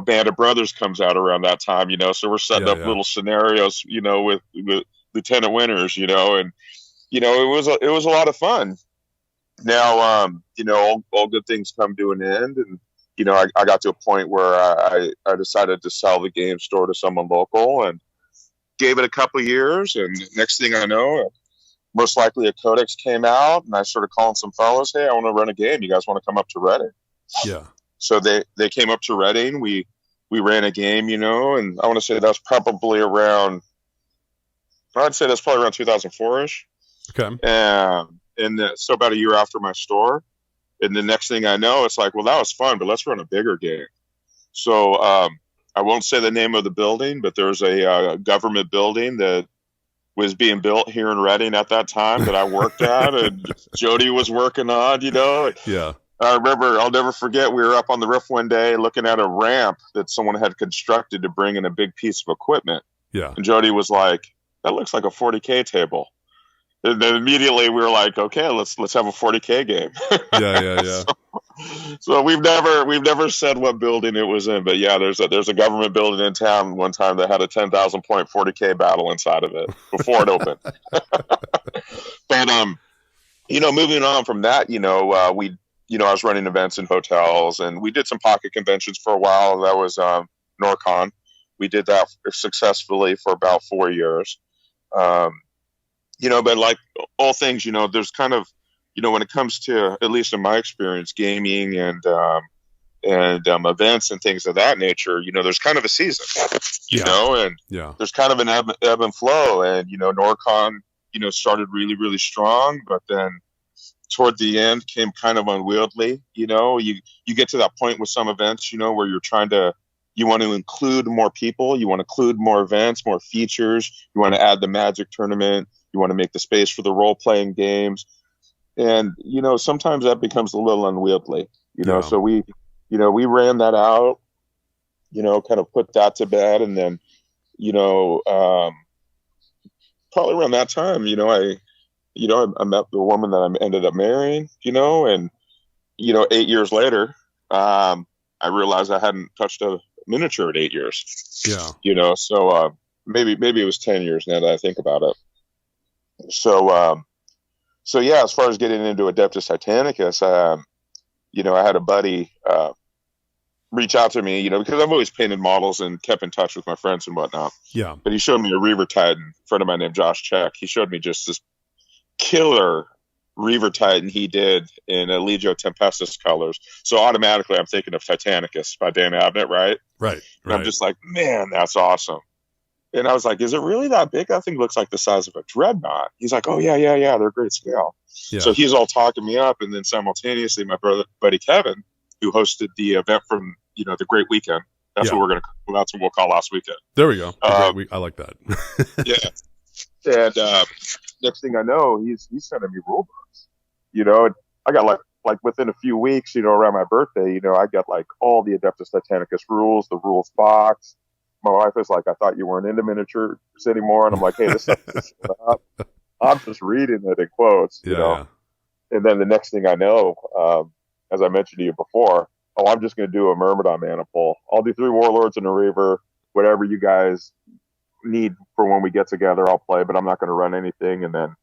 Band of Brothers comes out around that time. So we're setting up little scenarios. With Lieutenant Winters. And it was a lot of fun. Now, all good things come to an end, and I got to a point where I decided to sell the game store to someone local, and gave it a couple of years, and next thing I know, most likely a codex came out, and I started calling some fellows, hey, I want to run a game. You guys want to come up to Reading? Yeah. So they came up to Reading. We ran a game, and I want to say that's probably around, I'd say that's probably around 2004-ish. Okay. So about a year after my store, and the next thing I know, it's like, well, that was fun, but let's run a bigger game. So I won't say the name of the building, but there's a government building that was being built here in Reading at that time that I worked at, and Jody was working on, Yeah. I remember, I'll never forget, we were up on the roof one day looking at a ramp that someone had constructed to bring in a big piece of equipment. Yeah. And Jody was like, that looks like a 40K table. And then immediately we were like, okay, let's have a 40K game. Yeah. So we've never said what building it was in, but yeah, there's a government building in town one time that had a 10,000 point 40K battle inside of it before it opened. But moving on from that, I was running events in hotels, and we did some pocket conventions for a while. That was NorCon. We did that successfully for about 4 years. But like all things, there's kind of, when it comes to, at least in my experience, gaming and events and things of that nature, there's kind of a season, and there's kind of an ebb and flow. And, NorCon, started really, really strong, but then toward the end came kind of unwieldy. You get to that point with some events, where you want to include more people, you want to include more events, more features, you want to add the Magic tournament, you want to make the space for the role-playing games. And, sometimes that becomes a little unwieldy, so we ran that out, kind of put that to bed. And then, probably around that time, I met the woman that I ended up marrying, and, 8 years later, I realized I hadn't touched a miniature in 8 years. Yeah. So maybe it was 10 years now that I think about it. So yeah, as far as getting into Adeptus Titanicus, I had a buddy reach out to me, because I've always painted models and kept in touch with my friends and whatnot. Yeah. But he showed me a Reaver Titan, a friend of mine named Josh Check. He showed me just this killer Reaver Titan he did in Legio Tempestus colors. So automatically I'm thinking of Titanicus by Dan Abnett, right? Right. And I'm just like, man, that's awesome. And I was like, is it really that big? That thing looks like the size of a dreadnought. He's like, oh, yeah, they're great scale. Yeah. So he's all talking me up. And then simultaneously, my buddy Kevin, who hosted the event from, the Great Weekend. That's what that's what we'll call last weekend. There we go. I like that. Yeah. And next thing I know, he's sending me rule books, and I got like within a few weeks, around my birthday, I got like all the Adeptus Titanicus rules, the rules box. My wife is like, I thought you weren't into miniatures anymore. And I'm like, hey, this stuff is up. I'm just reading it in quotes, Yeah. And then the next thing I know, as I mentioned to you before, I'm just going to do a Myrmidon maniple. I'll do 3 Warlords and a Reaver, whatever you guys need for when we get together, I'll play, but I'm not going to run anything. And then,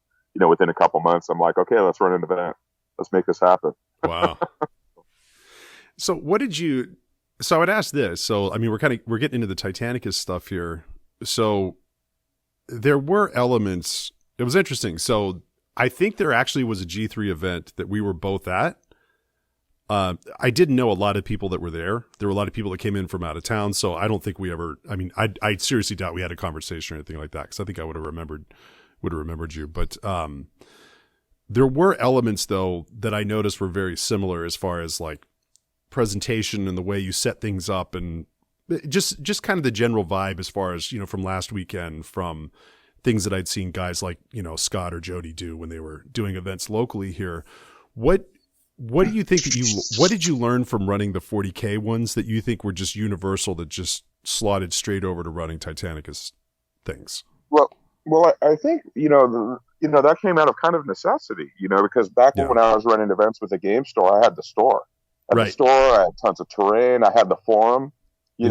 within a couple months, I'm like, okay, let's run an event. Let's make this happen. Wow. So I would ask this. So, I mean, we're getting into the Titanicus stuff here. So there were elements. It was interesting. So I think there actually was a G3 event that we were both at. I didn't know a lot of people that were there. There were a lot of people that came in from out of town. So I don't think I seriously doubt we had a conversation or anything like that, because I think I would have remembered you. But there were elements, though, that I noticed were very similar as far as like presentation and the way you set things up, and just kind of the general vibe as far as, from last weekend, from things that I'd seen guys like, Scott or Jody do when they were doing events locally here. What do you think what did you learn from running the 40K ones that you think were just universal, that just slotted straight over to running Titanicus things? Well, I think, that came out of kind of necessity, because back when I was running events with a game store, I had the store. At the store, I had tons of terrain. I had the forum, the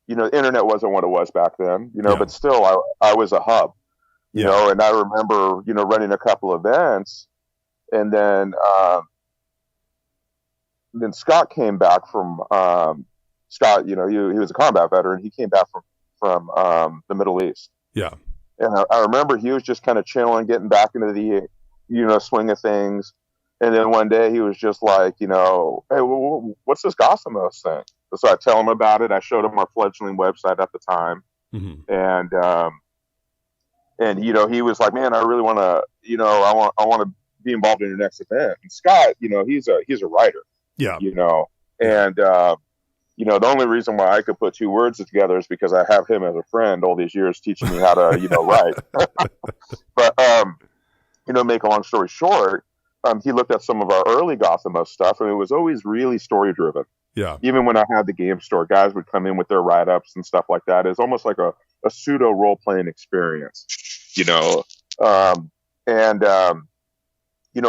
internet wasn't what it was back then, but still I was a hub, and I remember, running a couple events, and then Scott came back from, Scott, he was a combat veteran. He came back from the Middle East. Yeah. And I remember he was just kind of chilling, getting back into the, swing of things. And then one day he was just like, hey, what's this Gosamos thing? So I tell him about it. I showed him our fledgling website at the time. Mm-hmm. And he was like, man, I really want to, I want to be involved in your next event. And Scott, he's a writer. Yeah. And, the only reason why I could put 2 words together is because I have him as a friend all these years teaching me how to, write. But, make a long story short, he looked at some of our early Gothamos stuff, and it was always really story driven. Yeah. Even when I had the game store, guys would come in with their write ups and stuff like that. It's almost like a pseudo role playing experience,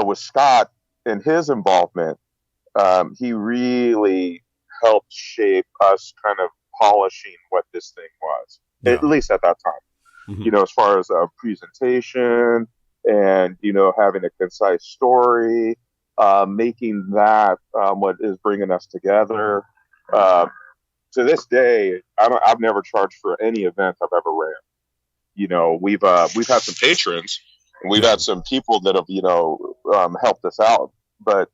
with Scott and his involvement, he really helped shape us kind of polishing what this thing was, at least at that time. Mm-hmm. As far as presentation and, having a concise story, making that what is bringing us together. To this day, I've never charged for any event I've ever ran. We've had some patrons, and we've had some people that have helped us out, but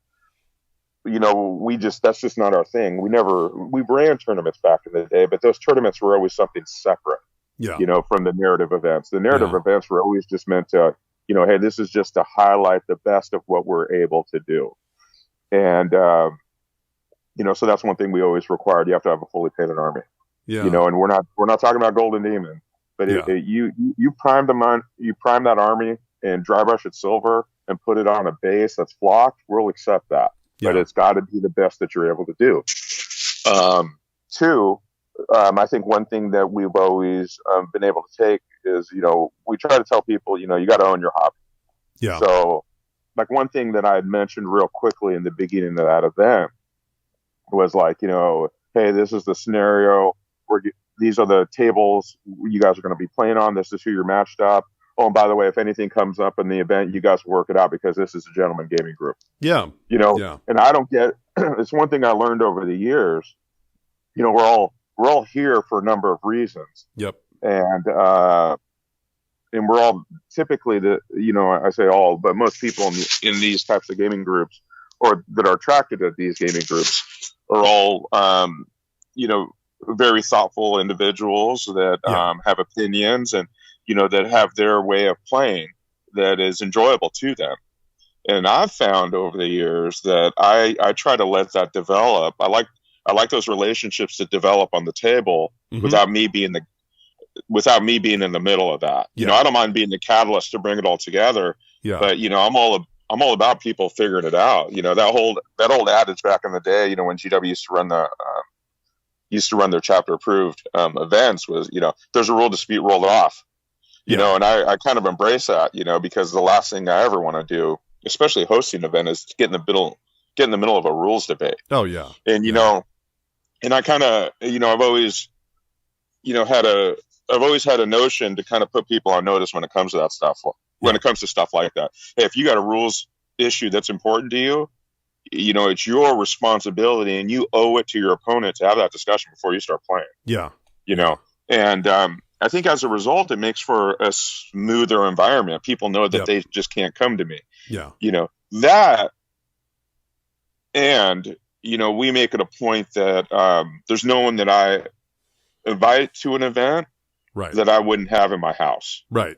that's just not our thing. We ran tournaments back in the day, but those tournaments were always something separate. Yeah. From the narrative events. The narrative events were always just meant to, hey, this is just to highlight the best of what we're able to do. And, so that's one thing we always required. You have to have a fully painted army. Yeah. And we're not talking about Golden Demon, but you prime that army and dry brush it silver and put it on a base that's flocked, we'll accept that. Yeah. But it's got to be the best that you're able to do. 2, I think one thing that we've always been able to take is, we try to tell people, you got to own your hobby. Yeah. So, like one thing that I had mentioned real quickly in the beginning of that event was like, hey, this is the scenario. These are the tables you guys are going to be playing on. This is who you're matched up. Oh, and by the way, if anything comes up in the event, you guys work it out because this is a gentleman gaming group. Yeah. And I don't get, it's one thing I learned over the years, we're all here for a number of reasons. Yep. And we're all typically I say all, but most people in these types of gaming groups or that are attracted to these gaming groups are all, very thoughtful individuals that have opinions and, that have their way of playing that is enjoyable to them. And I've found over the years that I try to let that develop. I like those relationships that develop on the table without me being in the middle of that. I don't mind being the catalyst to bring it all together. Yeah. But I'm all about people figuring it out. That old adage back in the day, when GW used to run their chapter approved events was, there's a rule dispute, roll it off. And I kind of embrace that, because the last thing I ever want to do, especially hosting an event, is to get in the middle of a rules debate. Oh yeah. And and I kind of, I've always had a notion to kind of put people on notice when it comes to that stuff. When it comes to stuff like that, hey, if you got a rules issue that's important to you, it's your responsibility, and you owe it to your opponent to have that discussion before you start playing. Yeah. And I think as a result, it makes for a smoother environment. People know that they just can't come to me. Yeah. That, and, we make it a point that there's no one that I invite to an event that I wouldn't have in my house. Right.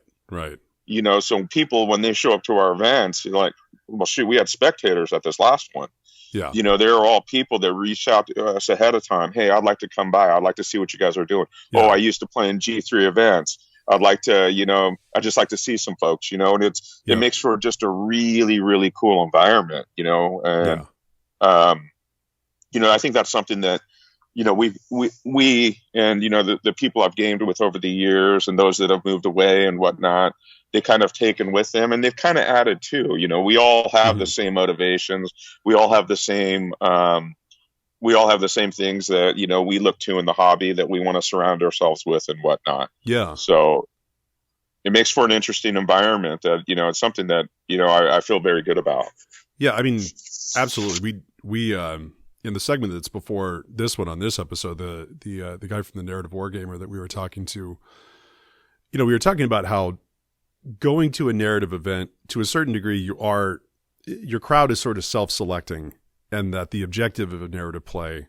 So people, when they show up to our events, you're like, well, shoot, we had spectators at this last one. Yeah. They're all people that reach out to us ahead of time. Hey, I'd like to come by. I'd like to see what you guys are doing. Yeah. Oh, I used to play in G3 events. I'd like to, I'd just like to see some folks, and it makes for just a really, really cool environment, and, I think that's something that, we and, the people I've gamed with over the years and those that have moved away and whatnot, they kind of taken with them, and they've kind of added too. We all have the same motivations. We all have the same things that, we look to in the hobby that we want to surround ourselves with and whatnot. Yeah. So it makes for an interesting environment that, it's something that, I feel very good about. Yeah. I mean, absolutely. We, in the segment that's before this one on this episode, the guy from the Narrative Wargamer that we were talking to, we were talking about how going to a narrative event, to a certain degree, your crowd is sort of self-selecting, and that the objective of a narrative play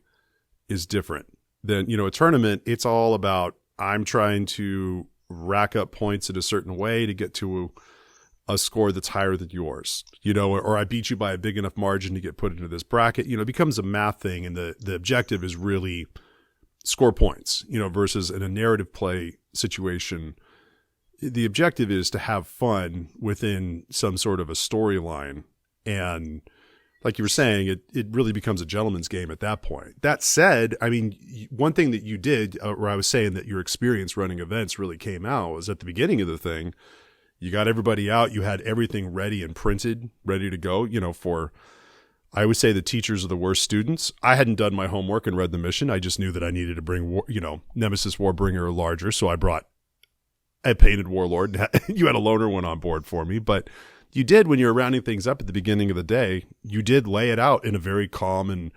is different than, a tournament. It's all about, I'm trying to rack up points in a certain way to get to a score that's higher than yours, or I beat you by a big enough margin to get put into this bracket. It becomes a math thing, and the objective is really score points, versus in a narrative play situation, the objective is to have fun within some sort of a storyline. And like you were saying, it really becomes a gentleman's game at that point. That said, I mean, one thing that you did, where I was saying that your experience running events really came out, was at the beginning of the thing, you got everybody out, you had everything ready and printed, ready to go, I always say the teachers are the worst students. I hadn't done my homework and read the mission. I just knew that I needed to bring, Nemesis Warbringer larger. So I brought a painted warlord. You had a loner one on board for me, but you did, when you were rounding things up at the beginning of the day, you did lay it out in a very calm and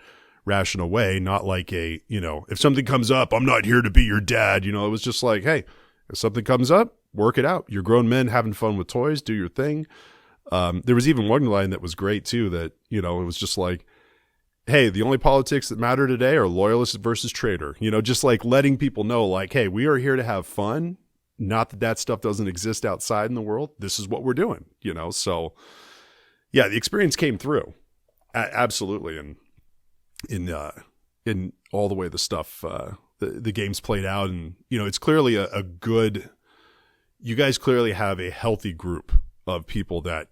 rational way, not like if something comes up, I'm not here to be your dad. It was just like, hey, if something comes up, work it out. You're grown men having fun with toys, do your thing. There was even one line that was great too, that, it was just like, hey, the only politics that matter today are loyalist versus traitor, just like letting people know, like, hey, we are here to have fun. Not that stuff doesn't exist outside in the world. This is what we're doing, So, yeah, the experience came through, absolutely, and in all the way the stuff, the games played out, and it's clearly a good. You guys clearly have a healthy group of people that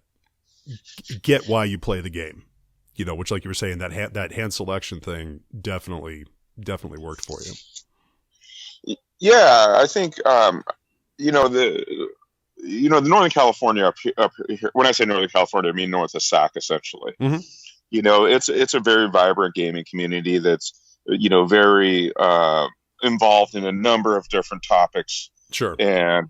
get why you play the game, which, like you were saying, that hand selection thing definitely worked for you. Yeah, I think. The Northern California up here, when I say Northern California, I mean north of SAC, essentially. Mm-hmm. it's a very vibrant gaming community that's very involved in a number of different topics. Sure. And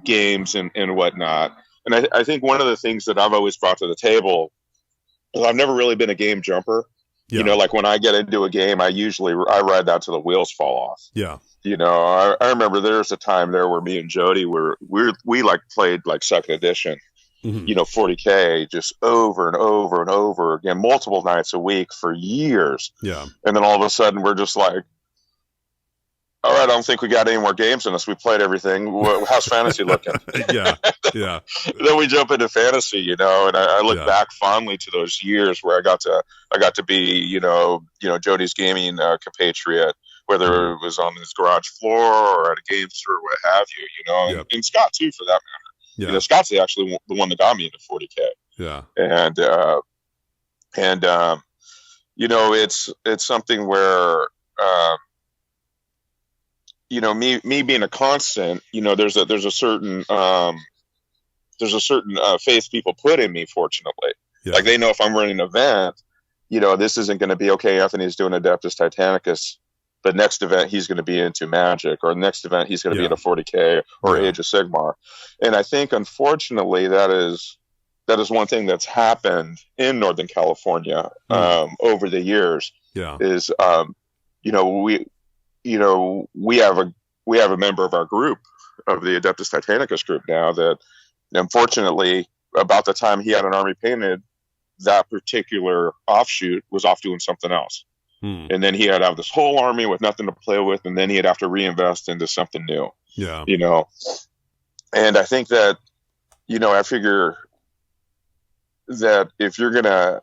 games and whatnot. And I think one of the things that I've always brought to the table, well, I've never really been a game jumper. Yeah. Like when I get into a game, I ride that till the wheels fall off. Yeah. I remember there's a time there where me and Jody we like played like second edition, 40K just over and over and over again, multiple nights a week for years. Yeah. And then all of a sudden we're just like, all right, I don't think we got any more games in us. We played everything. How's fantasy looking? Yeah. Then we jump into fantasy, and I look back fondly to those years where I got to be, Jody's gaming compatriot, whether it was on his garage floor or at a game store or what have you, and Scott too, for that matter. Yeah. Scott's actually the one that got me into 40K. Yeah. And it's something where. Me being a constant, there's a certain faith people put in me, fortunately. Yeah. Like they know if I'm running an event, this isn't going to be, okay, Anthony's doing Adeptus Titanicus. The next event he's going to be into Magic, or the next event he's going to be into 40K or Age of Sigmar. And I think, unfortunately, that is one thing that's happened in Northern California over the years. Yeah. Is we have a member of our group, of the Adeptus Titanicus group now, that unfortunately about the time he had an army painted, that particular offshoot was off doing something else. And then he had to have this whole army with nothing to play with, and then he'd have to reinvest into something new. Yeah. And I think that, I figure that if you're gonna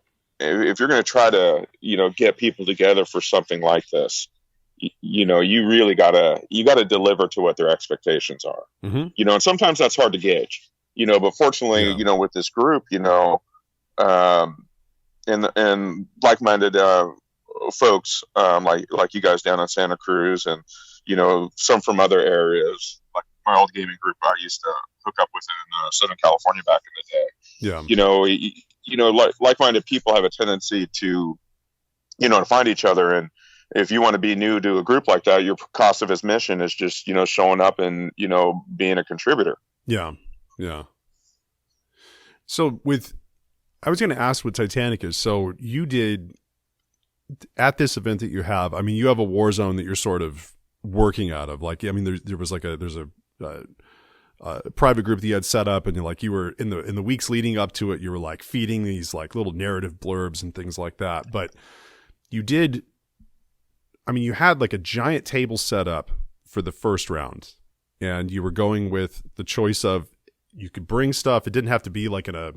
try to, get people together for something like this, you really gotta deliver to what their expectations are. And sometimes that's hard to gauge, but fortunately, with this group, and like-minded folks, like you guys down in Santa Cruz, and some from other areas, like my old gaming group I used to hook up with in Southern California back in the day. Like-minded people have a tendency to to find each other. And if you want to be new to a group like that, your cost of admission is just, showing up and, being a contributor. Yeah. Yeah. So I was going to ask with Titanicus, so you did at this event that you have, I mean, you have a war zone that you're sort of working out of. Like, I mean, there's a private group that you had set up, and you were in the weeks leading up to it, you were like feeding these like little narrative blurbs and things like that. But you had like a giant table set up for the first round, and you were going with the choice of, you could bring stuff. It didn't have to be like in a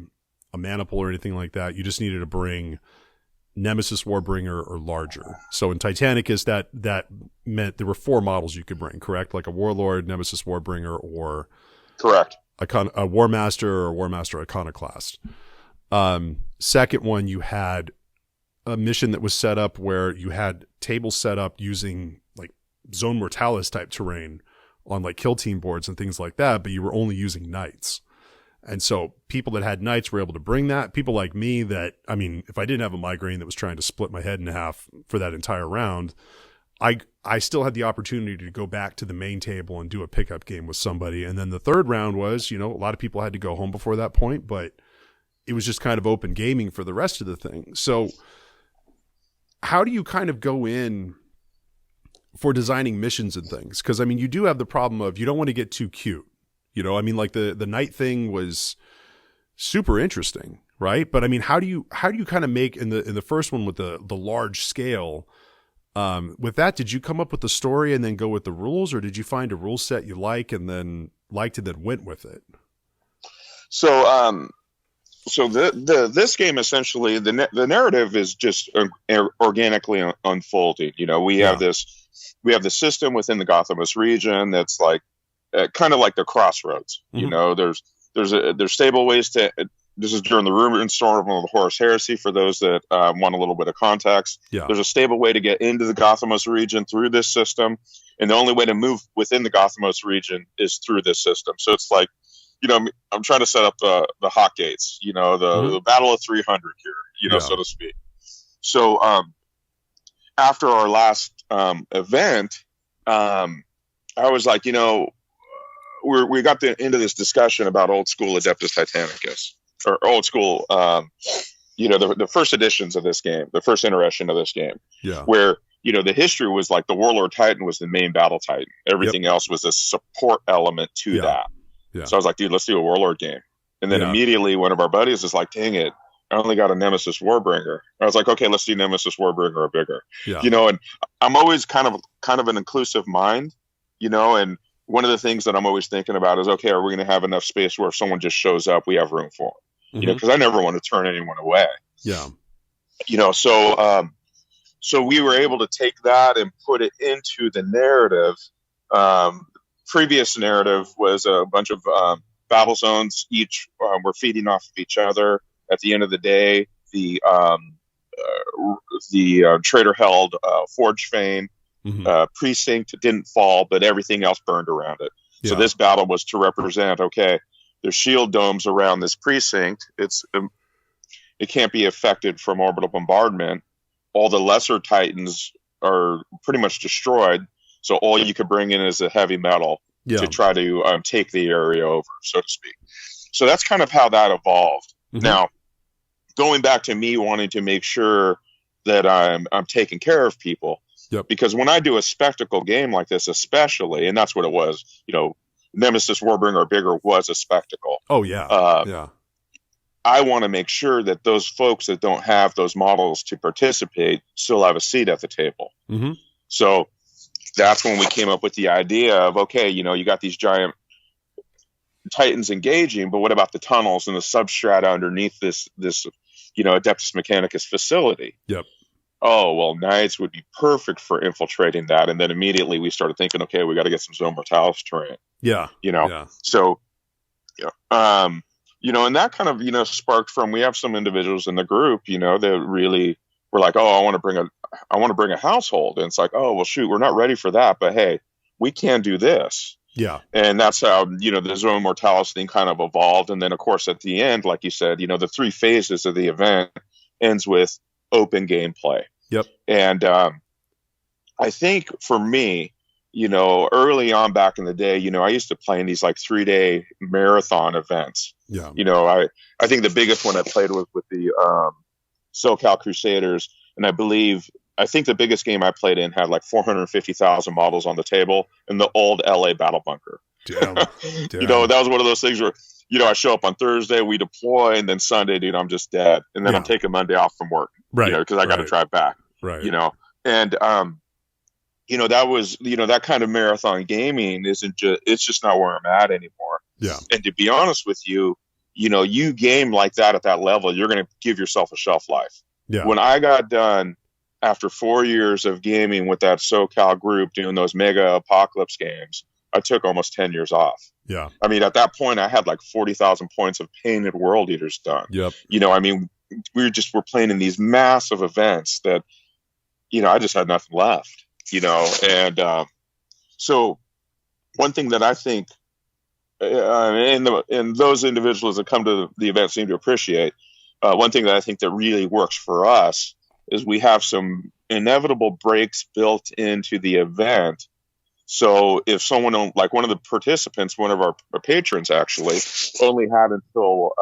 maniple or anything like that. You just needed to bring Nemesis Warbringer or larger. So in Titanicus, that meant there were 4 models you could bring, correct? Like a Warlord, Nemesis Warbringer, or correct, a War Master or War Master Iconoclast. Second one, you had a mission that was set up where you had tables set up using like Zone Mortalis type terrain on like kill team boards and things like that, but you were only using knights. And so people that had knights were able to bring that. People like me that, I mean, if I didn't have a migraine that was trying to split my head in half for that entire round, I still had the opportunity to go back to the main table and do a pickup game with somebody. And then the third round was, a lot of people had to go home before that point, but it was just kind of open gaming for the rest of the thing. So how do you kind of go in for designing missions and things? Because, I mean, you do have the problem of you don't want to get too cute. Like the night thing was super interesting, right? But I mean, how do you kind of make in the first one with the large scale, with that, did you come up with the story and then go with the rules, or did you find a rule set you like and then went with it? So this game, essentially, the narrative is just organically unfolding. We have this system within the Gothamist region that's like kind of like the crossroads. There's stable ways to. This is during the rumor and storm of the Horus Heresy. For those that want a little bit of context, there's a stable way to get into the Gothamist region through this system, and the only way to move within the Gothamist region is through this system. So it's like, I'm trying to set up the hot gates, the Battle of 300 here, so to speak. So after our last event, I was like, we got into this discussion about old school Adeptus Titanicus, or old school, the first editions of this game, the first iteration of this game, where the history was like the Warlord Titan was the main battle Titan. Everything else was a support element to that. Yeah. So I was like, dude, let's do a Warlord game. And then immediately one of our buddies was like, dang it, I only got a Nemesis Warbringer. I was like, okay, let's do Nemesis Warbringer or bigger. Yeah. And I'm always kind of an inclusive mind, and one of the things that I'm always thinking about is, okay, are we going to have enough space where if someone just shows up, we have room for them? Because I never want to turn anyone away. Yeah. So we were able to take that and put it into the narrative. Previous narrative was a bunch of battle zones. Each were feeding off of each other. At the end of the day, the traitor held Forge Fane. Precinct didn't fall, but everything else burned around it. Yeah. So this battle was to represent, okay, there's shield domes around this precinct. It can't be affected from orbital bombardment. All the lesser Titans are pretty much destroyed. So all you could bring in is a heavy metal to try to take the area over, so to speak. So that's kind of how that evolved. Now, going back to me wanting to make sure that I'm taking care of people. Yep. Because when I do a spectacle game like this, especially, and that's what it was, Nemesis Warbringer or bigger was a spectacle. Oh, yeah. I want to make sure that those folks that don't have those models to participate still have a seat at the table. So that's when we came up with the idea of, okay, you got these giant Titans engaging, but what about the tunnels and the substrata underneath this Adeptus Mechanicus facility? Yep. Oh, well, Knights would be perfect for infiltrating that. And then immediately we started thinking, okay, we got to get some Zone Mortalis terrain. Yeah. So, and that kind of, sparked from, we have some individuals in the group, that really were like, oh, I want to bring a household. And it's like, oh, well, shoot, we're not ready for that. But hey, we can do this. Yeah. And that's how, the Zone Mortalis thing kind of evolved. And then, of course, at the end, like you said, the 3 phases of the event ends with open gameplay. Yep. And I think for me, early on back in the day, I used to play in these like 3-day marathon events. Yeah. I think the biggest one I played was with the SoCal Crusaders. And I think the biggest game I played in had like 450,000 models on the table in the old LA battle bunker. Damn. That was one of those things where, I show up on Thursday, we deploy, and then Sunday, dude, I'm just dead. And then I'm taking Monday off from work, right? Because I got to drive back, right? And that was, that kind of marathon gaming it's just not where I'm at anymore. Yeah. And to be honest with you, you game like that at that level, you're going to give yourself a shelf life. Yeah. When I got done after 4 years of gaming with that SoCal group doing those mega apocalypse games, I took almost 10 years off. Yeah. I mean, at that point, I had like 40,000 points of Painted World Eaters done. Yep. We're playing in these massive events that, I just had nothing left, And so one thing that I think, and those individuals that come to the event seem to appreciate, one thing that I think that really works for us is we have some inevitable breaks built into the event. So if someone, like one of the participants, one of our patrons actually, only had until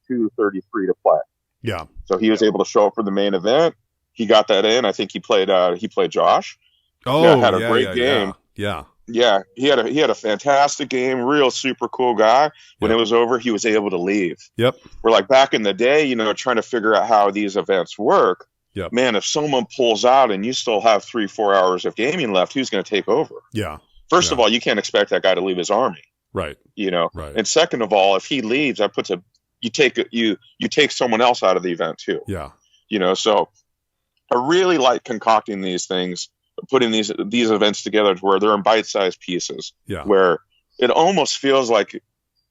2:33 to play. Yeah. So he was able to show up for the main event. He got that in. I think he played Josh. Oh, yeah, had a great game. Yeah. Yeah. He had a fantastic game, real super cool guy. When it was over, he was able to leave. Yep. We're like back in the day, trying to figure out how these events work. Yep. Man, if someone pulls out and you still have 3-4 hours of gaming left, who's going to take over? Yeah. First of all, you can't expect that guy to leave his army. Right. Right. And second of all, if he leaves, that puts you take someone else out of the event too. Yeah. So I really like concocting these things, putting these events together to where they're in bite-sized pieces. Yeah. Where it almost feels like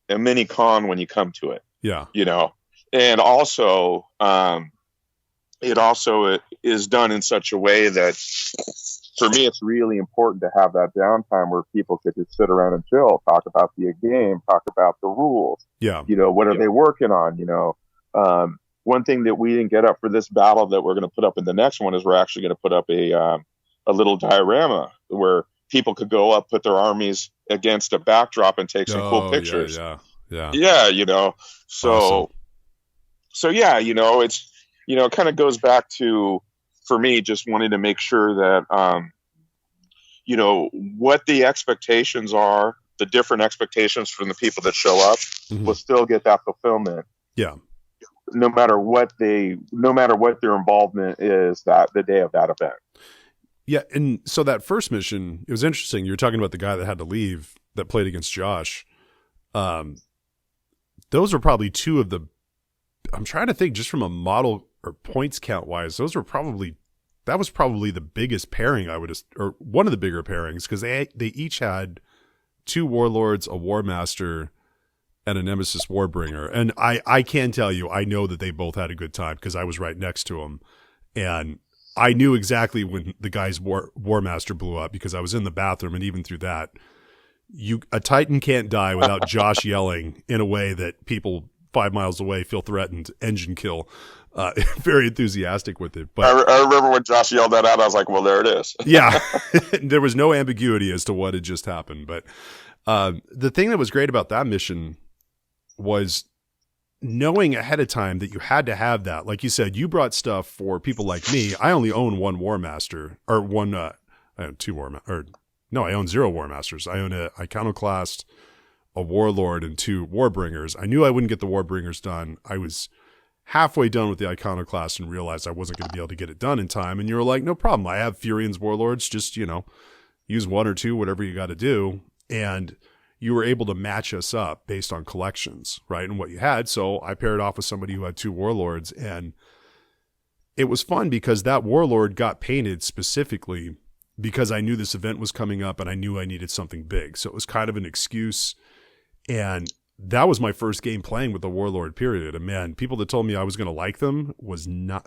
a mini con when you come to it. Yeah. And also, it also is done in such a way that, for me, it's really important to have that downtime where people could just sit around and chill, talk about the game, talk about the rules. Yeah. What are they working on? one thing that we didn't get up for this battle that we're going to put up in the next one is we're actually going to put up a little diorama where people could go up, put their armies against a backdrop and take some cool pictures. Yeah. So, awesome. So yeah, it's, it kind of goes back to, for me, just wanting to make sure that, what the expectations are, the different expectations from the people that show up will still get that fulfillment. Yeah. No matter what their involvement is the day of that event. Yeah. And so that first mission, it was interesting. You were talking about the guy that had to leave that played against Josh. Those were probably two of the, I'm trying to think just from a model or points count wise, that was probably the biggest pairing or one of the bigger pairings, because they each had 2 warlords, a war master, and a nemesis warbringer. And I can tell you, I know that they both had a good time because I was right next to them. And I knew exactly when the guy's war master blew up because I was in the bathroom. And even through that, a Titan can't die without Josh yelling in a way that people 5 miles away feel threatened. Engine kill. Very enthusiastic with it. But I remember when Josh yelled that out, I was like, well, there it is. Yeah. There was no ambiguity as to what had just happened. But the thing that was great about that mission was knowing ahead of time that you had to have that. Like you said, you brought stuff for people like me. I only own one War Master, or one, I own 2 War, or no, I own 0 War Masters. I own a Iconoclast, a Warlord, and 2 Warbringers. I knew I wouldn't get the Warbringers done. I was halfway done with the Iconoclast and realized I wasn't going to be able to get it done in time. And you were like, no problem. I have Furian's Warlords. Just, use 1 or 2, whatever you got to do. And you were able to match us up based on collections, right? And what you had. So I paired off with somebody who had 2 Warlords, and it was fun because that Warlord got painted specifically because I knew this event was coming up and I knew I needed something big. So it was kind of an excuse. And that was my first game playing with the Warlord, period. And man, people that told me I was going to like them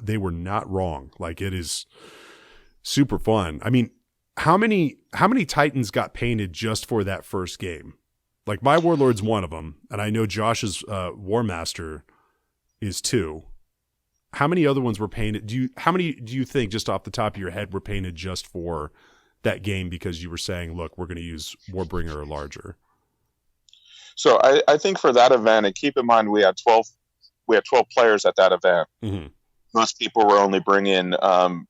they were not wrong. Like, it is super fun. I mean, how many Titans got painted just for that first game? Like, my Warlord's one of them, and I know Josh's War Master is 2. How many other ones were painted? How many do you think, just off the top of your head, were painted just for that game because you were saying, look, we're going to use Warbringer or larger? So I think for that event, and keep in mind we had 12 players at that event. Mm-hmm. Most people were only bringing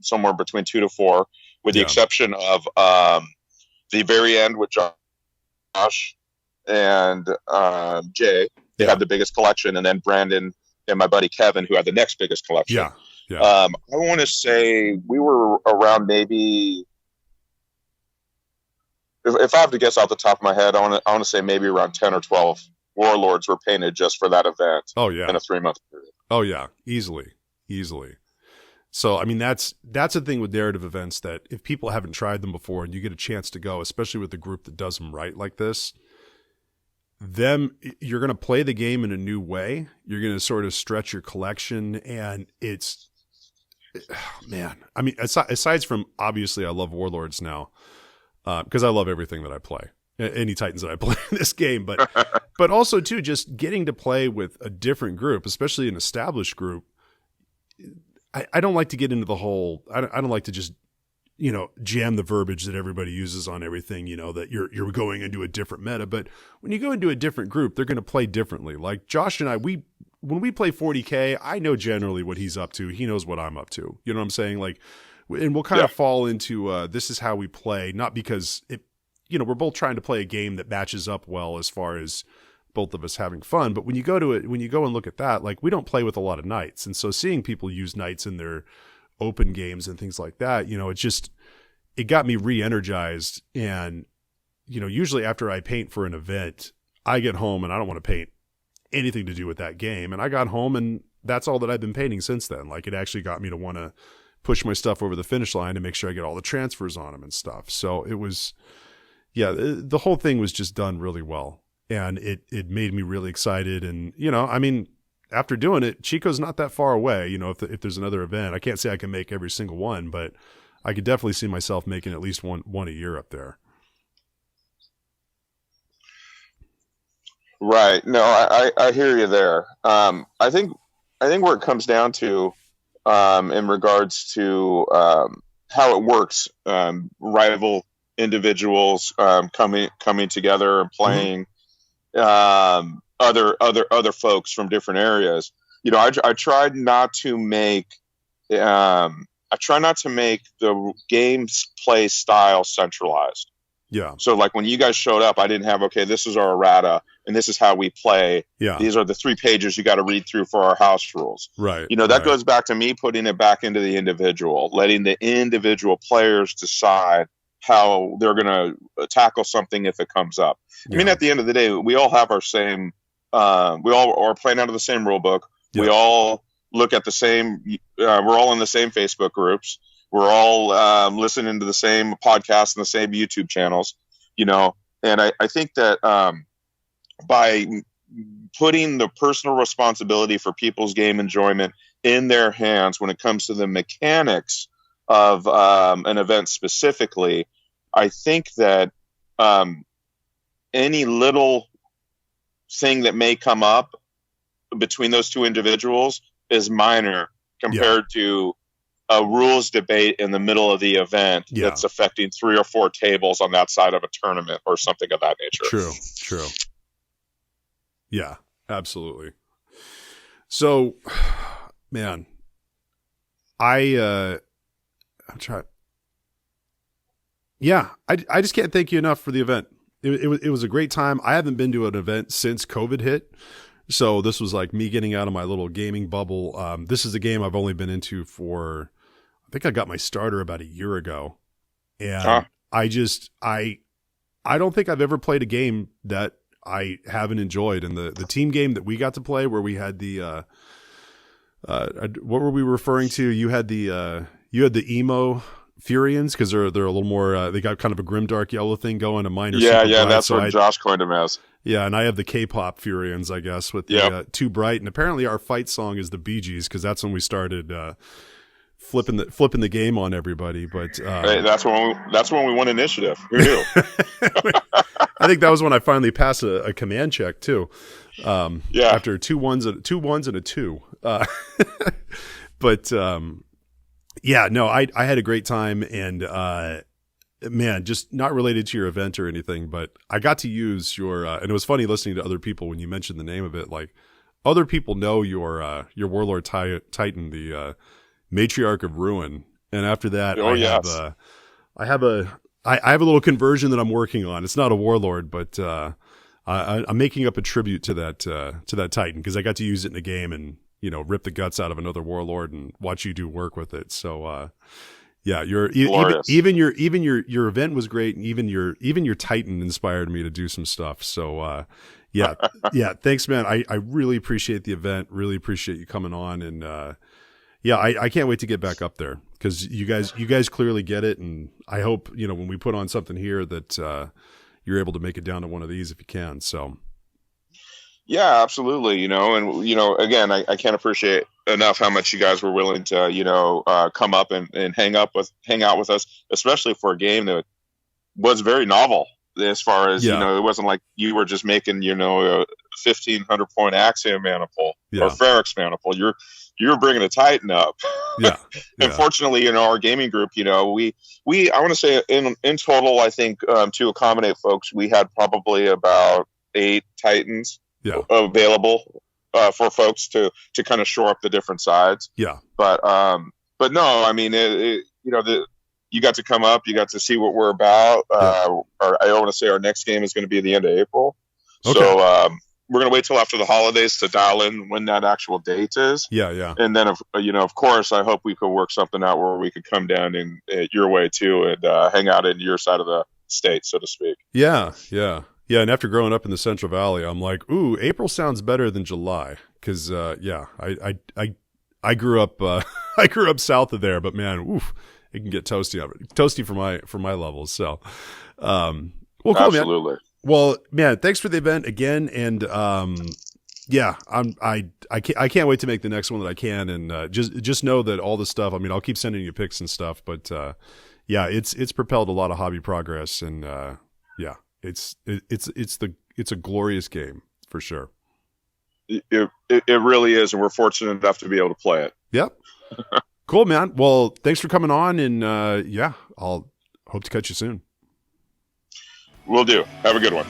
somewhere between 2 to 4, with the exception of the very end with Josh and Jay. They had the biggest collection, and then Brandon and my buddy Kevin, who had the next biggest collection. Yeah. I want to say we were around maybe, if I have to guess off the top of my head, I want to say maybe around 10 or 12 Warlords were painted just for that event. Oh yeah, in a 3-month period. Oh yeah, easily. So I mean, that's the thing with narrative events, that if people haven't tried them before and you get a chance to go, especially with the group that does them right like this, you're going to play the game in a new way. You're going to sort of stretch your collection, and man, I mean, aside from, obviously I love Warlords now, because I love everything that I play, any Titans that I play in this game, but also too, just getting to play with a different group, especially an established group. I don't like to get into the whole, I don't like to just, jam the verbiage that everybody uses on everything, that you're going into a different meta. But when you go into a different group, they're going to play differently. Like Josh and I, when we play 40K, I know generally what he's up to. He knows what I'm up to. You know what I'm saying? Like, and we'll kind of fall into, this is how we play, not because we're both trying to play a game that matches up well as far as both of us having fun. But when you go and look at that, like, we don't play with a lot of knights. And so seeing people use knights in their open games and things like that, it got me re-energized. And, usually after I paint for an event, I get home and I don't want to paint anything to do with that game. And I got home and that's all that I've been painting since then. Like, it actually got me to want to push my stuff over the finish line and make sure I get all the transfers on them and stuff. So it was, the whole thing was just done really well. And it made me really excited. And, I mean, after doing it, Chico's not that far away. If there's another event, I can't say I can make every single one, but I could definitely see myself making at least one a year up there. Right. No, I hear you there. I think where it comes down to, in regards to how it works, rival individuals coming together and playing other folks from different areas. I tried not to make the game's play style centralized. Yeah. So like when you guys showed up, I didn't have, okay, this is our errata and this is how we play. Yeah. These are the 3 pages you got to read through for our house rules. Right. That goes back to me putting it back into the individual, letting the individual players decide how they're going to tackle something if it comes up. Yeah. I mean, at the end of the day, we all have our same, we all are playing out of the same rule book. Yeah. We all look at the same, we're all in the same Facebook groups. We're all listening to the same podcasts and the same YouTube channels, and I think that by putting the personal responsibility for people's game enjoyment in their hands when it comes to the mechanics of an event specifically, I think that any little thing that may come up between those two individuals is minor compared to a rules debate in the middle of the event that's affecting 3 or 4 tables on that side of a tournament or something of that nature. True. Yeah, absolutely. So, man, I'm trying. Yeah, I just can't thank you enough for the event. It was a great time. I haven't been to an event since COVID hit. So this was like me getting out of my little gaming bubble. This is a game I've only been into for, I think I got my starter about a year ago. And I don't think I've ever played a game that I haven't enjoyed. And the team game that we got to play where we had the, what were we referring to? You had the emo Furians because they're a little more, they got kind of a grimdark yellow thing going. And mine are super bright, that's what Josh coined them as. Yeah, and I have the K-pop Furians, I guess, with the Too Bright. And apparently our fight song is the Bee Gees because that's when we started flipping the game on everybody. But hey, that's when we won initiative. Who knew? I think that was when I finally passed a command check too. After two ones and a 2. But I had a great time and. Man, just not related to your event or anything, but I got to use your, and it was funny listening to other people when you mentioned the name of it. Like, other people know your Warlord Titan, the Matriarch of Ruin, and after that, I have a little conversion that I'm working on. It's not a Warlord, but I'm making up a tribute to that Titan because I got to use it in a game and rip the guts out of another Warlord and watch you do work with it. So. Yeah, even your event was great, and even your Titan inspired me to do some stuff. So thanks, man. I really appreciate the event. Really appreciate you coming on, and I can't wait to get back up there because you guys clearly get it, and I hope when we put on something here that you're able to make it down to one of these if you can. So. Yeah, absolutely. Again, I can't appreciate enough how much you guys were willing to, come up and hang out with us, especially for a game that was very novel as far as, it wasn't like you were just making, a 1,500 point Axiom maniple or Ferrex maniple. You're bringing a Titan up. Yeah. And fortunately, our gaming group, I want to say in total, I think, to accommodate folks, we had probably about 8 Titans. Available for folks to kind of shore up the different sides. Yeah. But no, I mean, you got to come up, you got to see what we're about. I want to say our next game is going to be at the end of April. Okay. So we're going to wait till after the holidays to dial in when that actual date is. Yeah. And then, of course, I hope we could work something out where we could come down in your way too and hang out in your side of the state, so to speak. Yeah. Yeah, and after growing up in the Central Valley, I'm like, ooh, April sounds better than July, because I grew up I grew up south of there, but man, oof, it can get toasty for my levels. So, well, cool, absolutely. Man. Well, man, thanks for the event again, and I can't wait to make the next one that I can, and just know that all the stuff. I mean, I'll keep sending you pics and stuff, but it's propelled a lot of hobby progress, and It's a glorious game for sure. It really is, and we're fortunate enough to be able to play it. Yep. Cool, man. Well, thanks for coming on, and yeah, I'll hope to catch you soon. Will do. Have a good one.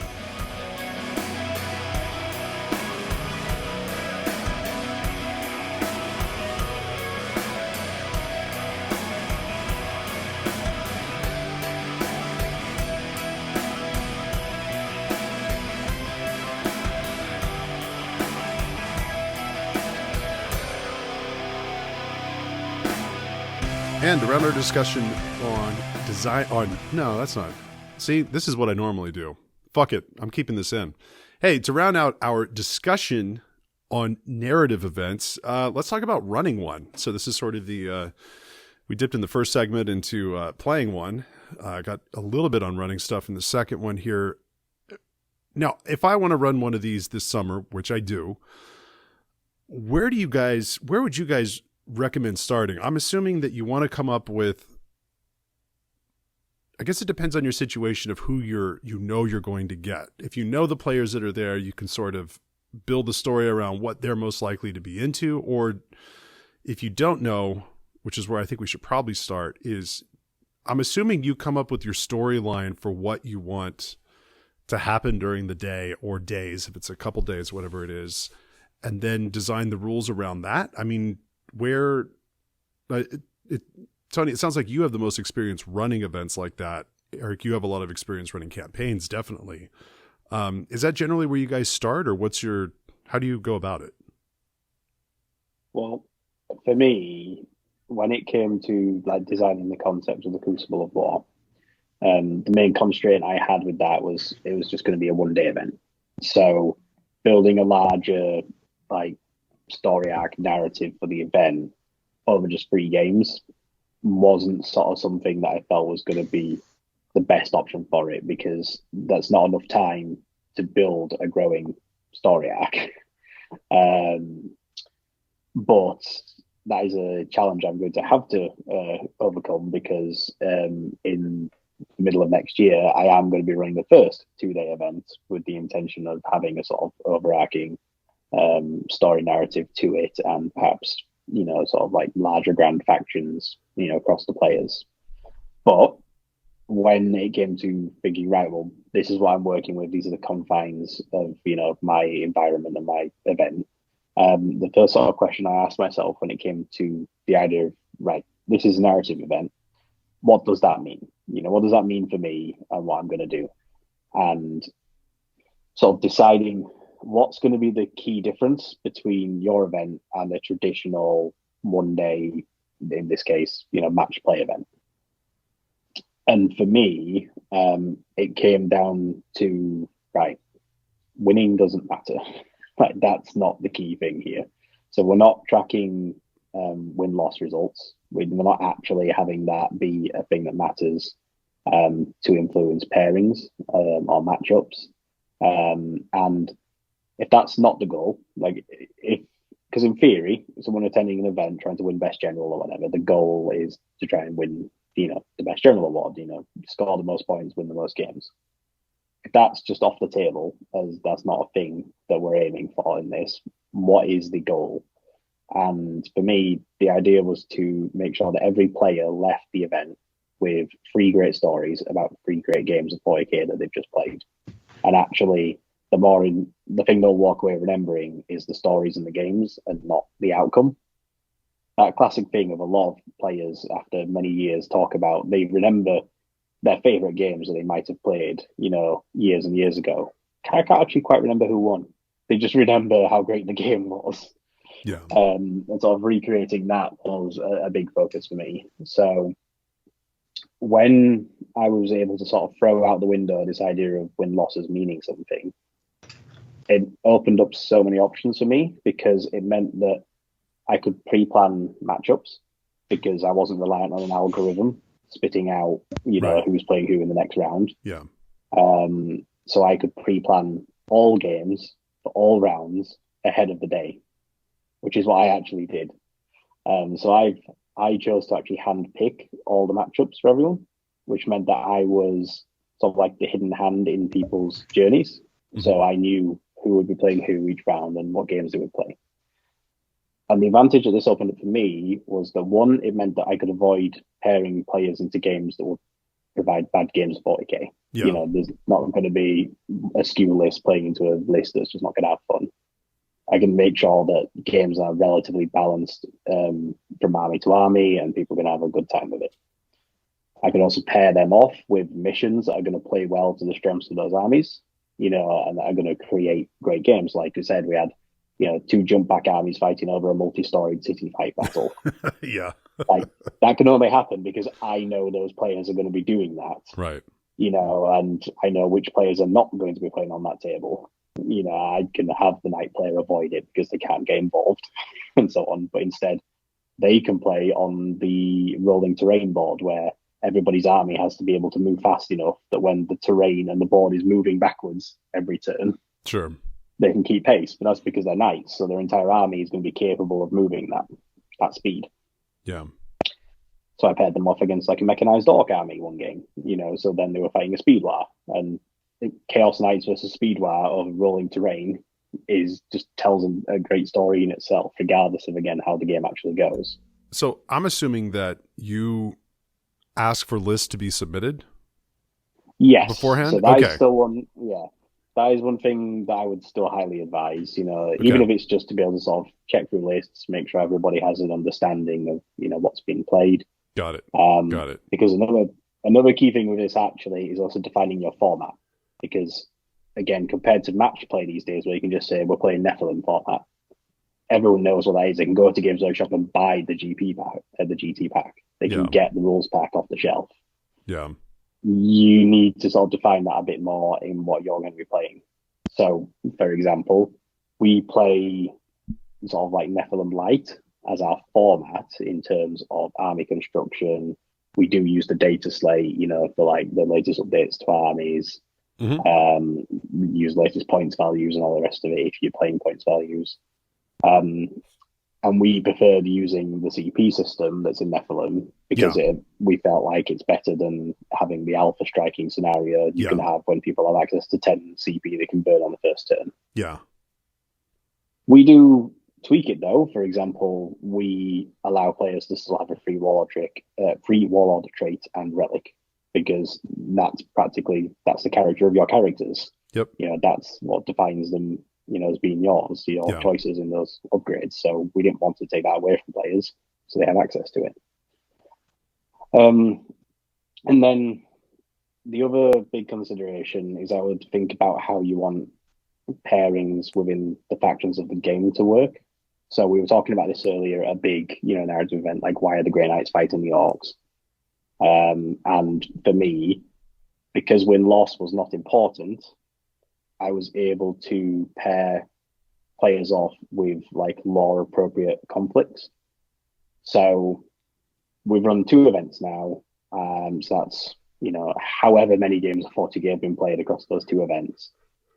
And around our discussion on design no, that's not. See, this is what I normally do. Fuck it. I'm keeping this in. Hey, to round out our discussion on narrative events, let's talk about running one. So this is sort of the, we dipped in the first segment into playing one. Got a little bit on running stuff in the second one here. Now, if I want to run one of these this summer, which I do, where would you guys recommend starting? I'm assuming that you want to come up with, I guess it depends on your situation of who you're going to get. If you know the players that are there, you can sort of build the story around what they're most likely to be into. Or if you don't know, which is where I think we should probably start, is I'm assuming you come up with your storyline for what you want to happen during the day or days, if it's a couple days, whatever it is, and then design the rules around that. I mean, Tony, it sounds like you have the most experience running events like that. Eric, you have a lot of experience running campaigns, definitely. Is that generally where you guys start, or how do you go about it? Well, for me, when it came to like designing the concept of the Crucible of War, the main constraint I had with that was it was just going to be a one-day event. So building a larger like story arc narrative for the event over just 3 games wasn't sort of something that I felt was going to be the best option for it, because that's not enough time to build a growing story arc. But that is a challenge I'm going to have to overcome, because in the middle of next year, I am going to be running the first 2-day event with the intention of having a sort of overarching story narrative to it, and perhaps, sort of like larger grand factions, across the players. But when it came to thinking, right, well, this is what I'm working with, these are the confines of, my environment and my event. The first sort of question I asked myself when it came to the idea of, right, this is a narrative event, what does that mean? What does that mean for me and what I'm going to do? And sort of deciding what's going to be the key difference between your event and a traditional one-day, in this case, match play event. And for me, it came down to, right, winning doesn't matter. Like, that's not the key thing here. So we're not tracking win-loss results. We're not actually having that be a thing that matters to influence pairings or matchups. And if that's not the goal, because in theory, someone attending an event trying to win best general or whatever, the goal is to try and win, the best general award, score the most points, win the most games. If that's just off the table, as that's not a thing that we're aiming for in this, what is the goal? And for me, the idea was to make sure that every player left the event with 3 great stories about 3 great games of 40k that they've just played. And actually, the thing they'll walk away remembering is the stories and the games, and not the outcome. That classic thing of a lot of players after many years talk about, they remember their favorite games that they might have played, years and years ago. I can't actually quite remember who won. They just remember how great the game was. Yeah. And sort of recreating that was a big focus for me. So when I was able to sort of throw out the window this idea of win-losses meaning something, it opened up so many options for me, because it meant that I could pre-plan matchups, because I wasn't reliant on an algorithm spitting out, Right. who's playing who in the next round. Yeah. So I could pre-plan all games for all rounds ahead of the day, which is what I actually did. So I chose to actually hand pick all the matchups for everyone, which meant that I was sort of like the hidden hand in people's journeys. Mm-hmm. So I knew who would be playing who each round and what games they would play. And the advantage that this opened up for me was that, one, it meant that I could avoid pairing players into games that would provide bad games of 40k. Yeah. You know, there's not going to be a skew list playing into a list that's just not going to have fun. I can make sure that games are relatively balanced from army to army, and people can have a good time with it. I can also pair them off with missions that are going to play well to the strengths of those armies, you know, and that are going to create great games. Like we said, we had, you know, 2 jump back armies fighting over a multi-storied city fight battle. Yeah. Like, that can only happen because I know those players are going to be doing that. Right. You know, and I know which players are not going to be playing on that table. You know, I can have the night player avoid it because they can't get involved and so on. But instead, they can play on the rolling terrain board where everybody's army has to be able to move fast enough that when the terrain and the board is moving backwards every turn, Sure, they can keep pace. But that's because they're knights, so their entire army is going to be capable of moving that speed. yeah. So I paired them off against like a mechanized orc army one game, you know, so then they were fighting a speed war. And Chaos Knights versus Speed War of rolling terrain just tells a great story in itself, regardless of, again, how the game actually goes. So I'm assuming that you ask for lists to be submitted? Yes. Beforehand? So that is Okay. still one, yeah. That is one thing that I would still highly advise, you know, Okay. even if it's just to be able to sort of check through lists, make sure everybody has an understanding of, you know, what's being played. Got it. Got it. Because another key thing with this actually is also defining your format. Because, again, compared to match play these days, where you can just say we're playing Nephilim format, everyone knows what that is. They can go to Games Workshop and buy the GP pack, the GT pack. They can get the rules pack off the shelf. Yeah. You need to sort of define that a bit more in what you're going to be playing. So, for example, we play sort of like Nephilim Light as our format in terms of army construction. We do use the data slate, you know, for like the latest updates to armies. We use latest points values and all the rest of it if you're playing points values. And we preferred using the CP system that's in Nephilim because we felt like it's better than having the alpha striking scenario you can have when people have access to 10 CP they can burn on the first turn. Yeah. We do tweak it though. For example, we allow players to still have a free warlord trait and relic, because that's the character of your characters. Yep. You know, that's what defines them, you know, as being yours, your choices in those upgrades. So we didn't want to take that away from players, so they have access to it. And then the other big consideration is I would think about how you want pairings within the factions of the game to work. So we were talking about this earlier, a big, you know, narrative event like why are the Grey Knights fighting the Orcs? And for me, because win-loss was not important, I was able to pair players off with like lore-appropriate conflicts. So we've run 2 events now, so that's, you know, however many games of 40k have been played across those 2 events.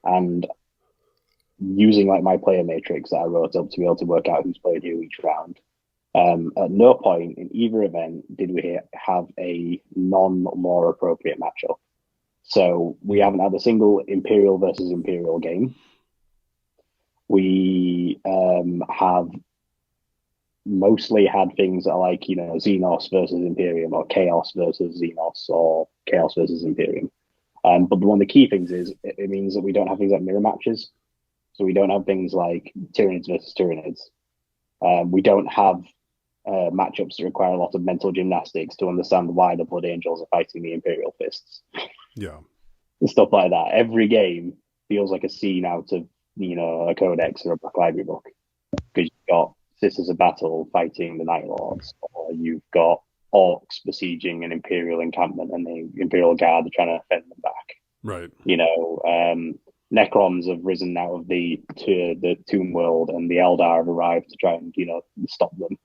And using like my player matrix that I wrote up to be able to work out who's played who each round, at no point in either event did we have a non-lore appropriate matchup. So we haven't had a single Imperial versus Imperial game. We have mostly had things that are like, you know, Xenos versus Imperium, or Chaos versus Xenos, or Chaos versus Imperium. But one of the key things is it means that we don't have things like mirror matches. So we don't have things like Tyranids versus Tyranids. We don't have matchups that require a lot of mental gymnastics to understand why the Blood Angels are fighting the Imperial Fists. Yeah. And stuff like that. Every game feels like a scene out of, you know, a Codex or a Black Library book. Because you've got Sisters of Battle fighting the Night Lords, or you've got Orcs besieging an Imperial encampment and the Imperial Guard are trying to fend them back. Right. You know, Necrons have risen out of the Tomb World, and the Eldar have arrived to try and, you know, stop them.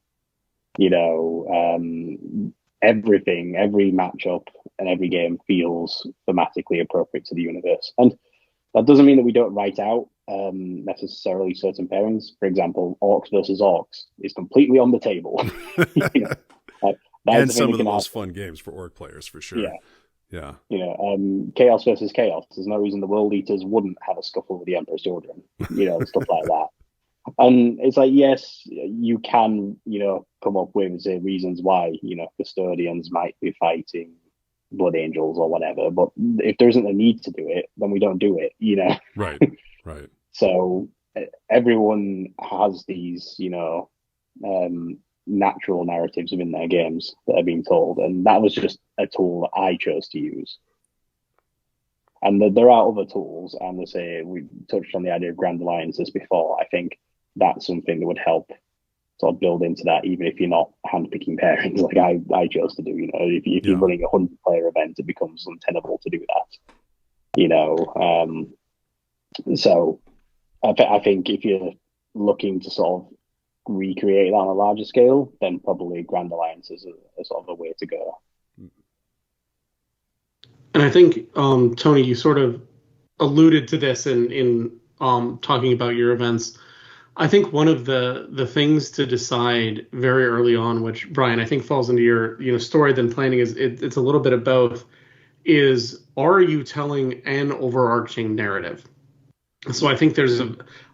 You know, everything, every matchup and every game feels thematically appropriate to the universe. And that doesn't mean that we don't write out necessarily certain pairings. For example, Orcs versus Orcs is completely on the table. You know, and some of the most fun games for Orc players, for sure. Yeah. Yeah. Chaos versus chaos. There's no reason the World Eaters wouldn't have a scuffle with the Emperor's children, stuff like that. And it's like, yes, you can, come up with reasons why, custodians might be fighting blood angels or whatever. But if there isn't a need to do it, then we don't do it, Right. Right. So everyone has these, natural narratives within their games that are being told. And that was just a tool that I chose to use. And there are other tools, and let's say we touched on the idea of grand alliances before. I think that's something that would help sort of build into that, even if you're not handpicking pairings like I chose to do. If you're running a 100-player event, it becomes untenable to do that. So I think if you're looking to sort of recreate that on a larger scale, then probably grand alliances are sort of a way to go. And I think, Tony, you sort of alluded to this in talking about your events. I think one of the things to decide very early on, which, Brian, I think falls into your story then planning, is it's a little bit of both, is are you telling an overarching narrative? So I think there's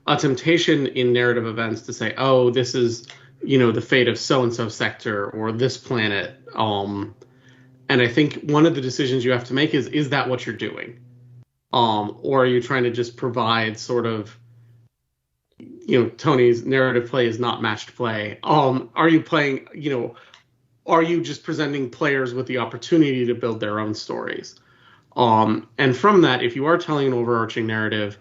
a temptation in narrative events to say, oh, this is, the fate of so-and-so sector or this planet. And I think one of the decisions you have to make is that what you're doing? Or are you trying to just provide sort of, Tony's narrative play is not matched play. Are you playing, are you just presenting players with the opportunity to build their own stories? And from that, if you are telling an overarching narrative,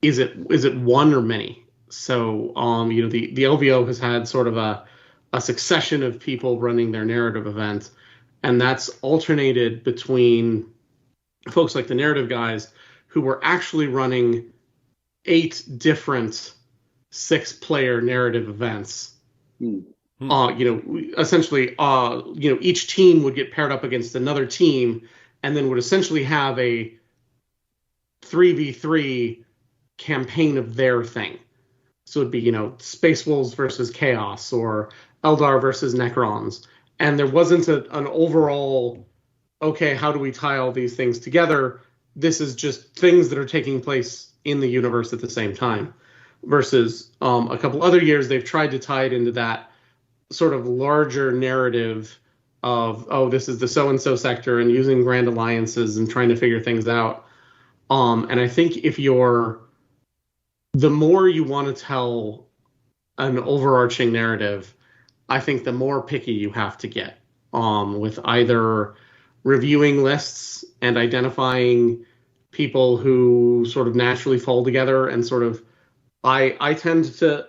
is it one or many? So, the LVO has had sort of a succession of people running their narrative event, and that's alternated between folks like the narrative guys who were actually running 8 different 6-player narrative events. Essentially, each team would get paired up against another team and then would essentially have a 3v3 campaign of their thing. So it'd be, Space Wolves versus Chaos or Eldar versus Necrons. And there wasn't an overall, okay, how do we tie all these things together? This is just things that are taking place in the universe at the same time. Versus a couple other years, they've tried to tie it into that sort of larger narrative of, oh, this is the so-and-so sector, and using grand alliances and trying to figure things out. And I think the more you want to tell an overarching narrative, I think the more picky you have to get with either reviewing lists and identifying people who sort of naturally fall together and sort of, I tend to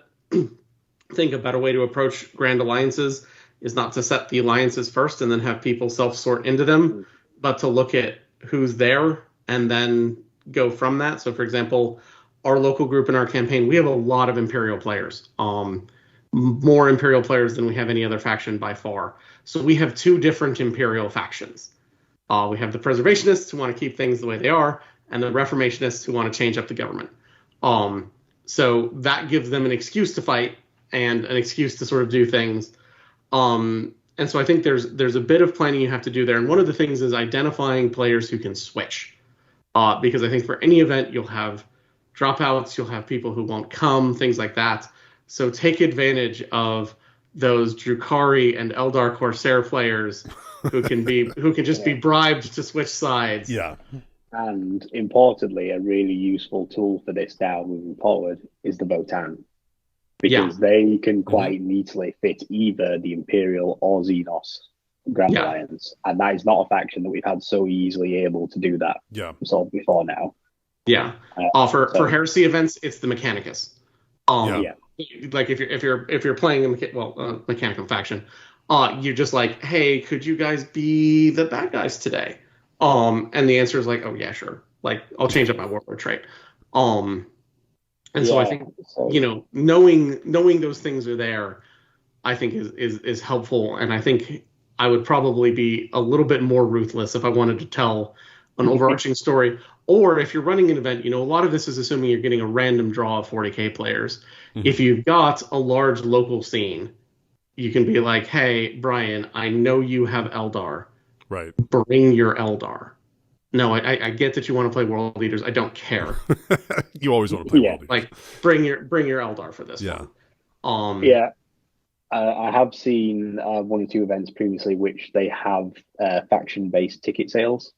think a better way to approach grand alliances is not to set the alliances first and then have people self-sort into them, but to look at who's there and then go from that. So, for example, our local group in our campaign, we have a lot of Imperial players, more Imperial players than we have any other faction by far. So we have 2 different Imperial factions. We have the Preservationists who want to keep things the way they are, and the Reformationists who want to change up the government. So that gives them an excuse to fight and an excuse to sort of do things. And so I think there's a bit of planning you have to do there. And one of the things is identifying players who can switch. Because I think for any event, you'll have dropouts, you'll have people who won't come, things like that. So take advantage of those Drukhari and Eldar Corsair players who can just be bribed to switch sides. Yeah. And importantly, a really useful tool for this now moving forward is the Votan. Because they can quite neatly fit either the Imperial or Xenos Grand Alliance. And that is not a faction that we've had so easily able to do that sort of before now. Yeah. For heresy events, it's the Mechanicus. Like if you're playing a Mechanicum faction, you're just like, hey, could you guys be the bad guys today? And the answer is like, oh yeah, sure. Like I'll change up my warlord trait. So I think knowing those things are there, I think is helpful. And I think I would probably be a little bit more ruthless if I wanted to tell an overarching story. Or if you're running an event, a lot of this is assuming you're getting a random draw of 40k players. Mm-hmm. If you've got a large local scene, you can be like, hey, Brian, I know you have Eldar. Right. bring your Eldar. No, I get that you want to play World Leaders. I don't care. You always want to play Yeah. World Leaders. Like, bring your Eldar for this Yeah. one. Yeah. I have seen one or two events previously which they have faction-based ticket sales.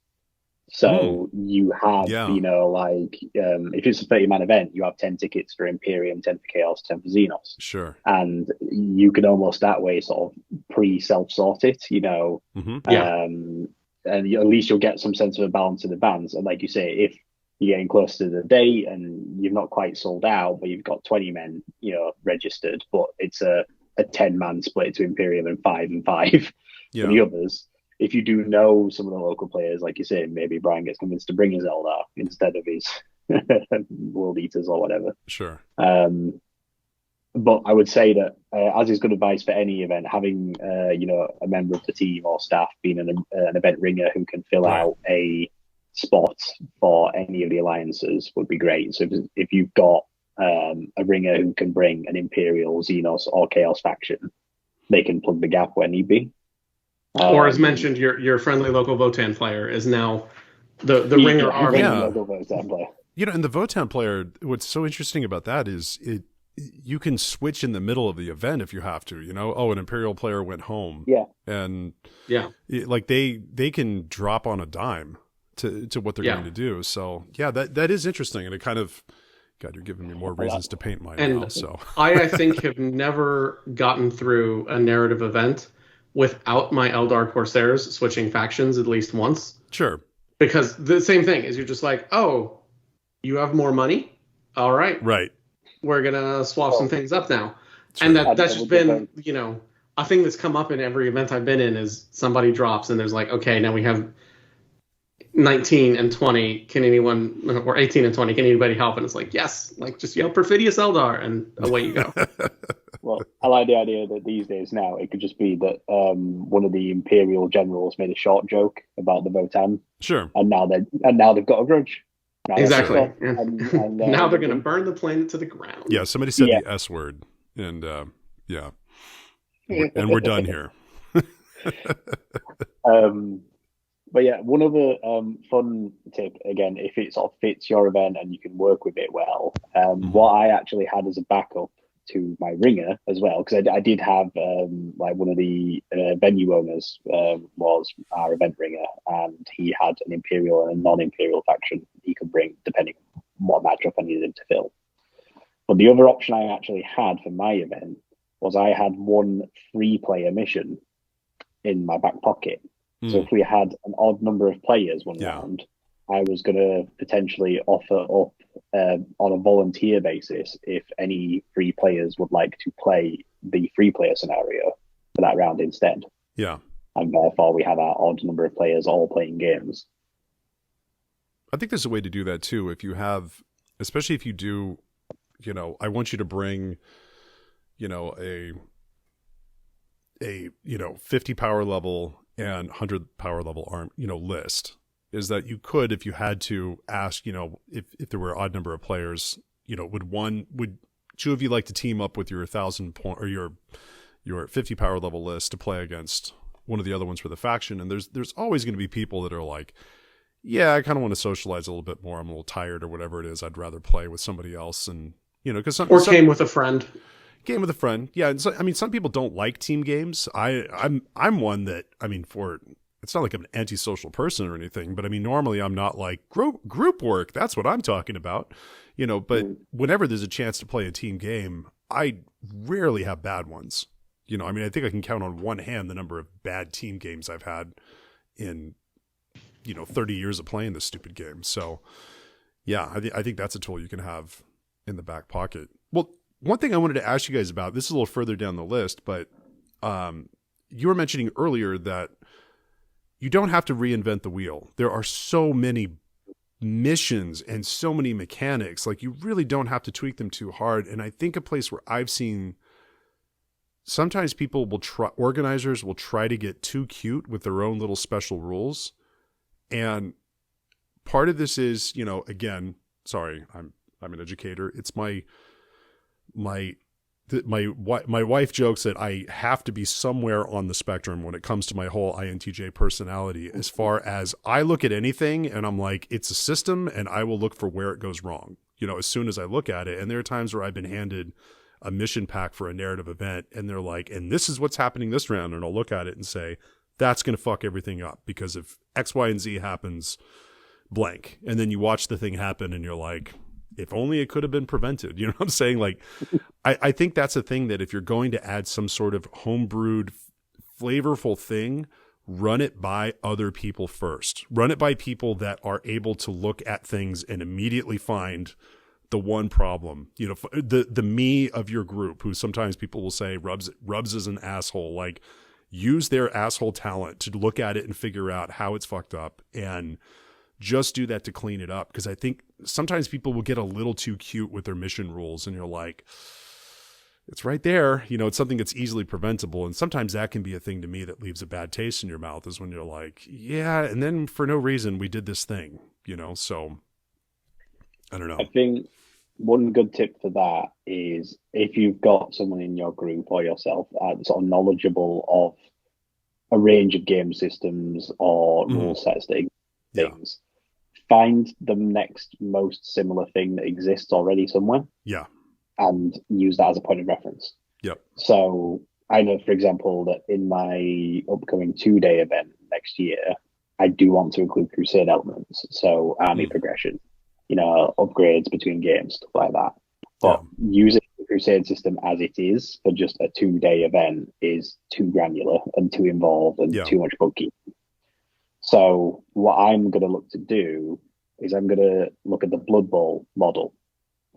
So you have, Yeah. like if it's a 30-man event, you have 10 tickets for Imperium, 10 for Chaos, 10 for Xenos. Sure. And you can almost that way sort of pre-self-sort it, Mm-hmm. Yeah. and at least you'll get some sense of a balance in advance. And like you say, if you're getting close to the date and you've not quite sold out, but you've got 20 men, registered, but it's a 10-man split to Imperium and 5 and 5 Yeah. for the others. If you do know some of the local players, like you say, maybe Brian gets convinced to bring his Eldar instead of his World Eaters or whatever. Sure. But I would say that, as is good advice for any event, having a member of the team or staff being an event ringer who can fill Right. out a spot for any of the alliances would be great. So if you've got a ringer who can bring an Imperial, Xenos, or Chaos faction, they can plug the gap where need be. Or as mentioned, your friendly local Votan player is now the ringer army. Yeah. Local Votan player. And the Votan player, what's so interesting about that is you can switch in the middle of the event if you have to, an Imperial player went home. Yeah. And Yeah. like they can drop on a dime to what they're Yeah. going to do. So yeah, that is interesting. And it kind of, God, you're giving me more reasons to paint mine And now. So I think have never gotten through a narrative event without my Eldar Corsairs switching factions at least once. sure. Because the same thing is you're just like, oh, you have more money? All right. Right. We're going to swap some things up now. Sure. And right. that's just been, a thing that's come up in every event I've been in is somebody drops and there's like, okay, now we have 19 and 20. Can anyone, or 18 and 20, can anybody help? And it's like, yes, like just yell Perfidious Eldar and away you go. Well, I like the idea that these days now it could just be that one of the Imperial generals made a short joke about the Votan, Sure. and now they've got a grudge. Now Exactly. they're stuck, and, Now they're going to burn the planet to the ground. Yeah. Somebody said Yeah. the S word, and yeah, and we're done here. But yeah, one other fun tip, again, if it sort of fits your event and you can work with it well, what I actually had as a backup to my ringer as well, because I did have like one of the venue owners was our event ringer, and he had an Imperial and a non-Imperial faction he could bring depending on what matchup I needed him to fill. But the other option I actually had for my event was I had one free player mission in my back pocket. So if we had an odd number of players one round, I was going to potentially offer up on a volunteer basis if any free players would like to play the free player scenario for that round instead. Yeah. And therefore we have our odd number of players all playing games. I think there's a way to do that too. If you have, especially if you do, I want you to bring, a 50 power level and 100 power level arm, list, is that you could, if you had to ask, if there were an odd number of players, would two of you like to team up with your 1,000 point or your 50 power level list to play against one of the other ones for the faction? And there's always going to be people that are like, yeah, I kind of want to socialize a little bit more. I'm a little tired or whatever it is. I'd rather play with somebody else. And, because some game with a friend. Game with a friend. Yeah. And so, some people don't like team games. I'm one that, it's not like I'm an antisocial person or anything, but normally I'm not like group work. That's what I'm talking about, but whenever there's a chance to play a team game, I rarely have bad ones. I think I can count on one hand the number of bad team games I've had in, 30 years of playing this stupid game. So yeah, I think that's a tool you can have in the back pocket. Well, one thing I wanted to ask you guys about, this is a little further down the list, but you were mentioning earlier that you don't have to reinvent the wheel. There are so many missions and so many mechanics, like you really don't have to tweak them too hard. And I think a place where I've seen sometimes organizers will try to get too cute with their own little special rules. And part of this is, again, sorry, I'm an educator. It's my my wife jokes that I have to be somewhere on the spectrum when it comes to my whole INTJ personality. As far as I look at anything and I'm like, it's a system, and I will look for where it goes wrong, as soon as I look at it. And there are times where I've been handed a mission pack for a narrative event, and they're like, and this is what's happening this round. And I'll look at it and say, that's going to fuck everything up, because if X, Y, and Z happens, blank. And then you watch the thing happen and you're like, if only it could have been prevented. You know what I'm saying? Like, I think that's a thing that if you're going to add some sort of homebrewed, flavorful thing, run it by other people first. Run it by people that are able to look at things and immediately find the one problem. The me of your group, who sometimes people will say rubs as an asshole. Like, use their asshole talent to look at it and figure out how it's fucked up, and just do that to clean it up. Because I think sometimes people will get a little too cute with their mission rules, and you're like, it's right there. It's something that's easily preventable. And sometimes that can be a thing to me that leaves a bad taste in your mouth, is when you're like, yeah, and then for no reason we did this thing, so I don't know. I think one good tip for that is, if you've got someone in your group or yourself sort of knowledgeable of a range of game systems or rule sets that things, find the next most similar thing that exists already somewhere. Yeah. And use that as a point of reference. Yep. So I know, for example, that in my upcoming 2-day event next year, I do want to include Crusade elements. So army progression, upgrades between games, stuff like that. But using the Crusade system as it is for just a 2-day event is too granular and too involved and too much bookkeeping. So what I'm going to look to do is I'm going to look at the Blood Bowl model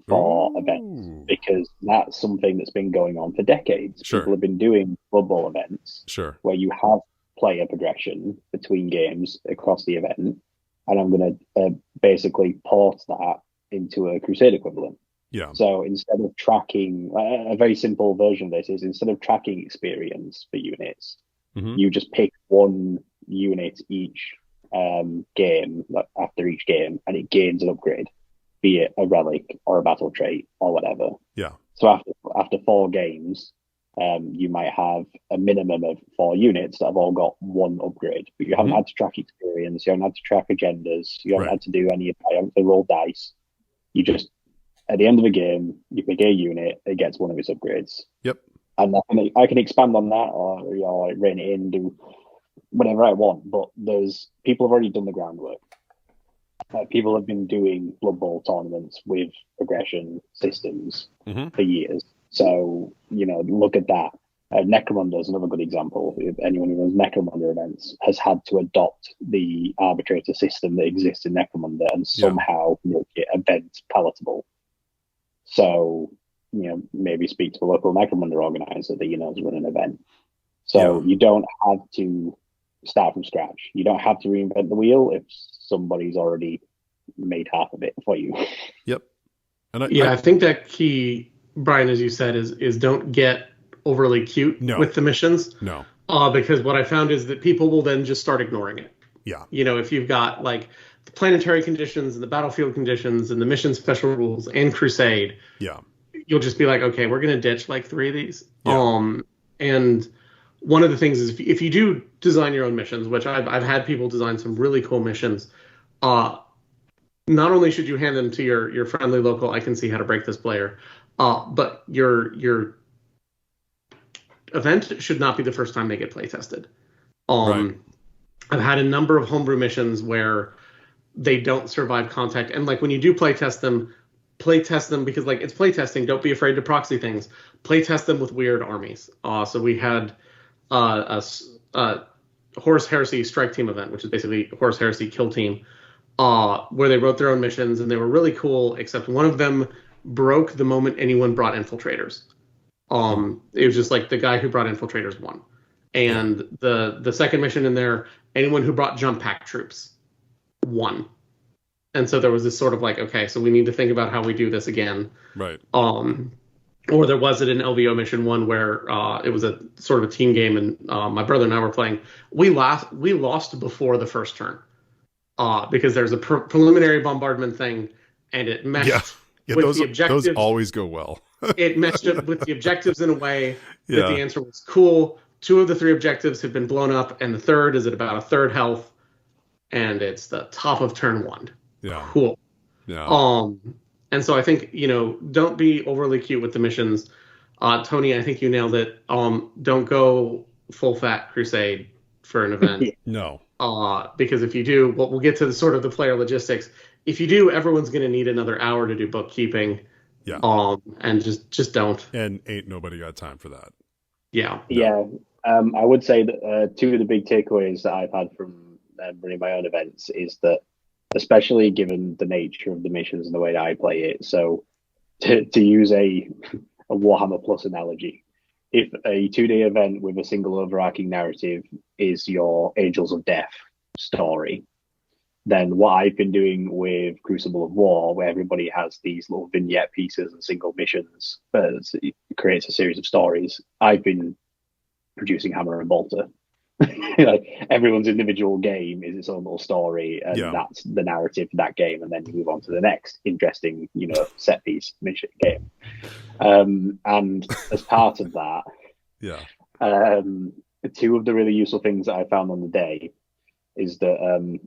for events, because that's something that's been going on for decades. Sure. People have been doing Blood Bowl events where you have player progression between games across the event, and I'm going to basically port that into a Crusade equivalent. Yeah. So instead of tracking, a very simple version of this is, instead of tracking experience for units, you just pick one unit each game, after each game, and it gains an upgrade, be it a relic or a battle trait or whatever. Yeah. So after 4 games, you might have a minimum of 4 units that have all got one upgrade, but you haven't had to track experience, you haven't had to track agendas, you haven't had to do any of that, you haven't had to roll dice. You just, at the end of the game, you pick a unit, it gets one of its upgrades. Yep. And I can expand on that, or like rein it in, do whatever I want. But people have already done the groundwork. People have been doing Blood Bowl tournaments with progression systems for years. So, look at that. Necromunda is another good example. If anyone who runs Necromunda events has had to adopt the arbitrator system that exists in Necromunda and somehow make it event palatable. So, maybe speak to a local Necromunda organizer that is running an event. So you don't have to start from scratch. You don't have to reinvent the wheel if somebody's already made half of it for you. Yep. And I think that key, Brian, as you said, is don't get overly cute with the missions. No. Because what I found is that people will then just start ignoring it. Yeah. If you've got like the planetary conditions and the battlefield conditions and the mission special rules and Crusade, you'll just be like, okay, we're going to ditch like 3 of these. Yeah. And one of the things is, if you do design your own missions, which I've had people design some really cool missions, not only should you hand them to your friendly local, I can see how to break this player, but your event should not be the first time they get play tested. Right. I've had a number of homebrew missions where they don't survive contact, and like when you do play test them because like it's play testing. Don't be afraid to proxy things. Play test them with weird armies. So we had a Horus Heresy strike team event, which is basically Horus Heresy kill team, where they wrote their own missions, and they were really cool, except one of them broke the moment anyone brought infiltrators. It was just like the guy who brought infiltrators won. And the second mission in there, anyone who brought jump pack troops won. And so there was this sort of like, okay, so we need to think about how we do this again. Right. Or there was an LVO mission one where it was a sort of a team game, and my brother and I were playing. We lost before the first turn because there's a preliminary bombardment thing, and it meshed with those, the objectives. Those always go well. it meshed up with the objectives in a way that the Yeah. answer was cool. 2 of the 3 objectives have been blown up, and the third is at about a third health, and it's the top of turn 1. Yeah. Cool. Yeah. And so I think, don't be overly cute with the missions. Tony, I think you nailed it. Don't go full fat crusade for an event. No. Because if you do, well, we'll get to the sort of the player logistics. If you do, everyone's going to need another hour to do bookkeeping. Yeah. And just don't. And ain't nobody got time for that. Yeah. Yeah. I would say that 2 of the big takeaways that I've had from running my own events is that, especially given the nature of the missions and the way that I play it, so to use a Warhammer Plus analogy, if a 2-day event with a single overarching narrative is your Angels of Death story, then what I've been doing with Crucible of War, where everybody has these little vignette pieces and single missions, it creates a series of stories. I've been producing Hammer and Bolter. Like, everyone's individual game is its own little story, and that's the narrative for that game, and then you move on to the next interesting, set piece mission game. And as part of that, 2 of the really useful things that I found on the day is that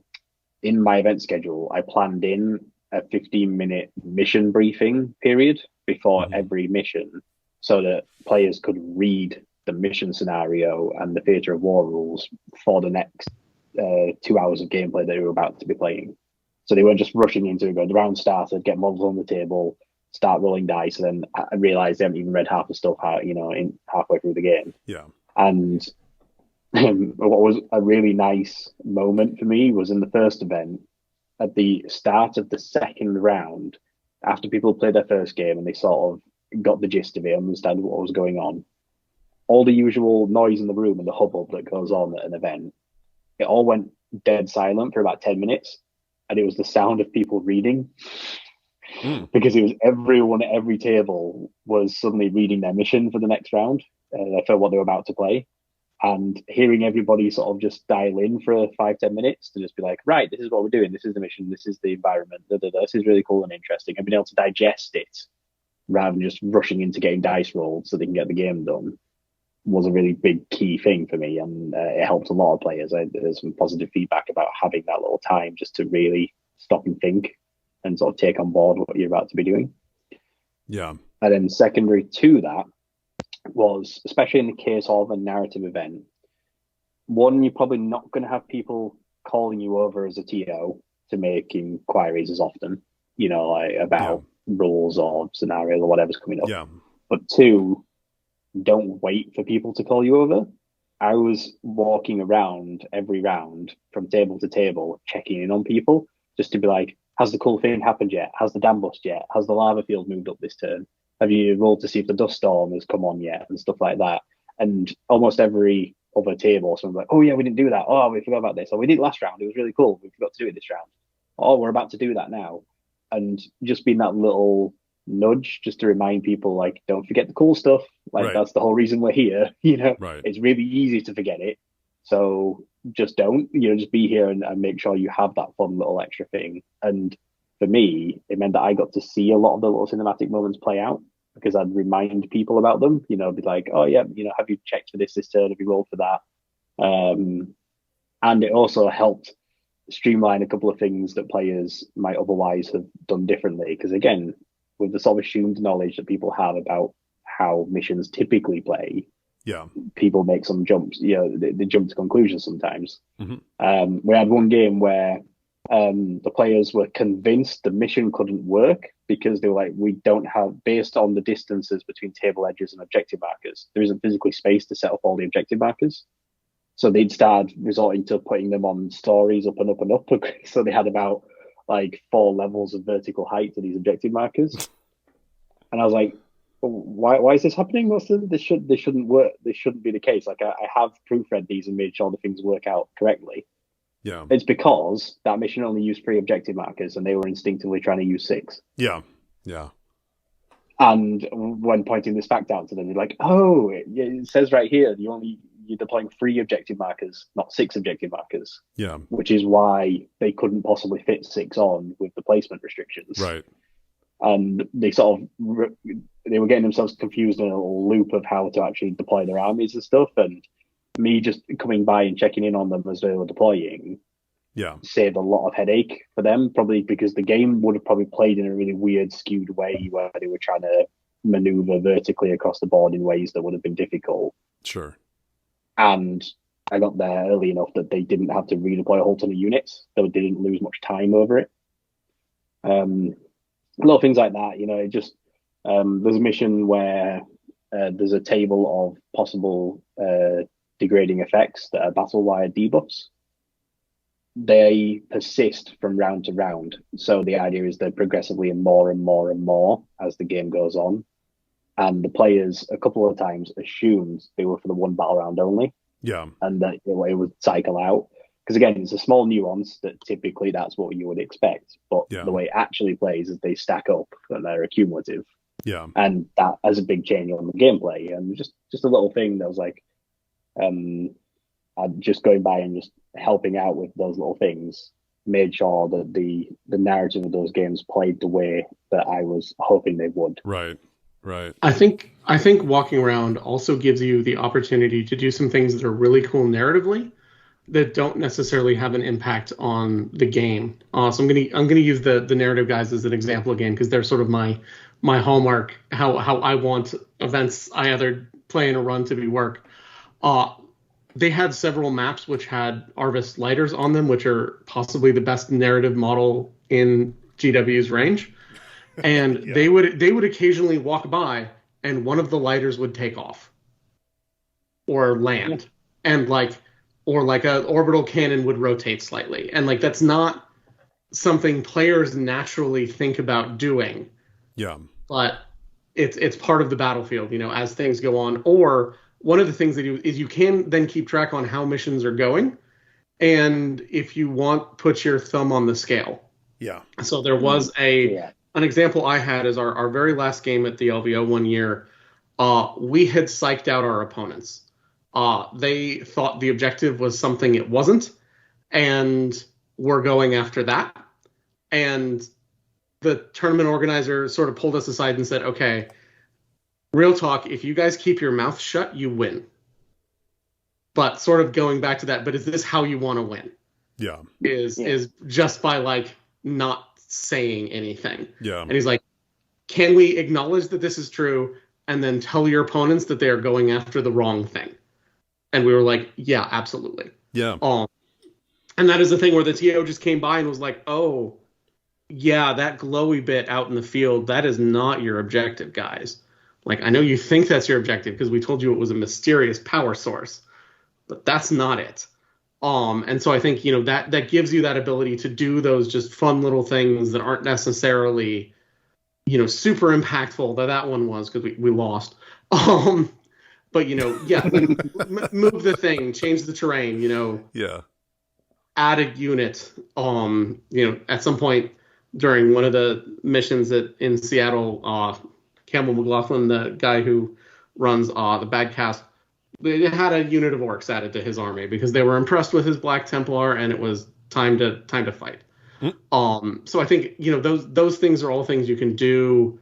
in my event schedule, I planned in a 15-minute mission briefing period before every mission, so that players could read the mission scenario and the theatre of war rules for the next 2 hours of gameplay that we were about to be playing. So they weren't just rushing into it, going, the round started, get models on the table, start rolling dice, and then I realised they haven't even read half the stuff in halfway through the game. Yeah. And what was a really nice moment for me was in the first event, at the start of the second round, after people played their first game and they sort of got the gist of it, understood what was going on, all the usual noise in the room and the hubbub that goes on at an event, it all went dead silent for about 10 minutes. And it was the sound of people reading. Because it was everyone at every table was suddenly reading their mission for the next round, for what they were about to play. And hearing everybody sort of just dial in for 5-10 minutes to just be like, right, this is what we're doing. This is the mission. This is the environment. This is really cool and interesting. And being able to digest it rather than just rushing into getting dice rolled so they can get the game done was a really big key thing for me. And it helped a lot of players. There's some positive feedback about having that little time just to really stop and think and sort of take on board what you're about to be doing. Yeah. And then secondary to that was, especially in the case of a narrative event, one, you're probably not going to have people calling you over as a TO to make inquiries as often, about rules or scenarios or whatever's coming up. Yeah. But 2, don't wait for people to call you over. I was walking around every round from table to table, checking in on people just to be like, has the cool thing happened yet? Has the dam bust yet? Has the lava field moved up this turn? Have you rolled to see if the dust storm has come on yet? And stuff like that. And almost every other table, someone's like, oh yeah, we didn't do that. Oh, we forgot about this. Or we did last round. It was really cool. We forgot to do it this round. Oh, we're about to do that now. And just being that little nudge just to remind people, like, don't forget the cool stuff. Like, that's the whole reason we're here. It's really easy to forget it. So just don't, just be here and make sure you have that fun little extra thing. And for me, it meant that I got to see a lot of the little cinematic moments play out because I'd remind people about them, be like, oh yeah, have you checked for this turn? Have you rolled for that? And it also helped streamline a couple of things that players might otherwise have done differently. Because again, with the sort of assumed knowledge that people have about how missions typically play, people make some jumps. They jump to conclusions sometimes. Mm-hmm. We had one game where the players were convinced the mission couldn't work because they were like, we don't have, based on the distances between table edges and objective markers, there isn't physically space to set up all the objective markers. So they'd start resorting to putting them on stories up and up and up. So they had about like 4 levels of vertical height to these objective markers. And I was like, why is this happening? This shouldn't work. This shouldn't be the case. Like I have proofread these and made sure the things work out correctly. Yeah. It's because that mission only used 3 objective markers and they were instinctively trying to use 6. Yeah. Yeah. And when pointing this fact out to them, they're like, oh, it says right here, you're deploying 3 objective markers, not 6 objective markers. Yeah. Which is why they couldn't possibly fit 6 on with the placement restrictions. Right. And they sort of they were getting themselves confused in a little loop of how to actually deploy their armies and stuff. And me just coming by and checking in on them as they were deploying saved a lot of headache for them, probably because the game would have probably played in a really weird, skewed way where they were trying to maneuver vertically across the board in ways that would have been difficult. Sure. And I got there early enough that they didn't have to redeploy a whole ton of units. They didn't lose much time over it. Little things like that, it just there's a mission where there's a table of possible degrading effects that are battle-wide debuffs. They persist from round to round. So the idea is they're progressively more and more and more as the game goes on. And the players a couple of times assumed they were for the one battle round only. Yeah. And that it would cycle out. Because again, it's a small nuance that typically that's what you would expect. But the way it actually plays is they stack up and they're accumulative. Yeah. And that has a big change on the gameplay. And just a little thing that was like, I'm just going by and just helping out with those little things made sure that the narrative of those games played the way that I was hoping they would. Right. I think walking around also gives you the opportunity to do some things that are really cool narratively that don't necessarily have an impact on the game. So I'm gonna use the narrative guys as an example again, because they're sort of my hallmark, how I want events I either play in or run to be work. They had several maps which had Arvis lighters on them, which are possibly the best narrative model in GW's range. And they would occasionally walk by and one of the lighters would take off or land. And or an orbital cannon would rotate slightly. And that's not something players naturally think about doing. Yeah. But it's part of the battlefield, as things go on. Or one of the things they do is you can then keep track on how missions are going. And if you want, put your thumb on the scale. Yeah. So there was an example I had is our very last game at the LVO one year. We had psyched out our opponents. They thought the objective was something it wasn't, and we're going after that. And the tournament organizer sort of pulled us aside and said, okay, real talk, if you guys keep your mouth shut, you win. But sort of going back to that, but is this how you want to win? Yeah. Is just by not saying anything. Yeah. And he's like, can we acknowledge that this is true and then tell your opponents that they are going after the wrong thing? And we were like, yeah, absolutely. Yeah. And that is the thing where the TO just came by and was like, oh, yeah, that glowy bit out in the field, that is not your objective, guys. I know you think that's your objective because we told you it was a mysterious power source, but that's not it. And so I think, that gives you that ability to do those just fun little things that aren't necessarily, super impactful. That one was because we lost. But, move the thing, change the terrain, add a unit. At some point during one of the missions in Seattle, Campbell McLaughlin, the guy who runs the Badcast, they had a unit of orcs added to his army because they were impressed with his Black Templar, and it was time to fight. So I think those things are all things you can do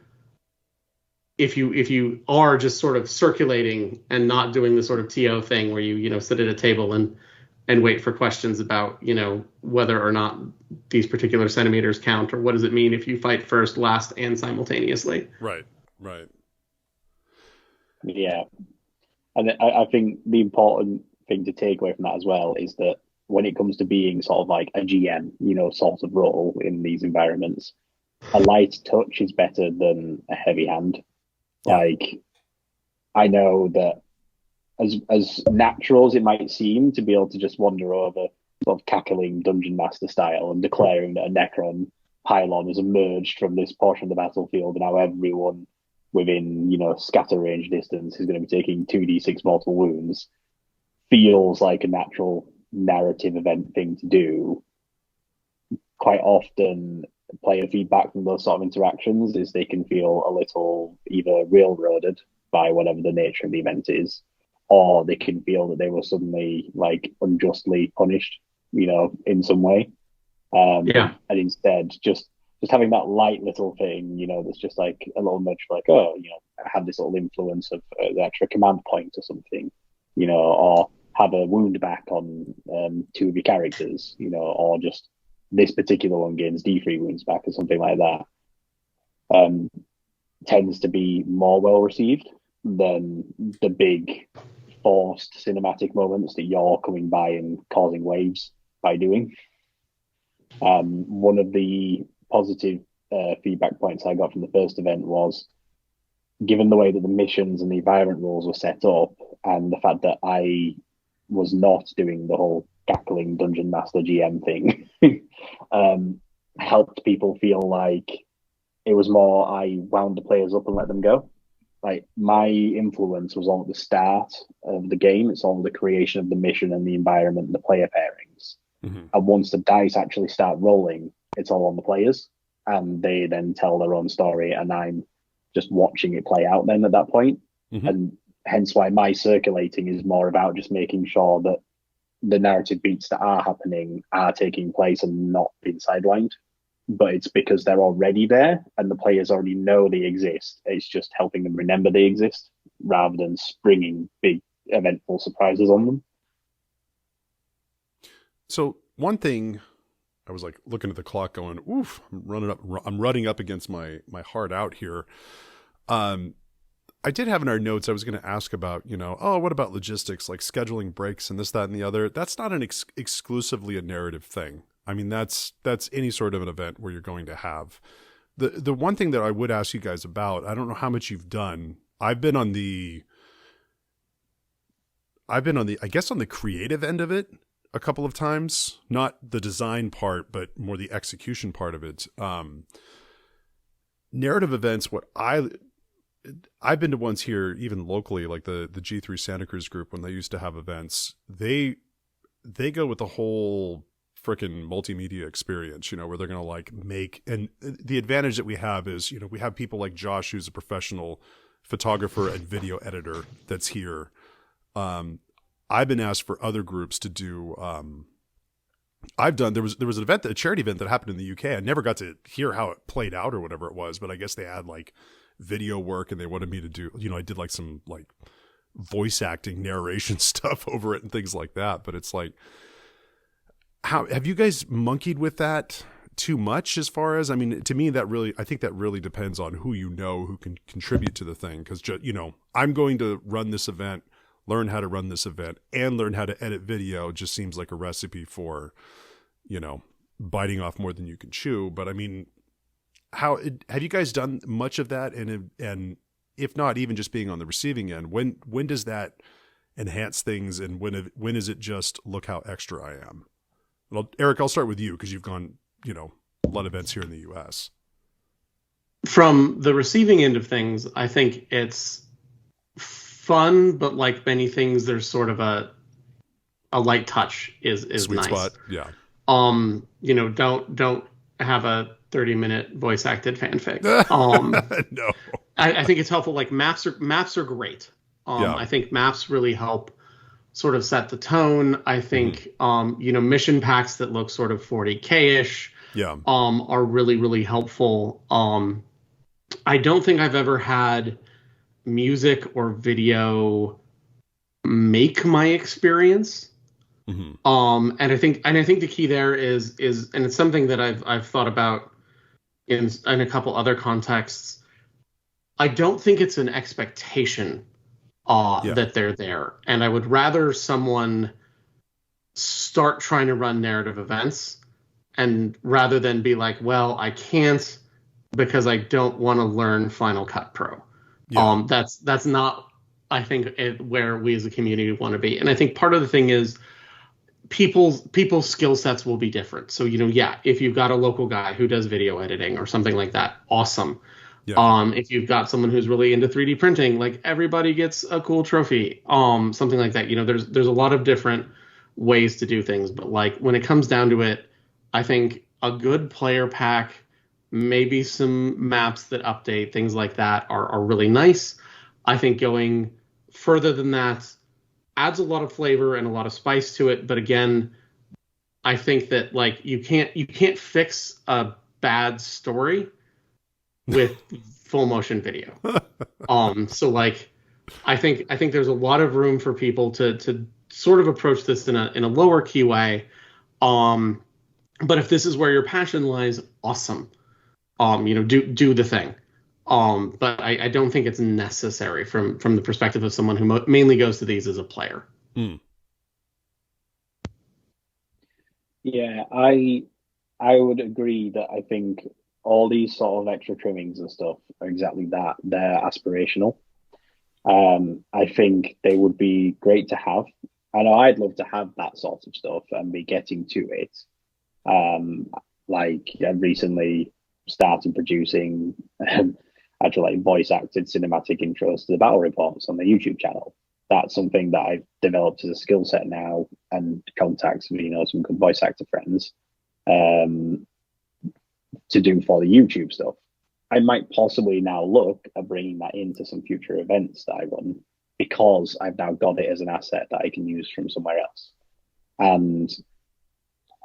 if you are just sort of circulating and not doing the sort of TO thing where you sit at a table and wait for questions about whether or not these particular centimeters count, or what does it mean if you fight first, last, and simultaneously. Right. Yeah. And I think the important thing to take away from that as well is that when it comes to being sort of like a GM, sort of role in these environments, a light touch is better than a heavy hand. Yeah. I know that as natural as it might seem to be able to just wander over sort of cackling Dungeon Master style and declaring that a Necron pylon has emerged from this portion of the battlefield and now everyone within, scatter range distance is going to be taking 2d6 mortal wounds, feels like a natural narrative event thing to do. Quite often, player feedback from those sort of interactions is they can feel a little either railroaded by whatever the nature of the event is, or they can feel that they were suddenly unjustly punished, in some way. And instead, just having that light little thing, that's just a little nudge for oh, have this little influence of the extra command point or something, or have a wound back on two of your characters, or just this particular one gains D3 wounds back or something like that, tends to be more well received than the big forced cinematic moments that you're coming by and causing waves by doing. One of the positive feedback points I got from the first event was, given the way that the missions and the environment rules were set up, and the fact that I was not doing the whole cackling dungeon master GM thing, helped people feel like it was more I wound the players up and let them go. Like, my influence was all at the start of the game. It's all the creation of the mission and the environment and the player pairings. Mm-hmm. And once the dice actually start rolling, it's all on the players, and they then tell their own story, and I'm just watching it play out then at that point. Mm-hmm. And hence why my circulating is more about just making sure that the narrative beats that are happening are taking place and not being sidelined. But it's because they're already there and the players already know they exist. It's just helping them remember they exist rather than springing big eventful surprises on them. So one thing, I was like looking at the clock going, oof, I'm running up against my heart out here. I did have in our notes, I was going to ask about, what about logistics, like scheduling breaks and this, that, and the other. That's not an exclusively a narrative thing. I mean, that's any sort of an event where you're going to have. The one thing that I would ask you guys about, I don't know how much you've done. I've been on the, I guess on the creative end of it a couple of times, not the design part, but more the execution part of it. Narrative events, I've been to ones here, even locally, like the G3 Santa Cruz group, when they used to have events, they go with the whole freaking multimedia experience, where they're going to like make, and the advantage that we have is, we have people like Josh, who's a professional photographer and video editor that's here. I've been asked for other groups to do, there was an event, a charity event that happened in the UK. I never got to hear how it played out or whatever it was, but I guess they had like video work and they wanted me to do, I did like some like voice acting narration stuff over it and things like that. But it's like, how have you guys monkeyed with that too much? As far as, I mean, to me, I think that really depends on who who can contribute to the thing. Cause I'm going to run this event, learn how to run this event, and learn how to edit video. Just seems like a recipe for, biting off more than you can chew. But I mean, how have you guys done much of that? And if not, even just being on the receiving end, when does that enhance things? And when is it just, look how extra I am? Well, Eric, I'll start with you because you've gone, a lot of events here in the US. From the receiving end of things, I think it's fun, but like many things, there's sort of a light touch is Sweet nice. Spot, yeah. Don't have a 30-minute voice acted fanfic. No. I think it's helpful. Like maps are great. Yeah. I think maps really help sort of set the tone. I think mission packs that look sort of 40K-ish are really, really helpful. I don't think I've ever had music or video make my experience. Mm-hmm. And I think the key there is and it's something that I've thought about in a couple other contexts. I don't think it's an expectation that they're there. And I would rather someone start trying to run narrative events, and rather than be like, well, I can't because I don't want to learn Final Cut Pro. Yeah. That's not, I think, where we as a community want to be. And I think part of the thing is people's skill sets will be different. So, if you've got a local guy who does video editing or something like that, awesome. Yeah. If you've got someone who's really into 3D printing, like everybody gets a cool trophy, something like that. There's a lot of different ways to do things, but like when it comes down to it, I think a good player pack, maybe some maps that update, things like that are really nice. I think going further than that adds a lot of flavor and a lot of spice to it. But again, I think that like you can't fix a bad story with full motion video. So like, I think there's a lot of room for people to sort of approach this in a lower key way. But if this is where your passion lies, awesome. Do the thing. But I don't think it's necessary from the perspective of someone who mainly goes to these as a player. Yeah, I would agree that I think all these sort of extra trimmings and stuff are exactly that. They're aspirational. I think they would be great to have. I know I'd love to have that sort of stuff and be getting to it. Like I've recently started producing actually like voice acted cinematic intros to the battle reports on the YouTube channel. That's something that I've developed as a skill set now and contacts, some good voice actor friends to do for the YouTube stuff. I might possibly now look at bringing that into some future events that I run because I've now got it as an asset that I can use from somewhere else. And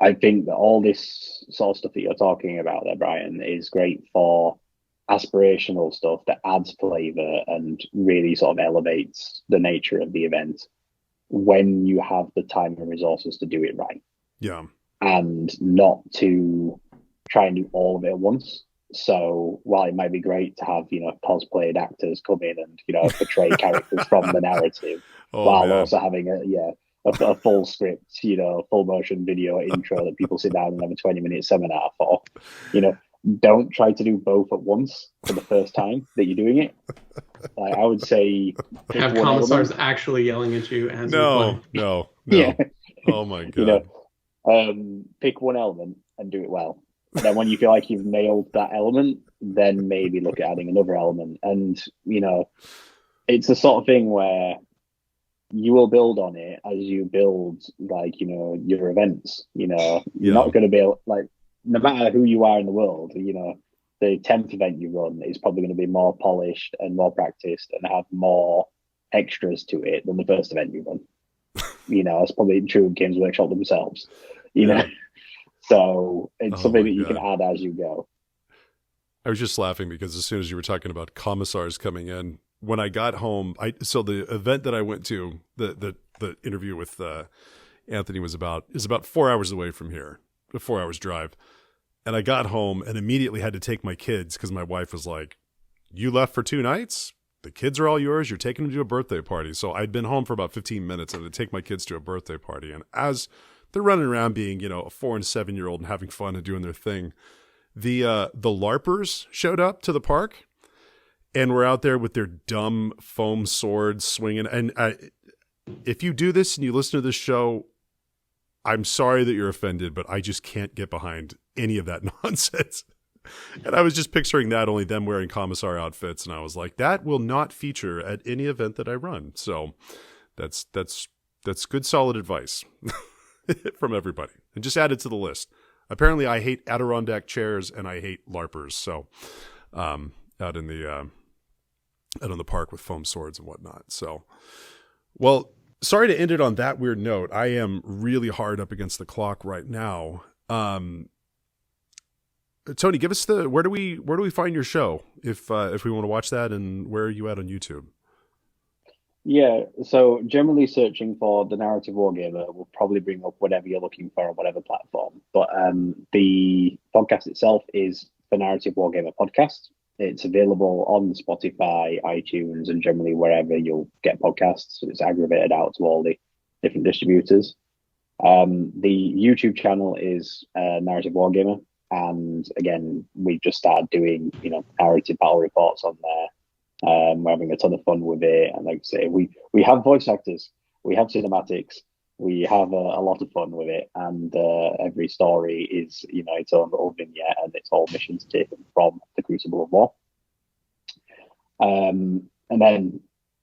I think that all this sort of stuff that you're talking about there, Brian, is great for aspirational stuff that adds flavor and really sort of elevates the nature of the event when you have the time and resources to do it right. Yeah. And not to try and do all of it at once. So while it might be great to have, cosplayed actors come in and, portray characters from the narrative, while also having a full script, full motion video intro that people sit down and have a 20-minute seminar for, don't try to do both at once for the first time that you're doing it. Like, I would say have commissars actually yelling at you as you play. No. Yeah. Oh my god. Pick one element and do it well. Then when you feel like you've nailed that element, then maybe look at adding another element. And it's the sort of thing where you will build on it as you build, like, your events. You're not going to be like, no matter who you are in the world, the 10th event you run is probably going to be more polished and more practiced and have more extras to it than the first event you run. It's probably true of Games Workshop themselves, know. So it's something that you can add as you go. I was just laughing because as soon as you were talking about commissars coming in, when I got home, so the event that I went to, the interview with Anthony is about 4 hours away from here, a 4 hours drive. And I got home and immediately had to take my kids because my wife was like, "You left for 2 nights? The kids are all yours. You're taking them to a birthday party." So I'd been home for about 15 minutes and I had to take my kids to a birthday party. And as they're running around being, a 4 and 7-year-old and having fun and doing their thing, the LARPers showed up to the park and were out there with their dumb foam swords swinging. And if you do this and you listen to this show, I'm sorry that you're offended, but I just can't get behind any of that nonsense. And I was just picturing that, only them wearing commissar outfits. And I was like, that will not feature at any event that I run. So that's good, solid advice from everybody. And just add it to the list. Apparently I hate Adirondack chairs and I hate LARPers. So out in the park with foam swords and whatnot. So, well, sorry to end it on that weird note. I am really hard up against the clock right now. Tony, give us where do we find your show if we want to watch that, and where are you at on YouTube? Yeah, so generally searching for the Narrative Wargamer will probably bring up whatever you're looking for on whatever platform. But the podcast itself is the Narrative Wargamer podcast. It's available on Spotify, iTunes, and generally wherever you'll get podcasts. It's aggregated out to all the different distributors. The YouTube channel is Narrative Wargamer. And again, we've just started doing, narrative battle reports on there. We're having a ton of fun with it. And like I say, we have voice actors, we have cinematics, we have a lot of fun with it. And every story is, its own little vignette, and it's all missions taken from the Crucible of War. And then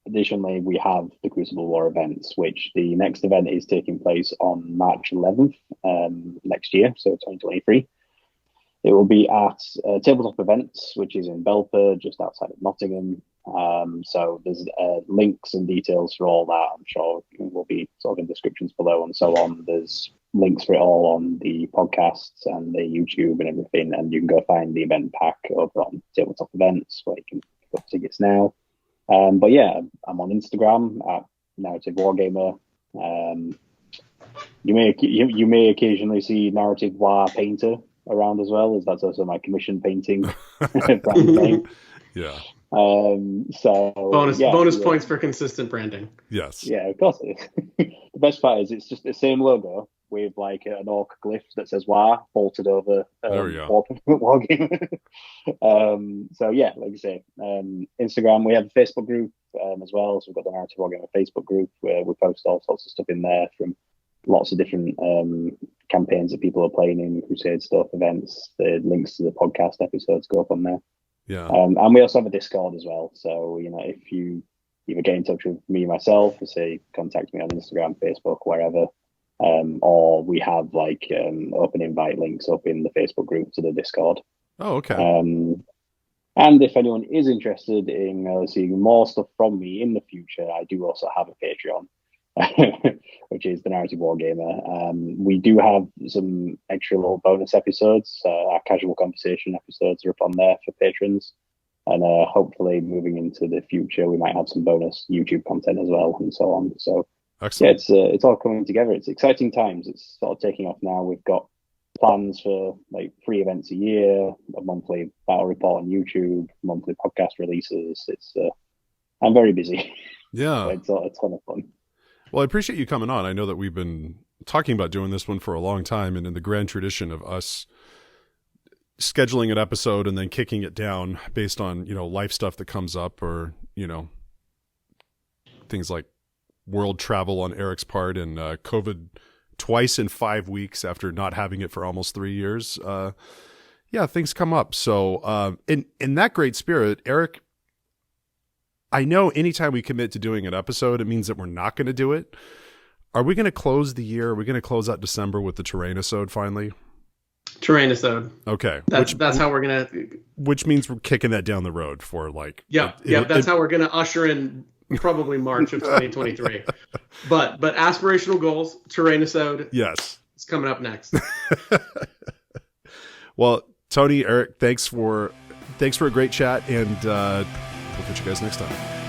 additionally, we have the Crucible War events, which the next event is taking place on March 11th next year, so 2023. It will be at Tabletop Events, which is in Belper, just outside of Nottingham. So there's links and details for all that. I'm sure will be sort of in descriptions below and so on. There's links for it all on the podcasts and the YouTube and everything. And you can go find the event pack over on Tabletop Events where you can pick up tickets now. But yeah, I'm on Instagram at Narrative Wargamer. You may occasionally see Narrative War Painter around as well, as that's also my commission painting brand name. Yeah. So bonus points for consistent branding. Yes. Yeah, of course it is. The best part is it's just the same logo with like an orc glyph that says "War" bolted over. There we go. Wargame. So yeah, like I say, Instagram. We have a Facebook group as well. So we've got the Narrative Wargamer Facebook group where we post all sorts of stuff in there from lots of different campaigns that people are playing in, Crusade stuff, events. The links to the podcast episodes go up on there. Yeah. And we also have a Discord as well. So, if you either get in touch with me myself, or say contact me on Instagram, Facebook, wherever, or we have like open invite links up in the Facebook group to the Discord. Oh, okay. And if anyone is interested in seeing more stuff from me in the future, I do also have a Patreon. Which is the Narrative Wargamer. We do have some extra little bonus episodes. Our casual conversation episodes are up on there for patrons, and hopefully moving into the future, we might have some bonus YouTube content as well, and so on. So excellent. Yeah, it's all coming together. It's exciting times. It's sort of taking off now. We've got plans for like 3 events a year, a monthly battle report on YouTube, monthly podcast releases. I'm very busy. Yeah, It's a ton of fun. Well, I appreciate you coming on. I know that we've been talking about doing this one for a long time, and in the grand tradition of us scheduling an episode and then kicking it down based on, life stuff that comes up, or, things like world travel on Eric's part and COVID twice in 5 weeks after not having it for almost 3 years. Things come up. So in that great spirit, Eric, I know anytime we commit to doing an episode, it means that we're not going to do it. Are we going to close the year? Are we going to close out December with the Terrainisode finally? Terrainisode. Okay. That's how we're going to... Which means we're kicking that down the road for like... That's how we're going to usher in probably March of 2023. But aspirational goals, Terrainisode. Yes. It's coming up next. Well, Tony, Eric, thanks for a great chat, and we'll catch you guys next time.